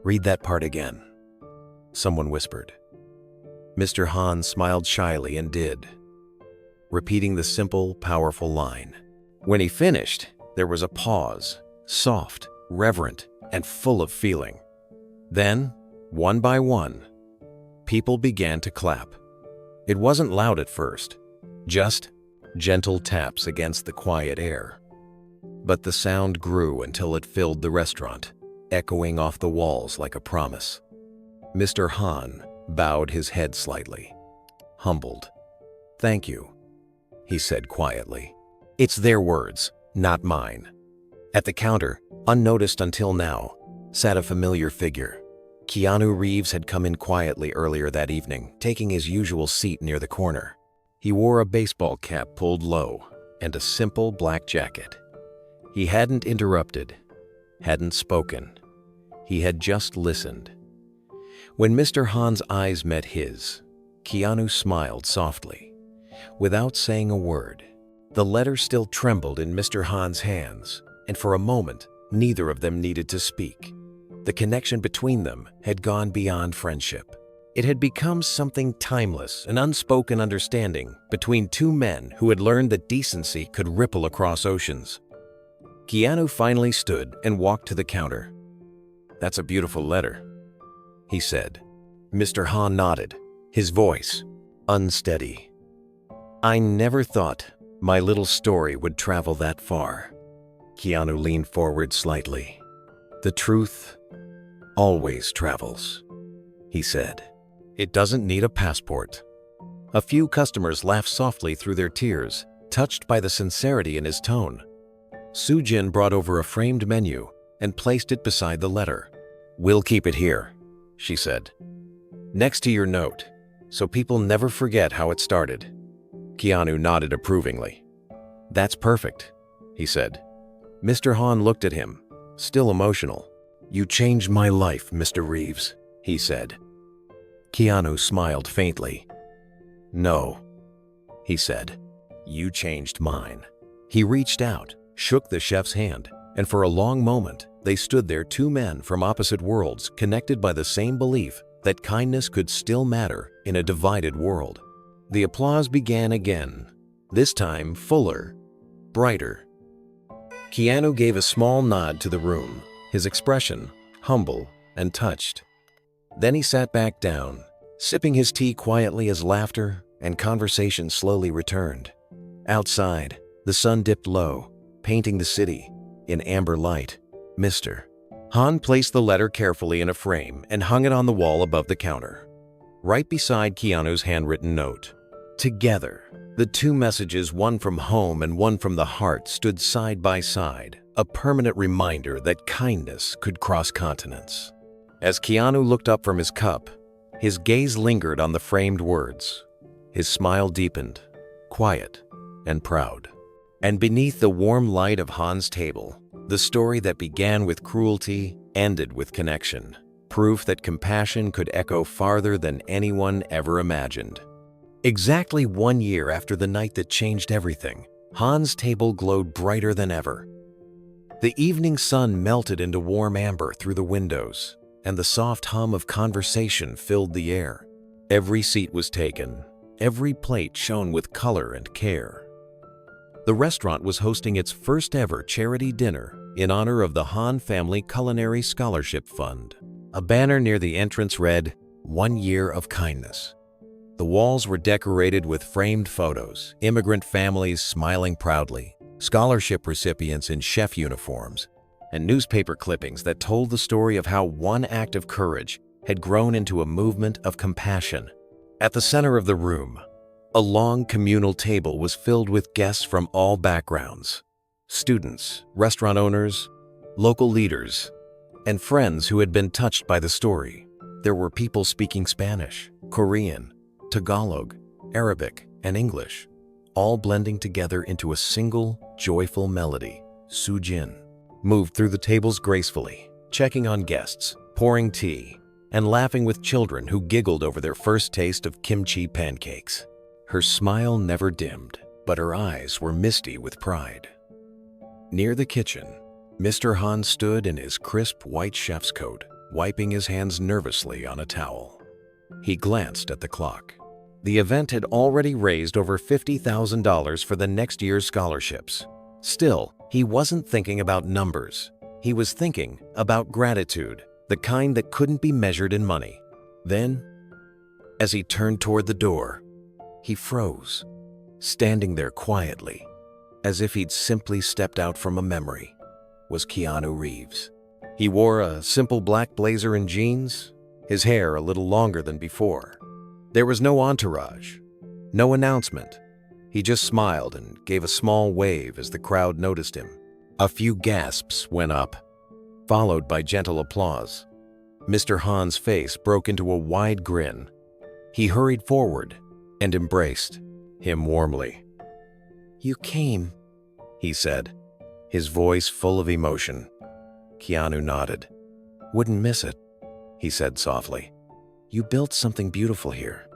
"Read that part again," someone whispered. Mr. Han smiled shyly and did, repeating the simple, powerful line. When he finished, there was a pause, soft, reverent, and full of feeling. Then, one by one, people began to clap. It wasn't loud at first, just gentle taps against the quiet air. But the sound grew until it filled the restaurant, echoing off the walls like a promise. Mr. Han bowed his head slightly, humbled. "Thank you," he said quietly. "It's their words, not mine." At the counter, unnoticed until now, sat a familiar figure. Keanu Reeves had come in quietly earlier that evening, taking his usual seat near the corner. He wore a baseball cap pulled low and a simple black jacket. He hadn't interrupted, hadn't spoken. He had just listened. When Mr. Han's eyes met his, Keanu smiled softly, without saying a word. The letter still trembled in Mr. Han's hands, and for a moment, neither of them needed to speak. The connection between them had gone beyond friendship. It had become something timeless, an unspoken understanding between two men who had learned that decency could ripple across oceans. Keanu finally stood and walked to the counter. "That's a beautiful letter," he said. Mr. Han nodded, his voice unsteady. "I never thought my little story would travel that far." Keanu leaned forward slightly. "The truth always travels," he said. "It doesn't need a passport." A few customers laughed softly through their tears, touched by the sincerity in his tone. Sujin brought over a framed menu and placed it beside the letter. "We'll keep it here," she said, "next to your note, so people never forget how it started." Keanu nodded approvingly. "That's perfect," he said. Mr. Han looked at him, still emotional. "You changed my life, Mr. Reeves," he said. Keanu smiled faintly. "No," he said. "You changed mine." He reached out, shook the chef's hand, and for a long moment, they stood there, two men from opposite worlds, connected by the same belief that kindness could still matter in a divided world. The applause began again, this time fuller, brighter. Keanu gave a small nod to the room, his expression humble and touched. Then he sat back down, sipping his tea quietly as laughter and conversation slowly returned. Outside, the sun dipped low, painting the city in amber light. Mr. Han placed the letter carefully in a frame and hung it on the wall above the counter, right beside Keanu's handwritten note. Together, the two messages, one from home and one from the heart, stood side by side, a permanent reminder that kindness could cross continents. As Keanu looked up from his cup, his gaze lingered on the framed words. His smile deepened, quiet and proud. And beneath the warm light of Han's table, the story that began with cruelty ended with connection, proof that compassion could echo farther than anyone ever imagined. Exactly 1 year after the night that changed everything, Han's table glowed brighter than ever. The evening sun melted into warm amber through the windows, and the soft hum of conversation filled the air. Every seat was taken, every plate shone with color and care. The restaurant was hosting its first ever charity dinner in honor of the Han Family Culinary Scholarship Fund. A banner near the entrance read, "1 year of kindness." The walls were decorated with framed photos, immigrant families smiling proudly, scholarship recipients in chef uniforms, and newspaper clippings that told the story of how one act of courage had grown into a movement of compassion. At the center of the room, a long communal table was filled with guests from all backgrounds: students, restaurant owners, local leaders, and friends who had been touched by the story. There were people speaking Spanish, Korean, Tagalog, Arabic, and English, all blending together into a single, joyful melody. Sujin moved through the tables gracefully, checking on guests, pouring tea, and laughing with children who giggled over their first taste of kimchi pancakes. Her smile never dimmed, but her eyes were misty with pride. Near the kitchen, Mr. Han stood in his crisp white chef's coat, wiping his hands nervously on a towel. He glanced at the clock. The event had already raised over $50,000 for the next year's scholarships. Still, he wasn't thinking about numbers. He was thinking about gratitude, the kind that couldn't be measured in money. Then, as he turned toward the door, he froze, standing there quietly, as if he'd simply stepped out from a memory, was Keanu Reeves. He wore a simple black blazer and jeans, his hair a little longer than before. There was no entourage, no announcement. He just smiled and gave a small wave as the crowd noticed him. A few gasps went up, followed by gentle applause. Mr. Han's face broke into a wide grin. He hurried forward and embraced him warmly. "You came," he said, his voice full of emotion. Keanu nodded. "Wouldn't miss it," he said softly. "You built something beautiful here."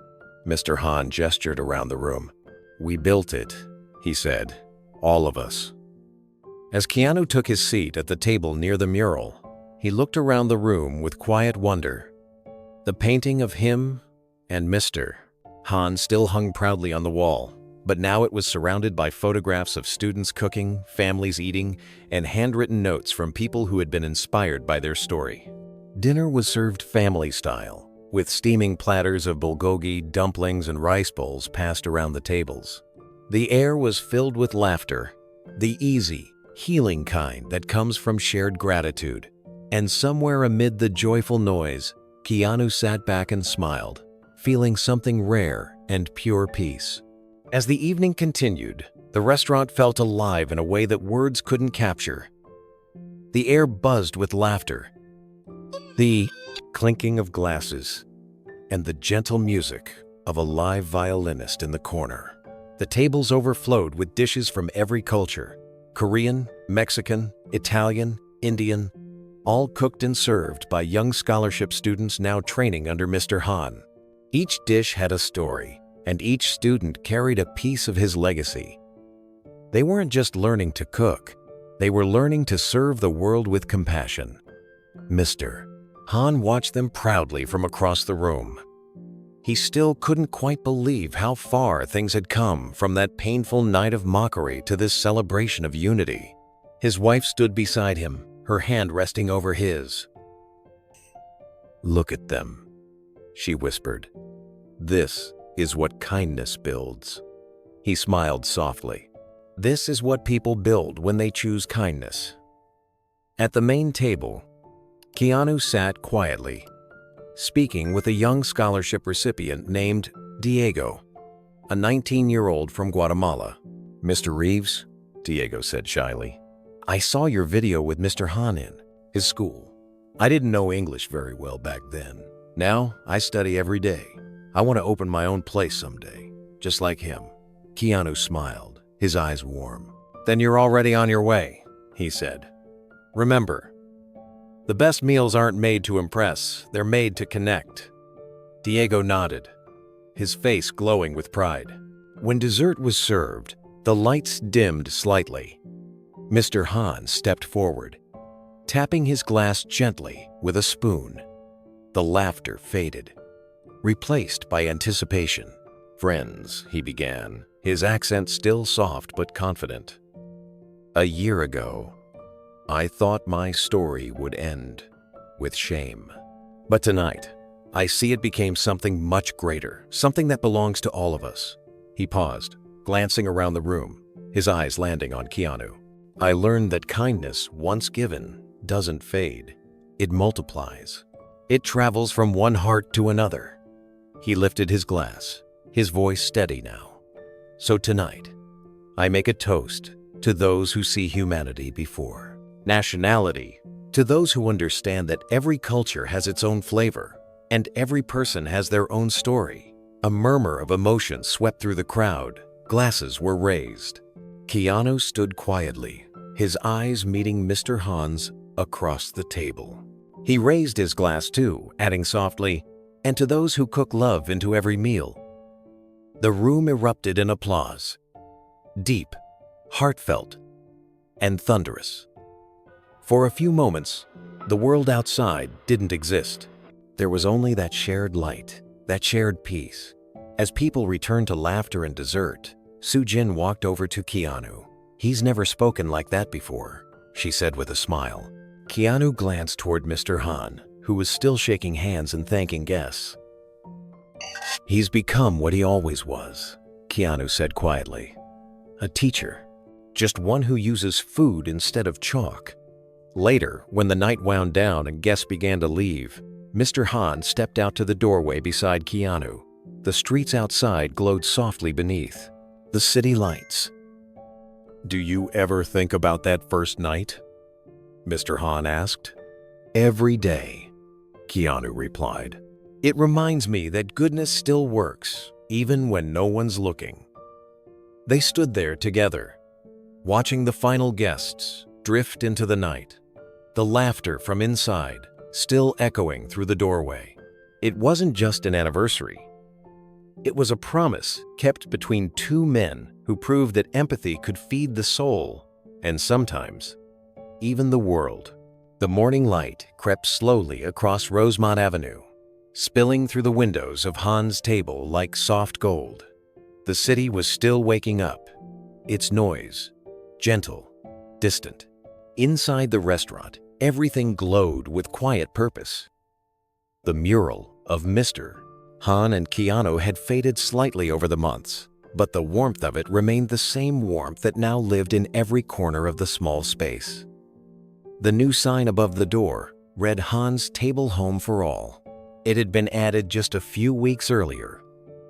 Mr. Han gestured around the room. "We built it," he said, "all of us." As Keanu took his seat at the table near the mural, he looked around the room with quiet wonder. The painting of him and Mr. Han still hung proudly on the wall, but now it was surrounded by photographs of students cooking, families eating, and handwritten notes from people who had been inspired by their story. Dinner was served family style, with steaming platters of bulgogi, dumplings, and rice bowls passed around the tables. The air was filled with laughter, the easy, healing kind that comes from shared gratitude. And somewhere amid the joyful noise, Keanu sat back and smiled, feeling something rare and pure peace. As the evening continued, the restaurant felt alive in a way that words couldn't capture. The air buzzed with laughter, the clinking of glasses, and the gentle music of a live violinist in the corner. The tables overflowed with dishes from every culture: Korean, Mexican, Italian, Indian, all cooked and served by young scholarship students now training under Mr. Han. Each dish had a story, and each student carried a piece of his legacy. They weren't just learning to cook, they were learning to serve the world with compassion. Mr. Han watched them proudly from across the room. He still couldn't quite believe how far things had come from that painful night of mockery to this celebration of unity. His wife stood beside him, her hand resting over his. "Look at them," she whispered. "This is what kindness builds." He smiled softly. This is what people build when they choose kindness. At the main table, Keanu sat quietly, speaking with a young scholarship recipient named Diego, a 19-year-old from Guatemala. "Mr. Reeves," Diego said shyly, "I saw your video with Mr. Han in his school. I didn't know English very well back then. Now I study every day. I want to open my own place someday, just like him." Keanu smiled, his eyes warm. "Then you're already on your way," he said. "Remember, the best meals aren't made to impress, they're made to connect." Diego nodded, his face glowing with pride. When dessert was served, the lights dimmed slightly. Mr. Han stepped forward, tapping his glass gently with a spoon. The laughter faded, replaced by anticipation. "Friends," he began, his accent still soft but confident. "A year ago, I thought my story would end with shame. But tonight, I see it became something much greater, something that belongs to all of us." He paused, glancing around the room, his eyes landing on Keanu. "I learned that kindness, once given, doesn't fade. It multiplies. It travels from one heart to another." He lifted his glass, his voice steady now. "So tonight, I make a toast to those who see humanity before nationality, to those who understand that every culture has its own flavor, and every person has their own story." A murmur of emotion swept through the crowd. Glasses were raised. Keanu stood quietly, his eyes meeting Mr. Han's across the table. He raised his glass too, adding softly, "And to those who cook love into every meal." The room erupted in applause. Deep, heartfelt, and thunderous. For a few moments, the world outside didn't exist. There was only that shared light, that shared peace. As people returned to laughter and dessert, Soo-jin walked over to Keanu. "He's never spoken like that before," she said with a smile. Keanu glanced toward Mr. Han, who was still shaking hands and thanking guests. "He's become what he always was," Keanu said quietly. "A teacher, just one who uses food instead of chalk." Later, when the night wound down and guests began to leave, Mr. Han stepped out to the doorway beside Keanu. The streets outside glowed softly beneath the city lights. "Do you ever think about that first night?" Mr. Han asked. "Every day," Keanu replied. "It reminds me that goodness still works, even when no one's looking." They stood there together, watching the final guests drift into the night, the laughter from inside still echoing through the doorway. It wasn't just an anniversary. It was a promise kept between two men who proved that empathy could feed the soul, and sometimes even the world. The morning light crept slowly across Rosemont Avenue, spilling through the windows of Han's table like soft gold. The city was still waking up, its noise gentle, distant. Inside the restaurant, everything glowed with quiet purpose. The mural of Mr. Han and Keanu had faded slightly over the months, but the warmth of it remained the same warmth that now lived in every corner of the small space. The new sign above the door read Han's Table Home for All. It had been added just a few weeks earlier,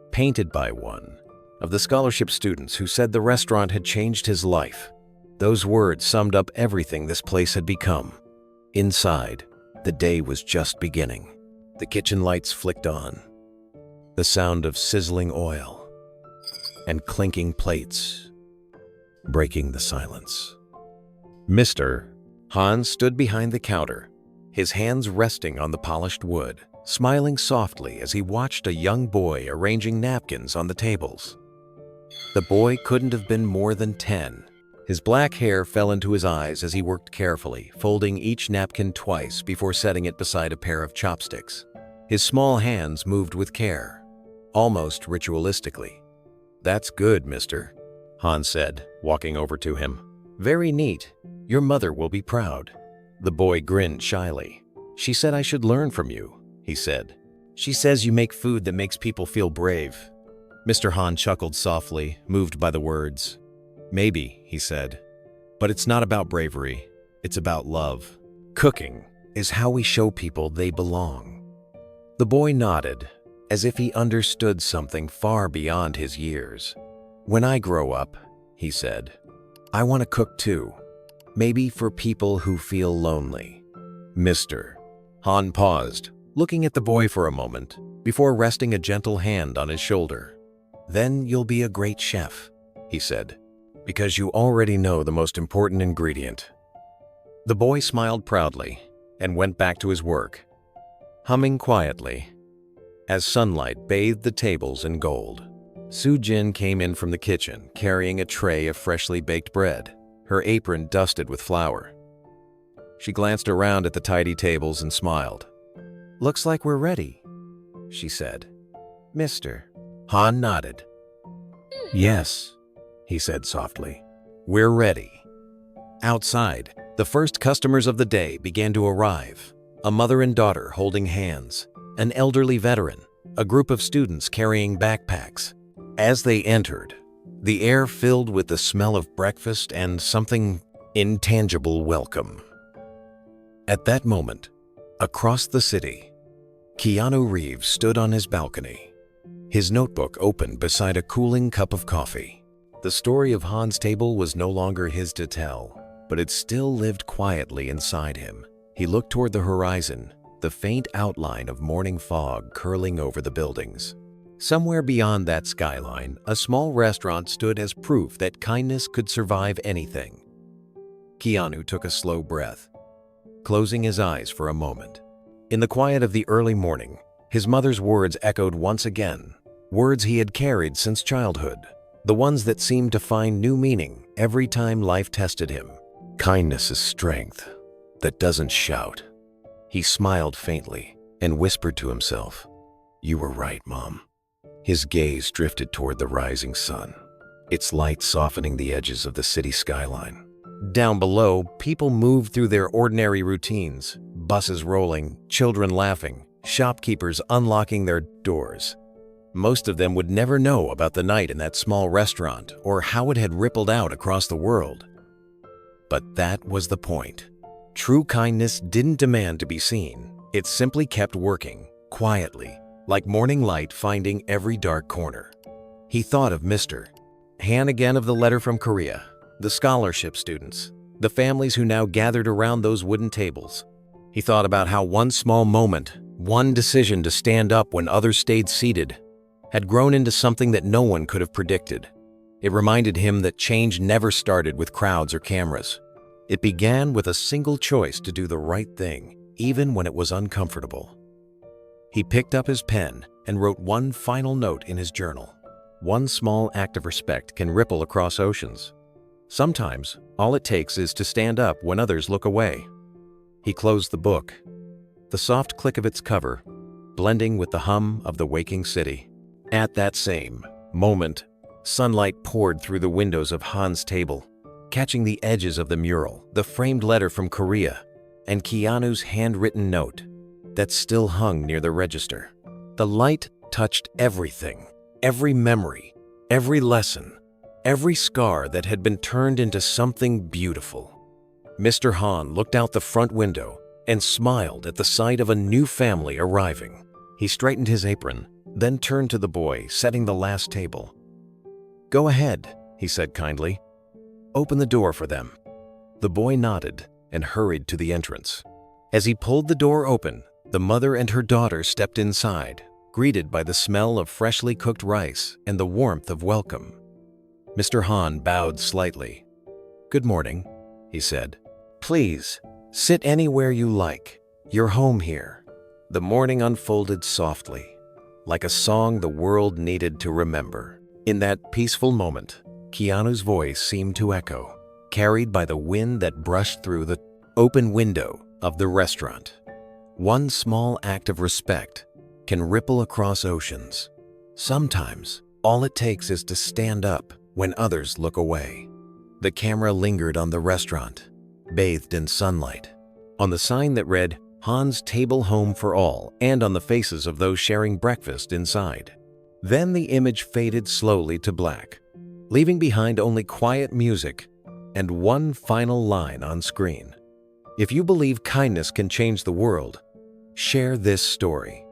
painted by one of the scholarship students who said the restaurant had changed his life. Those words summed up everything this place had become. Inside, the day was just beginning. The kitchen lights flicked on. The sound of sizzling oil and clinking plates, breaking the silence. Mr. Han stood behind the counter, his hands resting on the polished wood, smiling softly as he watched a young boy arranging napkins on the tables. The boy couldn't have been more than 10. His black hair fell into his eyes as he worked carefully, folding each napkin twice before setting it beside a pair of chopsticks. His small hands moved with care, almost ritualistically. "That's good, mister," Han said, walking over to him. "Very neat. Your mother will be proud." The boy grinned shyly. "She said I should learn from you," he said. "She says you make food that makes people feel brave." Mr. Han chuckled softly, moved by the words. "Maybe," he said, "but it's not about bravery. It's about love. Cooking is how we show people they belong." The boy nodded, as if he understood something far beyond his years. "When I grow up," he said, "I want to cook too. Maybe for people who feel lonely." "Mister." Han paused, looking at the boy for a moment, before resting a gentle hand on his shoulder. "Then you'll be a great chef," he said, "because you already know the most important ingredient." The boy smiled proudly and went back to his work, humming quietly as sunlight bathed the tables in gold. Soo-jin came in from the kitchen carrying a tray of freshly baked bread, her apron dusted with flour. She glanced around at the tidy tables and smiled. "Looks like we're ready," she said. "Mister." Han nodded. "Yes," he said softly. "We're ready." Outside, the first customers of the day began to arrive. A mother and daughter holding hands, an elderly veteran, a group of students carrying backpacks. As they entered, the air filled with the smell of breakfast and something intangible welcome. At that moment, across the city, Keanu Reeves stood on his balcony, his notebook open beside a cooling cup of coffee. The story of Han's Table was no longer his to tell, but it still lived quietly inside him. He looked toward the horizon, the faint outline of morning fog curling over the buildings. Somewhere beyond that skyline, a small restaurant stood as proof that kindness could survive anything. Keanu took a slow breath, closing his eyes for a moment. In the quiet of the early morning, his mother's words echoed once again, words he had carried since childhood, the ones that seemed to find new meaning every time life tested him. Kindness is strength that doesn't shout. He smiled faintly and whispered to himself, "You were right, Mom." His gaze drifted toward the rising sun, its light softening the edges of the city skyline. Down below, people moved through their ordinary routines, buses rolling, children laughing, shopkeepers unlocking their doors. Most of them would never know about the night in that small restaurant or how it had rippled out across the world. But that was the point. True kindness didn't demand to be seen. It simply kept working, quietly, like morning light finding every dark corner. He thought of Mr. Han again, of the letter from Korea, the scholarship students, the families who now gathered around those wooden tables. He thought about how one small moment, one decision to stand up when others stayed seated, had grown into something that no one could have predicted. It reminded him that change never started with crowds or cameras. It began with a single choice to do the right thing, even when it was uncomfortable. He picked up his pen and wrote one final note in his journal. One small act of respect can ripple across oceans. Sometimes, all it takes is to stand up when others look away. He closed the book, the soft click of its cover blending with the hum of the waking city. At that same moment, sunlight poured through the windows of Han's table, catching the edges of the mural, the framed letter from Korea, and Keanu's handwritten note that still hung near the register. The light touched everything, every memory, every lesson, every scar that had been turned into something beautiful. Mr. Han looked out the front window and smiled at the sight of a new family arriving. He straightened his apron, then turned to the boy setting the last table. "Go ahead," he said kindly. "Open the door for them." The boy nodded and hurried to the entrance. As he pulled the door open, the mother and her daughter stepped inside, greeted by the smell of freshly cooked rice and the warmth of welcome. Mr. Han bowed slightly. "Good morning," he said. "Please, sit anywhere you like. You're home here." The morning unfolded softly, like a song the world needed to remember. In that peaceful moment, Keanu's voice seemed to echo, carried by the wind that brushed through the open window of the restaurant. One small act of respect can ripple across oceans. Sometimes, all it takes is to stand up when others look away. The camera lingered on the restaurant, bathed in sunlight, on the sign that read, "Han's Table Home for All," and on the faces of those sharing breakfast inside. Then the image faded slowly to black, leaving behind only quiet music and one final line on screen. If you believe kindness can change the world, share this story.